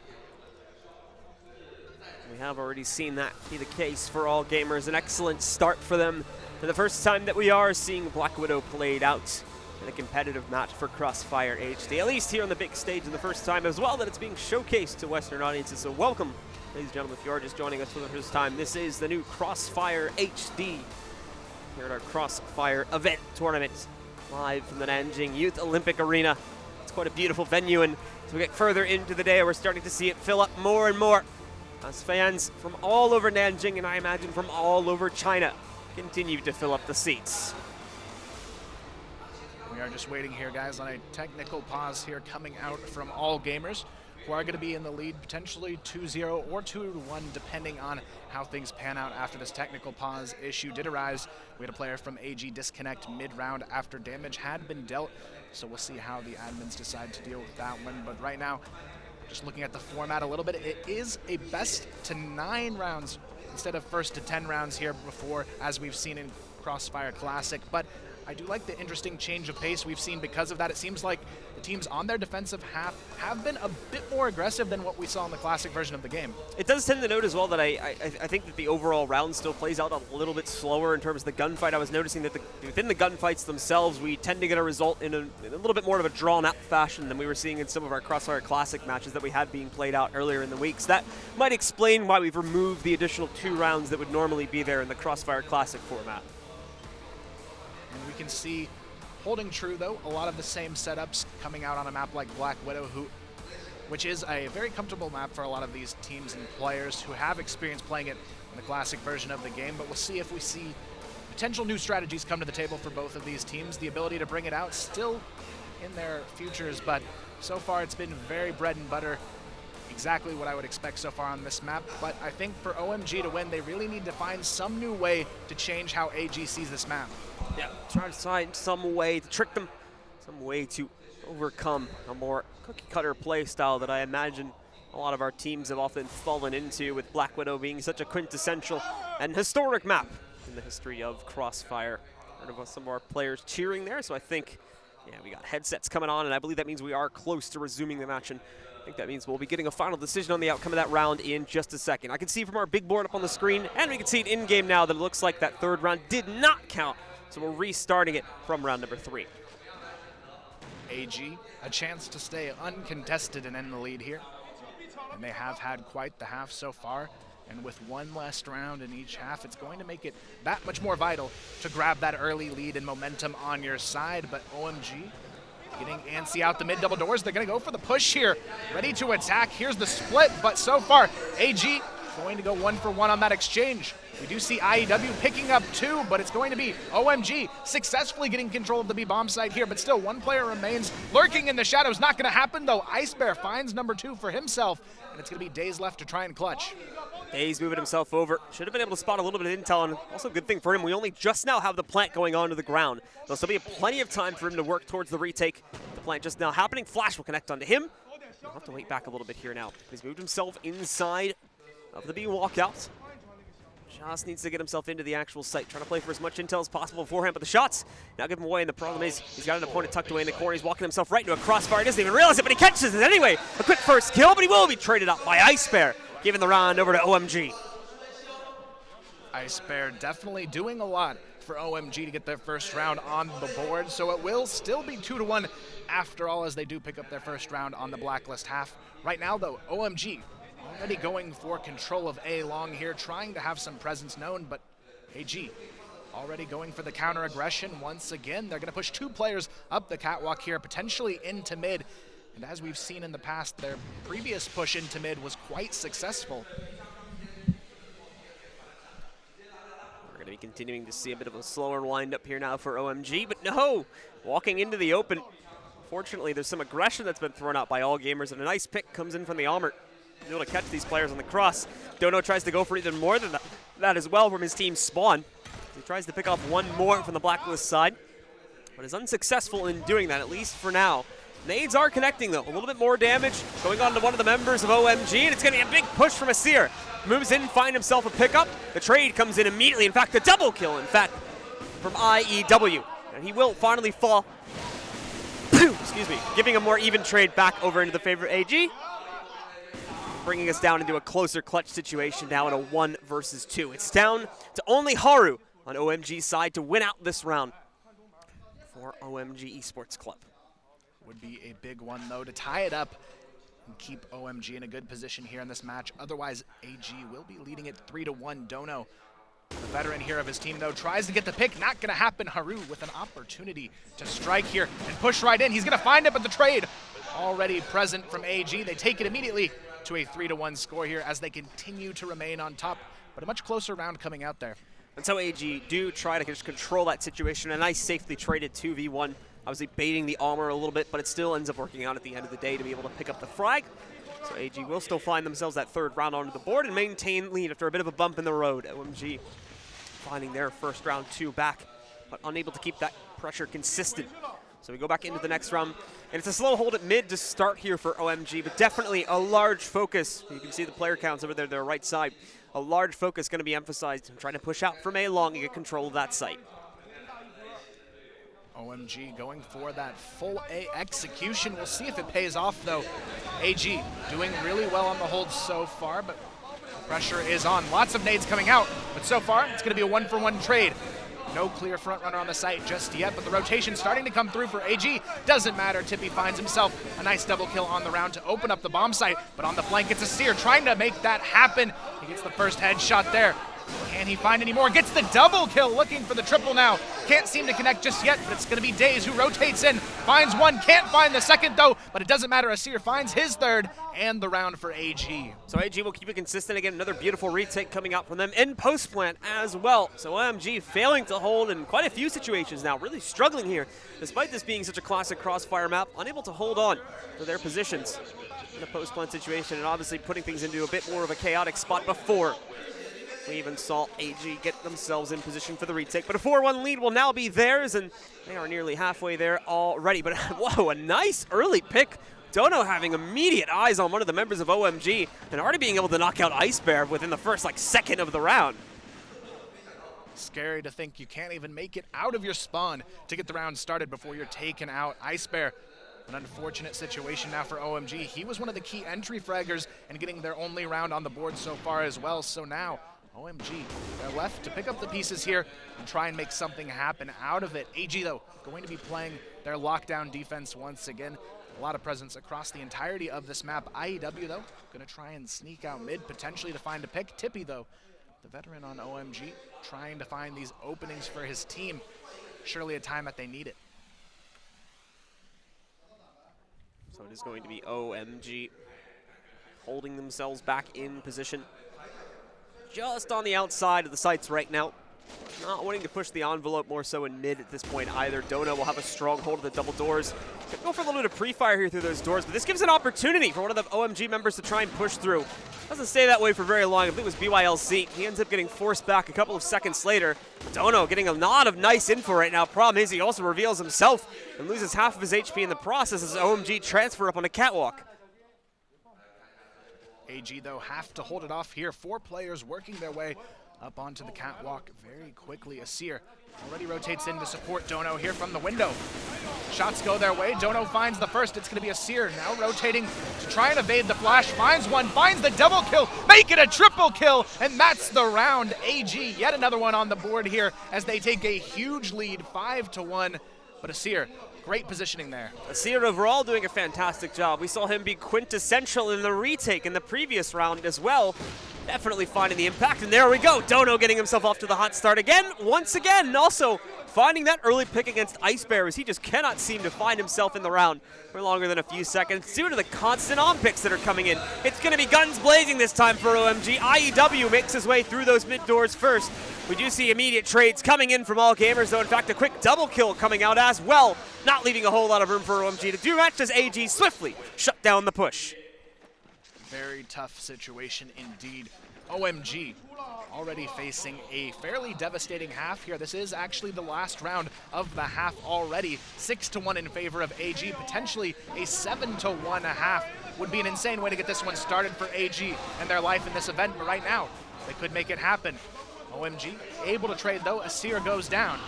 We have already seen that be the case for all gamers. An excellent start for them. For the first time that we are seeing Black Widow played out in a competitive match for Crossfire HD, at least here on the big stage, and the first time as well that it's being showcased to Western audiences. So welcome, ladies and gentlemen, if you are just joining us for the first time. This is the new Crossfire HD here at our Crossfire event tournament, live from the Nanjing Youth Olympic Arena. It's quite a beautiful venue, and as we get further into the day, we're starting to see it fill up more and more as fans from all over Nanjing, and I imagine from all over China, continue to fill up the seats. We are just waiting here, guys, on a technical pause here coming out from all gamers, who are going to be in the lead potentially 2-0 or 2-1, depending on how things pan out after this technical pause issue did arise. We had a player from AG disconnect mid-round after damage had been dealt, so we'll see how the admins decide to deal with that one. But right now, just looking at the format a little bit, it is a best to 9 rounds instead of first to 10 rounds here before, as we've seen in Crossfire Classic. But I do like the interesting change of pace we've seen because of that. It seems like the teams on their defensive half have been a bit more aggressive than what we saw in the classic version of the game. It does tend to note as well that I think that the overall round still plays out a little bit slower in terms of the gunfight. I was noticing that within the gunfights themselves, we tend to get a result in a little bit more of a drawn-out fashion than we were seeing in some of our Crossfire Classic matches that we had being played out earlier in the week. So that might explain why we've removed the additional 2 rounds that would normally be there in the Crossfire Classic format. And we can see, holding true though, a lot of the same setups coming out on a map like Black Widow, which is a very comfortable map for a lot of these teams and players who have experience playing it in the classic version of the game. But we'll see if we see potential new strategies come to the table for both of these teams. The ability to bring it out still in their futures, but so far it's been very bread and butter. Exactly what I would expect so far on this map, but I think for OMG to win, they really need to find some new way to change how AG sees this map. Yeah, try to find some way to trick them, some way to overcome a more cookie-cutter play style that I imagine a lot of our teams have often fallen into, with Black Widow being such a quintessential and historic map in the history of Crossfire. Heard of some of our players cheering there, so I think, yeah, we got headsets coming on, and I believe that means we are close to resuming the match, and I think that means we'll be getting a final decision on the outcome of that round in just a second. I can see from our big board up on the screen, and we can see it in-game now, that it looks like that third round did not count, so we're restarting it from round number 3. AG, a chance to stay uncontested and end the lead here. And they have had quite the half so far. And with one last round in each half, it's going to make it that much more vital to grab that early lead and momentum on your side. But OMG getting antsy out the mid double doors. They're going to go for the push here. Ready to attack. Here's the split. But so far, AG going to go 1-for-1 on that exchange. We do see IEW picking up 2, but it's going to be OMG successfully getting control of the B-bomb site here, but still one player remains lurking in the shadows. Not going to happen, though. Ice Bear finds number 2 for himself, and it's going to be Days left to try and clutch. Days moving himself over. Should have been able to spot a little bit of intel, and also a good thing for him, we only just now have the plant going onto the ground. There'll still be plenty of time for him to work towards the retake. The plant just now happening. Flash will connect onto him. He'll have to wait back a little bit here now. He's moved himself inside of the B walkout. Just needs to get himself into the actual site, trying to play for as much intel as possible beforehand, but the shots now give him away, and the problem is he's got an opponent tucked away in the corner. He's walking himself right into a crossfire. He doesn't even realize it, but he catches it anyway. A quick first kill, but he will be traded up by Ice Bear, giving the round over to OMG. Ice Bear definitely doing a lot for OMG to get their first round on the board, so it will still be 2-1 after all, as they do pick up their first round on the blacklist half. Right now, though, OMG already going for control of A long here, trying to have some presence known, but AG already going for the counter aggression once again. They're going to push 2 players up the catwalk here, potentially into mid. And as we've seen in the past, their previous push into mid was quite successful. We're going to be continuing to see a bit of a slower wind-up here now for OMG, but no! Walking into the open. Fortunately, there's some aggression that's been thrown out by all gamers, and a nice pick comes in from the Almert. Able to catch these players on the cross. Dono tries to go for even more than that as well from his team Spawn. He tries to pick off one more from the blacklist side, but is unsuccessful in doing that, at least for now. Nades are connecting, though. A little bit more damage going on to one of the members of OMG, and it's going to be a big push from Asir. Moves in, find himself a pickup. The trade comes in immediately. In fact, the double kill, in fact, from IEW. And he will finally fall. Excuse me. Giving a more even trade back over into the favor of AG. Bringing us down into a closer clutch situation now in a 1 versus 2. It's down to only Haru on OMG's side to win out this round for OMG Esports Club. Would be a big one, though, to tie it up and keep OMG in a good position here in this match. Otherwise, AG will be leading it 3-1. Dono, the veteran here of his team, though, tries to get the pick. Not going to happen. Haru with an opportunity to strike here and push right in. He's going to find it, but the trade already present from AG. They take it immediately to a 3-1 score here as they continue to remain on top, but a much closer round coming out there. And so AG do try to just control that situation. A nice safely traded 2v1. Obviously baiting the armor a little bit, but it still ends up working out at the end of the day to be able to pick up the frag. So AG will still find themselves that third round onto the board and maintain lead after a bit of a bump in the road. OMG finding their first round 2 back, but unable to keep that pressure consistent. So we go back into the next round, and it's a slow hold at mid to start here for OMG, but definitely a large focus. You can see the player counts over there, their right side. A large focus going to be emphasized in trying to push out from A long and get control of that site. OMG going for that full A execution. We'll see if it pays off though. AG doing really well on the hold so far, but pressure is on. Lots of nades coming out, but so far it's gonna be a 1-for-1 trade. No clear front runner on the site just yet, but the rotation starting to come through for AG. Doesn't matter, Tippy finds himself a nice double kill on the round to open up the bomb site, but on the flank it's a Seer trying to make that happen. He gets the first headshot there. Can he find any more? Gets the double kill, looking for the triple now. Can't seem to connect just yet, but it's gonna be Daze who rotates in, finds one, can't find the second though, but it doesn't matter, Asir finds his third, and the round for AG. So AG will keep it consistent again, another beautiful retake coming out from them in post-plant as well. So OMG failing to hold in quite a few situations now, really struggling here, despite this being such a classic crossfire map, unable to hold on to their positions in a post-plant situation, and obviously putting things into a bit more of a chaotic spot before we even saw AG get themselves in position for the retake. But a 4-1 lead will now be theirs, and they are nearly halfway there already. But whoa, a nice early pick. Dono having immediate eyes on one of the members of OMG and already being able to knock out Ice Bear within the first second of the round. Scary to think you can't even make it out of your spawn to get the round started before you're taken out. Ice Bear, an unfortunate situation now for OMG. He was one of the key entry fraggers and getting their only round on the board so far as well. So now OMG, they're left to pick up the pieces here and try and make something happen out of it. AG, though, going to be playing their lockdown defense once again. A lot of presence across the entirety of this map. IEW, though, going to try and sneak out mid, potentially to find a pick. Tippy, though, the veteran on OMG, trying to find these openings for his team. Surely a time that they need it. So it is going to be OMG holding themselves back in position, just on the outside of the sights right now. Not wanting to push the envelope more so in mid at this point either. Dono will have a strong hold of the double doors. Could go for a little bit of pre-fire here through those doors, but this gives an opportunity for one of the OMG members to try and push through. Doesn't stay that way for very long. I believe it was BYLC. He ends up getting forced back a couple of seconds later. Dono getting a lot of nice info right now. Problem is he also reveals himself and loses half of his HP in the process as OMG transfer up on a catwalk. AG, though, have to hold it off here. 4 players working their way up onto the catwalk very quickly. Asir already rotates in to support Dono here from the window. Shots go their way. Dono finds the first. It's going to be Asir now rotating to try and evade the flash. Finds one, finds the double kill, make it a triple kill, and that's the round. AG, yet another one on the board here as they take a huge lead, 5-1. But Asir, great positioning there. Asir overall doing a fantastic job. We saw him be quintessential in the retake in the previous round as well. Definitely finding the impact, and there we go. Dono getting himself off to the hot start again, once again, and also finding that early pick against Ice Bear as he just cannot seem to find himself in the round for longer than a few seconds due to the constant on-picks that are coming in. It's going to be guns blazing this time for OMG. IEW makes his way through those mid doors first. We do see immediate trades coming in from all gamers, though. In fact, a quick double kill coming out as well, not leaving a whole lot of room for OMG to do match as AG swiftly shut down the push. Very tough situation indeed. OMG already facing a fairly devastating half here. This is actually the last round of the half already. 6-1 in favor of AG, potentially a 7-1 half. Would be an insane way to get this one started for AG and their life in this event, but right now they could make it happen. OMG able to trade though. Asir goes down.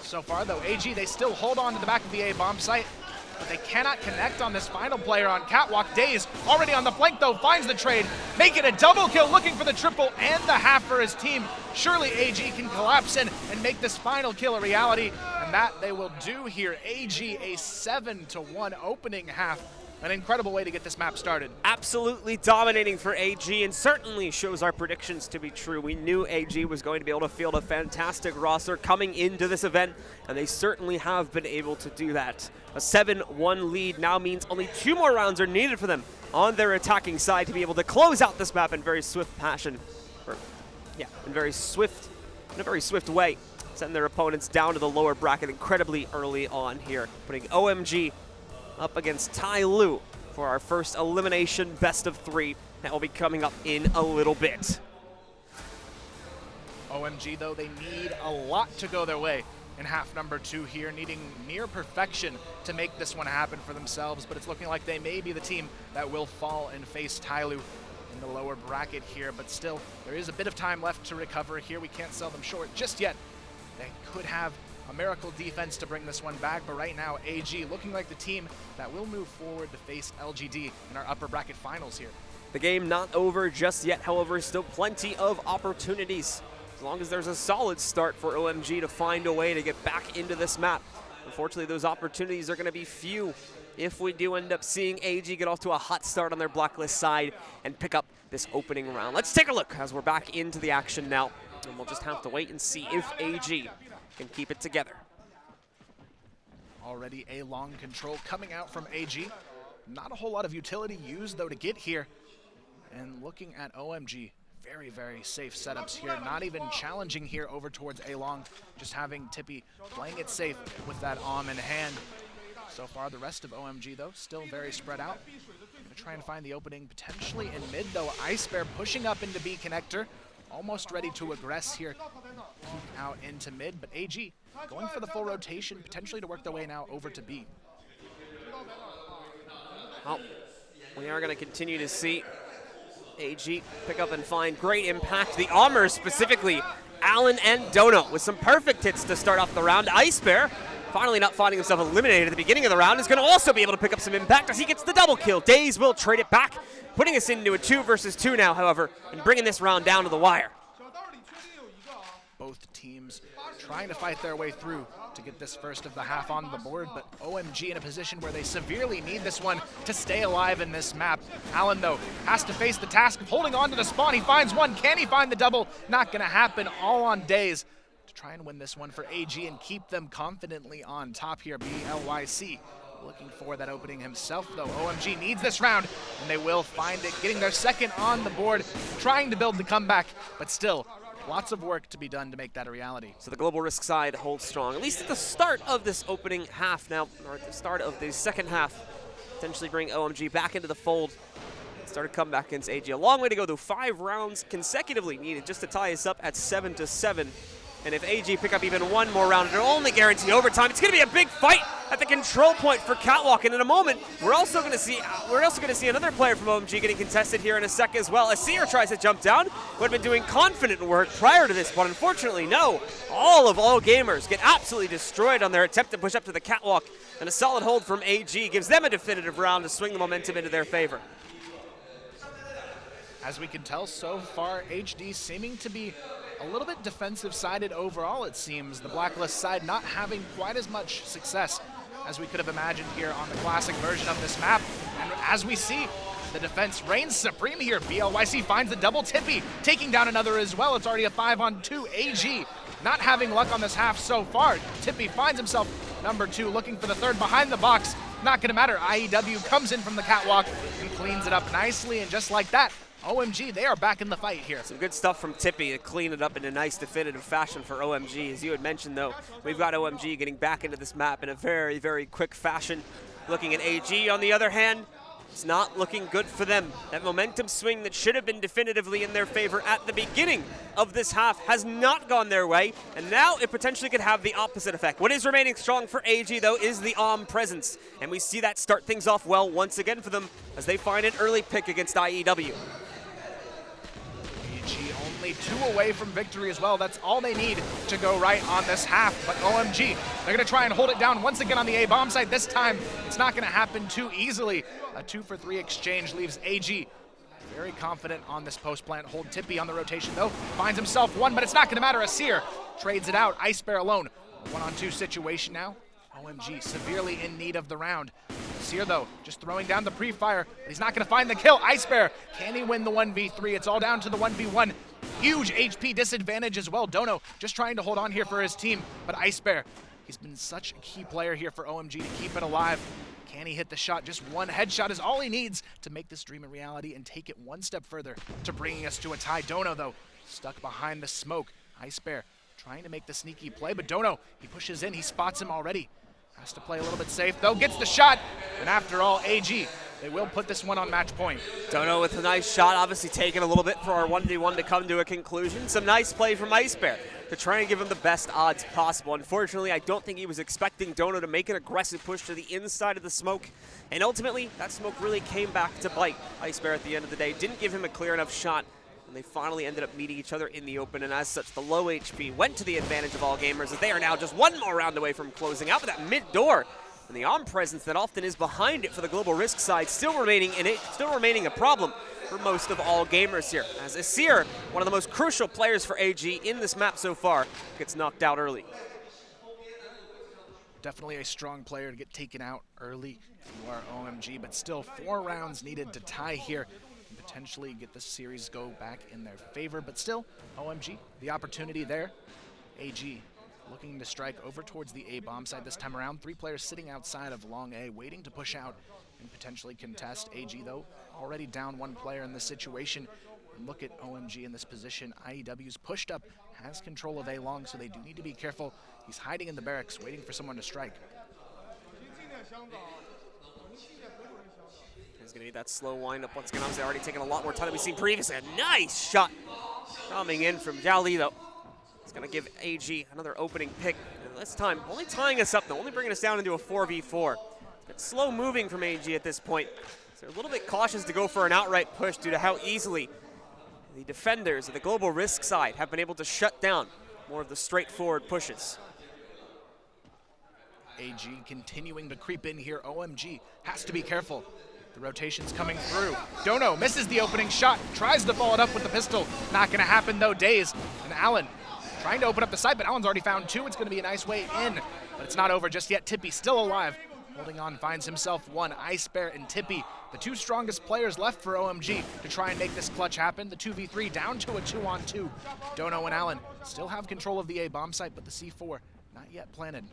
So far though, AG, they still hold on to the back of the A bomb site, but they cannot connect on this final player on catwalk. Daze already on the flank though, finds the trade, make it a double kill, looking for the triple and the half for his team. Surely AG can collapse in and make this final kill a reality, and that they will do here. AG a 7-1 opening half. An incredible way to get this map started. Absolutely dominating for AG, and certainly shows our predictions to be true. We knew AG was going to be able to field a fantastic roster coming into this event, and they certainly have been able to do that. A 7-1 lead now means only 2 more rounds are needed for them on their attacking side to be able to close out this map in very swift fashion. In a very swift way. Send their opponents down to the lower bracket incredibly early on here, putting OMG up against Tyloo for our first elimination best of 3 that will be coming up in a little bit. OMG, though, they need a lot to go their way in half number 2 here, needing near perfection to make this one happen for themselves, but it's looking like they may be the team that will fall and face Tyloo in the lower bracket here, but still, there is a bit of time left to recover here. We can't sell them short just yet. They could have a miracle defense to bring this one back, but right now AG looking like the team that will move forward to face LGD in our upper bracket finals here. The game not over just yet, however, still plenty of opportunities. As long as there's a solid start for OMG to find a way to get back into this map. Unfortunately, those opportunities are going to be few if we do end up seeing AG get off to a hot start on their blacklist side and pick up this opening round. Let's take a look as we're back into the action now, and we'll just have to wait and see if AG can keep it together. Already a long control coming out from AG. Not a whole lot of utility used, though, to get here. And looking at OMG, very, very safe setups here. Not even challenging here over towards A-Long. Just having Tippy playing it safe with that AWM in hand. So far, the rest of OMG, though, still very spread out. Gonna try and find the opening potentially in mid, though. Ice Bear pushing up into B connector. Almost ready to aggress here. Peek out into mid, but AG going for the full rotation, potentially to work their way now over to B. Well, we are going to continue to see AG pick up and find great impact. The Armor specifically, Allen and Dono with some perfect hits to start off the round. Ice Bear, finally not finding himself eliminated at the beginning of the round, is going to also be able to pick up some impact as he gets the double kill. Daze will trade it back, putting us into a 2 versus 2 now, however, and bringing this round down to the wire. Both teams trying to fight their way through to get this first of the half on the board, but OMG in a position where they severely need this one to stay alive in this map. Allen, though, has to face the task of holding on to the spawn. He finds one. Can he find the double? Not going to happen. All on Daze to try and win this one for AG and keep them confidently on top here. BLYC looking for that opening himself, though. OMG needs this round, and they will find it, getting their second on the board, trying to build the comeback, but still, lots of work to be done to make that a reality. So the Global Risk side holds strong, at least at the start of this opening half now, or at the start of the second half. Potentially bring OMG back into the fold. Start a comeback against AG. A long way to go, though. 5 rounds consecutively needed just to tie us up at 7-7. And if AG pick up even one more round, it'll only guarantee overtime. It's going to be a big fight at the control point for Catwalk. And in a moment, we're also going to see another player from OMG getting contested here in a sec as well. As Seer tries to jump down, who had been doing confident work prior to this, but unfortunately, no. All gamers get absolutely destroyed on their attempt to push up to the Catwalk. And a solid hold from AG gives them a definitive round to swing the momentum into their favor. As we can tell so far, HD seeming to be a little bit defensive-sided overall, it seems. The Blacklist side not having quite as much success as we could have imagined here on the classic version of this map. And as we see, the defense reigns supreme here. BLYC finds the double Tippy, taking down another as well. It's already a 5-on-2. AG not having luck on this half so far. Tippy finds himself number 2, looking for the third behind the box. Not going to matter. IEW comes in from the Catwalk and cleans it up nicely, and just like that, OMG, they are back in the fight here. Some good stuff from Tippy to clean it up in a nice definitive fashion for OMG. As you had mentioned, though, we've got OMG getting back into this map in a very, very quick fashion. Looking at AG, on the other hand, it's not looking good for them. That momentum swing that should have been definitively in their favor at the beginning of this half has not gone their way, and now it potentially could have the opposite effect. What is remaining strong for AG, though, is the AWM presence, and we see that start things off well once again for them as they find an early pick against IEW. Only 2 away from victory as well. That's all they need to go right on this half. But OMG, they're going to try and hold it down once again on the A-bomb side. This time, it's not going to happen too easily. A 2-for-3 exchange leaves AG very confident on this post plant. Hold Tippy on the rotation, though. Finds himself one, but it's not going to matter. Asir trades it out. Ice Bear alone. A 1-on-2 situation now. OMG severely in need of the round. Seer, though, just throwing down the pre-fire, but he's not going to find the kill. Ice Bear, can he win the 1v3? It's all down to the 1v1. Huge HP disadvantage as well. Dono just trying to hold on here for his team, but Ice Bear, he's been such a key player here for OMG to keep it alive. Can he hit the shot? Just one headshot is all he needs to make this dream a reality and take it one step further to bringing us to a tie. Dono, though, stuck behind the smoke. Ice Bear trying to make the sneaky play, but Dono, he pushes in, he spots him already. Has to play a little bit safe, though, gets the shot, and after all, AG, they will put this one on match point. Dono with a nice shot, obviously taking a little bit for our 1v1 to come to a conclusion. Some nice play from Ice Bear to try and give him the best odds possible. Unfortunately, I don't think he was expecting Dono to make an aggressive push to the inside of the smoke, and ultimately, that smoke really came back to bite Ice Bear at the end of the day. Didn't give him a clear enough shot. And they finally ended up meeting each other in the open, and as such, the low HP went to the advantage of all gamers, as they are now just one more round away from closing out with that mid door. And the arm presence that often is behind it for the Global Risk side still remaining a problem for most of all gamers here. As Asir, one of the most crucial players for AG in this map so far, gets knocked out early. Definitely a strong player to get taken out early if you are OMG, but still 4 rounds needed to tie here and potentially get this series go back in their favor. But still, OMG, the opportunity there. AG looking to strike over towards the A bomb side this time around. 3 players sitting outside of long A, waiting to push out and potentially contest. AG, though, already down 1 player in this situation. And look at OMG in this position. IEW's pushed up, has control of A long, so they do need to be careful. He's hiding in the barracks, waiting for someone to strike. There's going to be that slow windup once again. Obviously, already taking a lot more time than we've seen previously. A nice shot coming in from Jiali, though. It's going to give AG another opening pick. And this time, only tying us up, though, only bringing us down into a 4v4. It's slow moving from AG at this point. So they're a little bit cautious to go for an outright push due to how easily the defenders of the Global Risk side have been able to shut down more of the straightforward pushes. AG continuing to creep in here. OMG has to be careful. The rotation's coming through. Dono misses the opening shot, tries to follow it up with the pistol. Not going to happen though. Daze and Allen trying to open up the side, but Allen's already found 2. It's going to be a nice way in, but it's not over just yet. Tippy still alive. Holding on, finds himself 1. Ice Bear and Tippy, the 2 strongest players left for OMG to try and make this clutch happen. The 2v3 down to a 2-on-2. Dono and Allen still have control of the A bomb site, but the C4 not yet planted.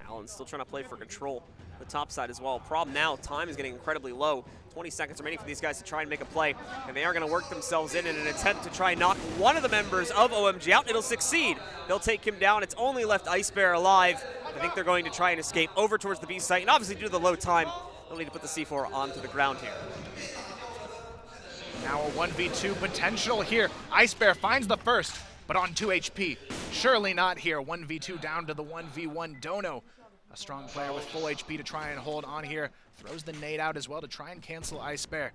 Allen's still trying to play for control. The top side as well. Problem now, time is getting incredibly low. 20 seconds remaining for these guys to try and make a play, and they are going to work themselves in an attempt to try and knock one of the members of OMG out. It'll succeed. They'll take him down. It's only left Ice Bear alive. I think they're going to try and escape over towards the B site, and obviously due to the low time, they'll need to put the C4 onto the ground here. Now a 1v2 potential here. Ice Bear finds the first, but on 2 HP. Surely not here. 1v2 down to the 1v1. Dono, a strong player with full HP to try and hold on here. Throws the nade out as well to try and cancel Ice Bear.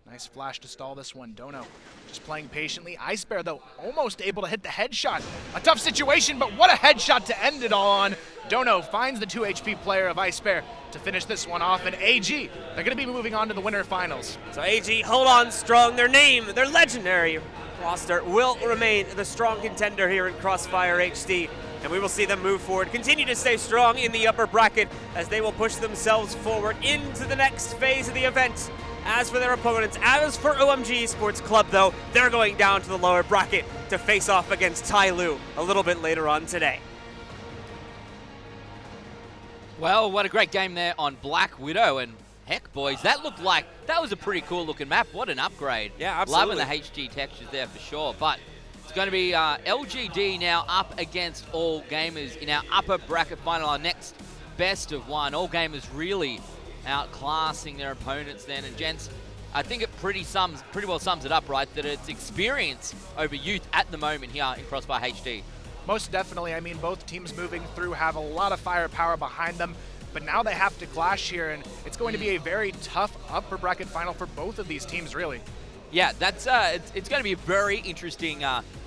Nice flash to stall this one. Dono just playing patiently. Ice Bear, though, almost able to hit the headshot. A tough situation, but what a headshot to end it all on. Dono finds the 2 HP player of Ice Bear to finish this one off. And AG, they're going to be moving on to the winter finals. So AG, hold on strong. Their name, their legendary roster will remain the strong contender here in Crossfire HD. And we will see them move forward, continue to stay strong in the upper bracket as they will push themselves forward into the next phase of the event. As for their opponents, as for OMG Sports Club, though, they're going down to the lower bracket to face off against Tyloo a little bit later on today. Well, what a great game there on Black Widow. And heck, boys, that looked like that was a pretty cool looking map. What an upgrade. Yeah, absolutely. Loving the HG textures there for sure. But it's going to be LGD now up against All Gamers in our upper bracket final, our next best of 1. All Gamers really outclassing their opponents then. And gents, I think it pretty well sums it up, right? That it's experience over youth at the moment here in Crossfire HD. Most definitely. I mean, both teams moving through have a lot of firepower behind them, but now they have to clash here, and it's going to be a very tough upper bracket final for both of these teams, really. Yeah, that's it's going to be a very interesting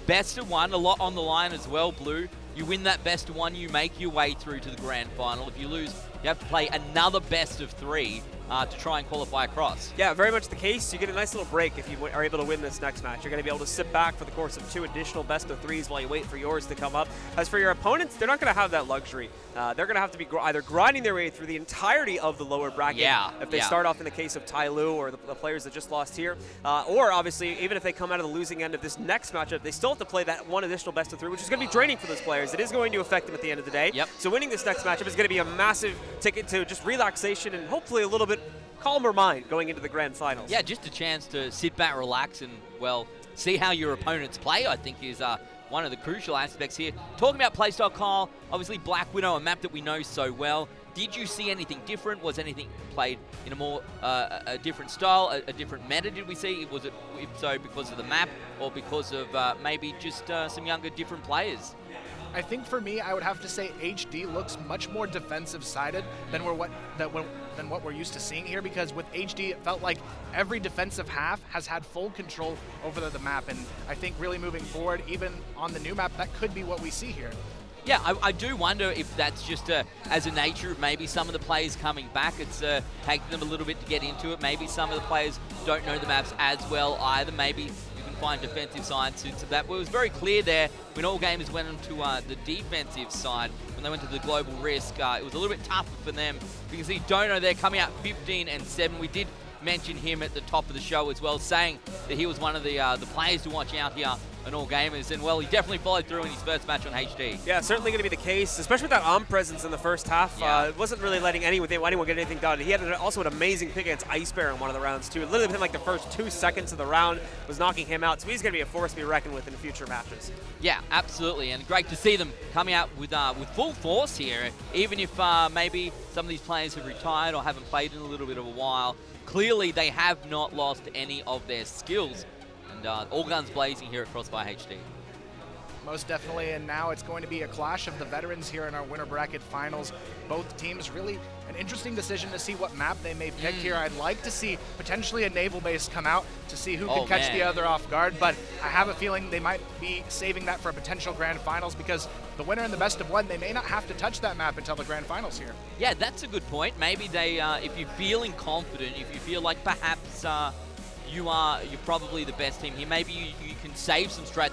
best of 1, a lot on the line as well, Blue. You win that best of 1, you make your way through to the grand final. If you lose, you have to play another best of 3 to try and qualify across. Yeah, very much the case. You get a nice little break if you are able to win this next match. You're going to be able to sit back for the course of 2 additional best of 3s while you wait for yours to come up. As for your opponents, they're not going to have that luxury. They're going to have to be either grinding their way through the entirety of the lower bracket if they start off in the case of Tyloo or the players that just lost here. Or obviously, even if they come out of the losing end of this next matchup, they still have to play that 1 additional best of 3, which is going to be draining for those players. It is going to affect them at the end of the day. So winning this next matchup is going to be a massive ticket to just relaxation and hopefully a little bit calmer mind going into the grand finals. Yeah, just a chance to sit back, relax, and, well, see how your opponents play, I think, is one of the crucial aspects here. Talking about playstyle, Kyle, obviously Black Widow, a map that we know so well. Did you see anything different? Was anything played in a more a different style, a different meta did we see? Was it, if so, because of the map or because of maybe just some younger, different players? I think for me, I would have to say HD looks much more defensive-sided than what we're used to seeing here, because with HD, it felt like every defensive half has had full control over the map, and I think really moving forward, even on the new map, that could be what we see here. Yeah, I do wonder if that's just as a nature of maybe some of the players coming back. It's taking them a little bit to get into it. Maybe some of the players don't know the maps as well either. Maybe you can find defensive sides to that. But it was very clear there when all gamers went onto the defensive side, when they went to the global risk, it was a little bit tougher for them because you don't know they're coming out 15-7. We did mention him at the top of the show as well, saying that he was one of the players to watch out here on All Gamers, and well, he definitely followed through in his first match on HD. Yeah, certainly going to be the case, especially with that presence in the first half. Yeah. It wasn't really letting anyone get anything done. He had also an amazing pick against Ice Bear in one of the rounds too. Literally within like the first 2 seconds of the round was knocking him out, so he's going to be a force to be reckoned with in future matches. Yeah, absolutely, and great to see them coming out with full force here, even if maybe some of these players have retired or haven't played in a little bit of a while. Clearly, they have not lost any of their skills, and all guns blazing here at Crossfire HD. Most definitely, and now it's going to be a clash of the veterans here in our winner bracket finals. Both teams really an interesting decision to see what map they may pick here. I'd like to see potentially a naval base come out to see who can catch the other off guard, but I have a feeling they might be saving that for a potential grand finals, because the winner in the best of one, they may not have to touch that map until the grand finals here. Yeah, that's a good point. Maybe they, if you're feeling confident, if you feel like perhaps you're probably the best team here, maybe you can save some strats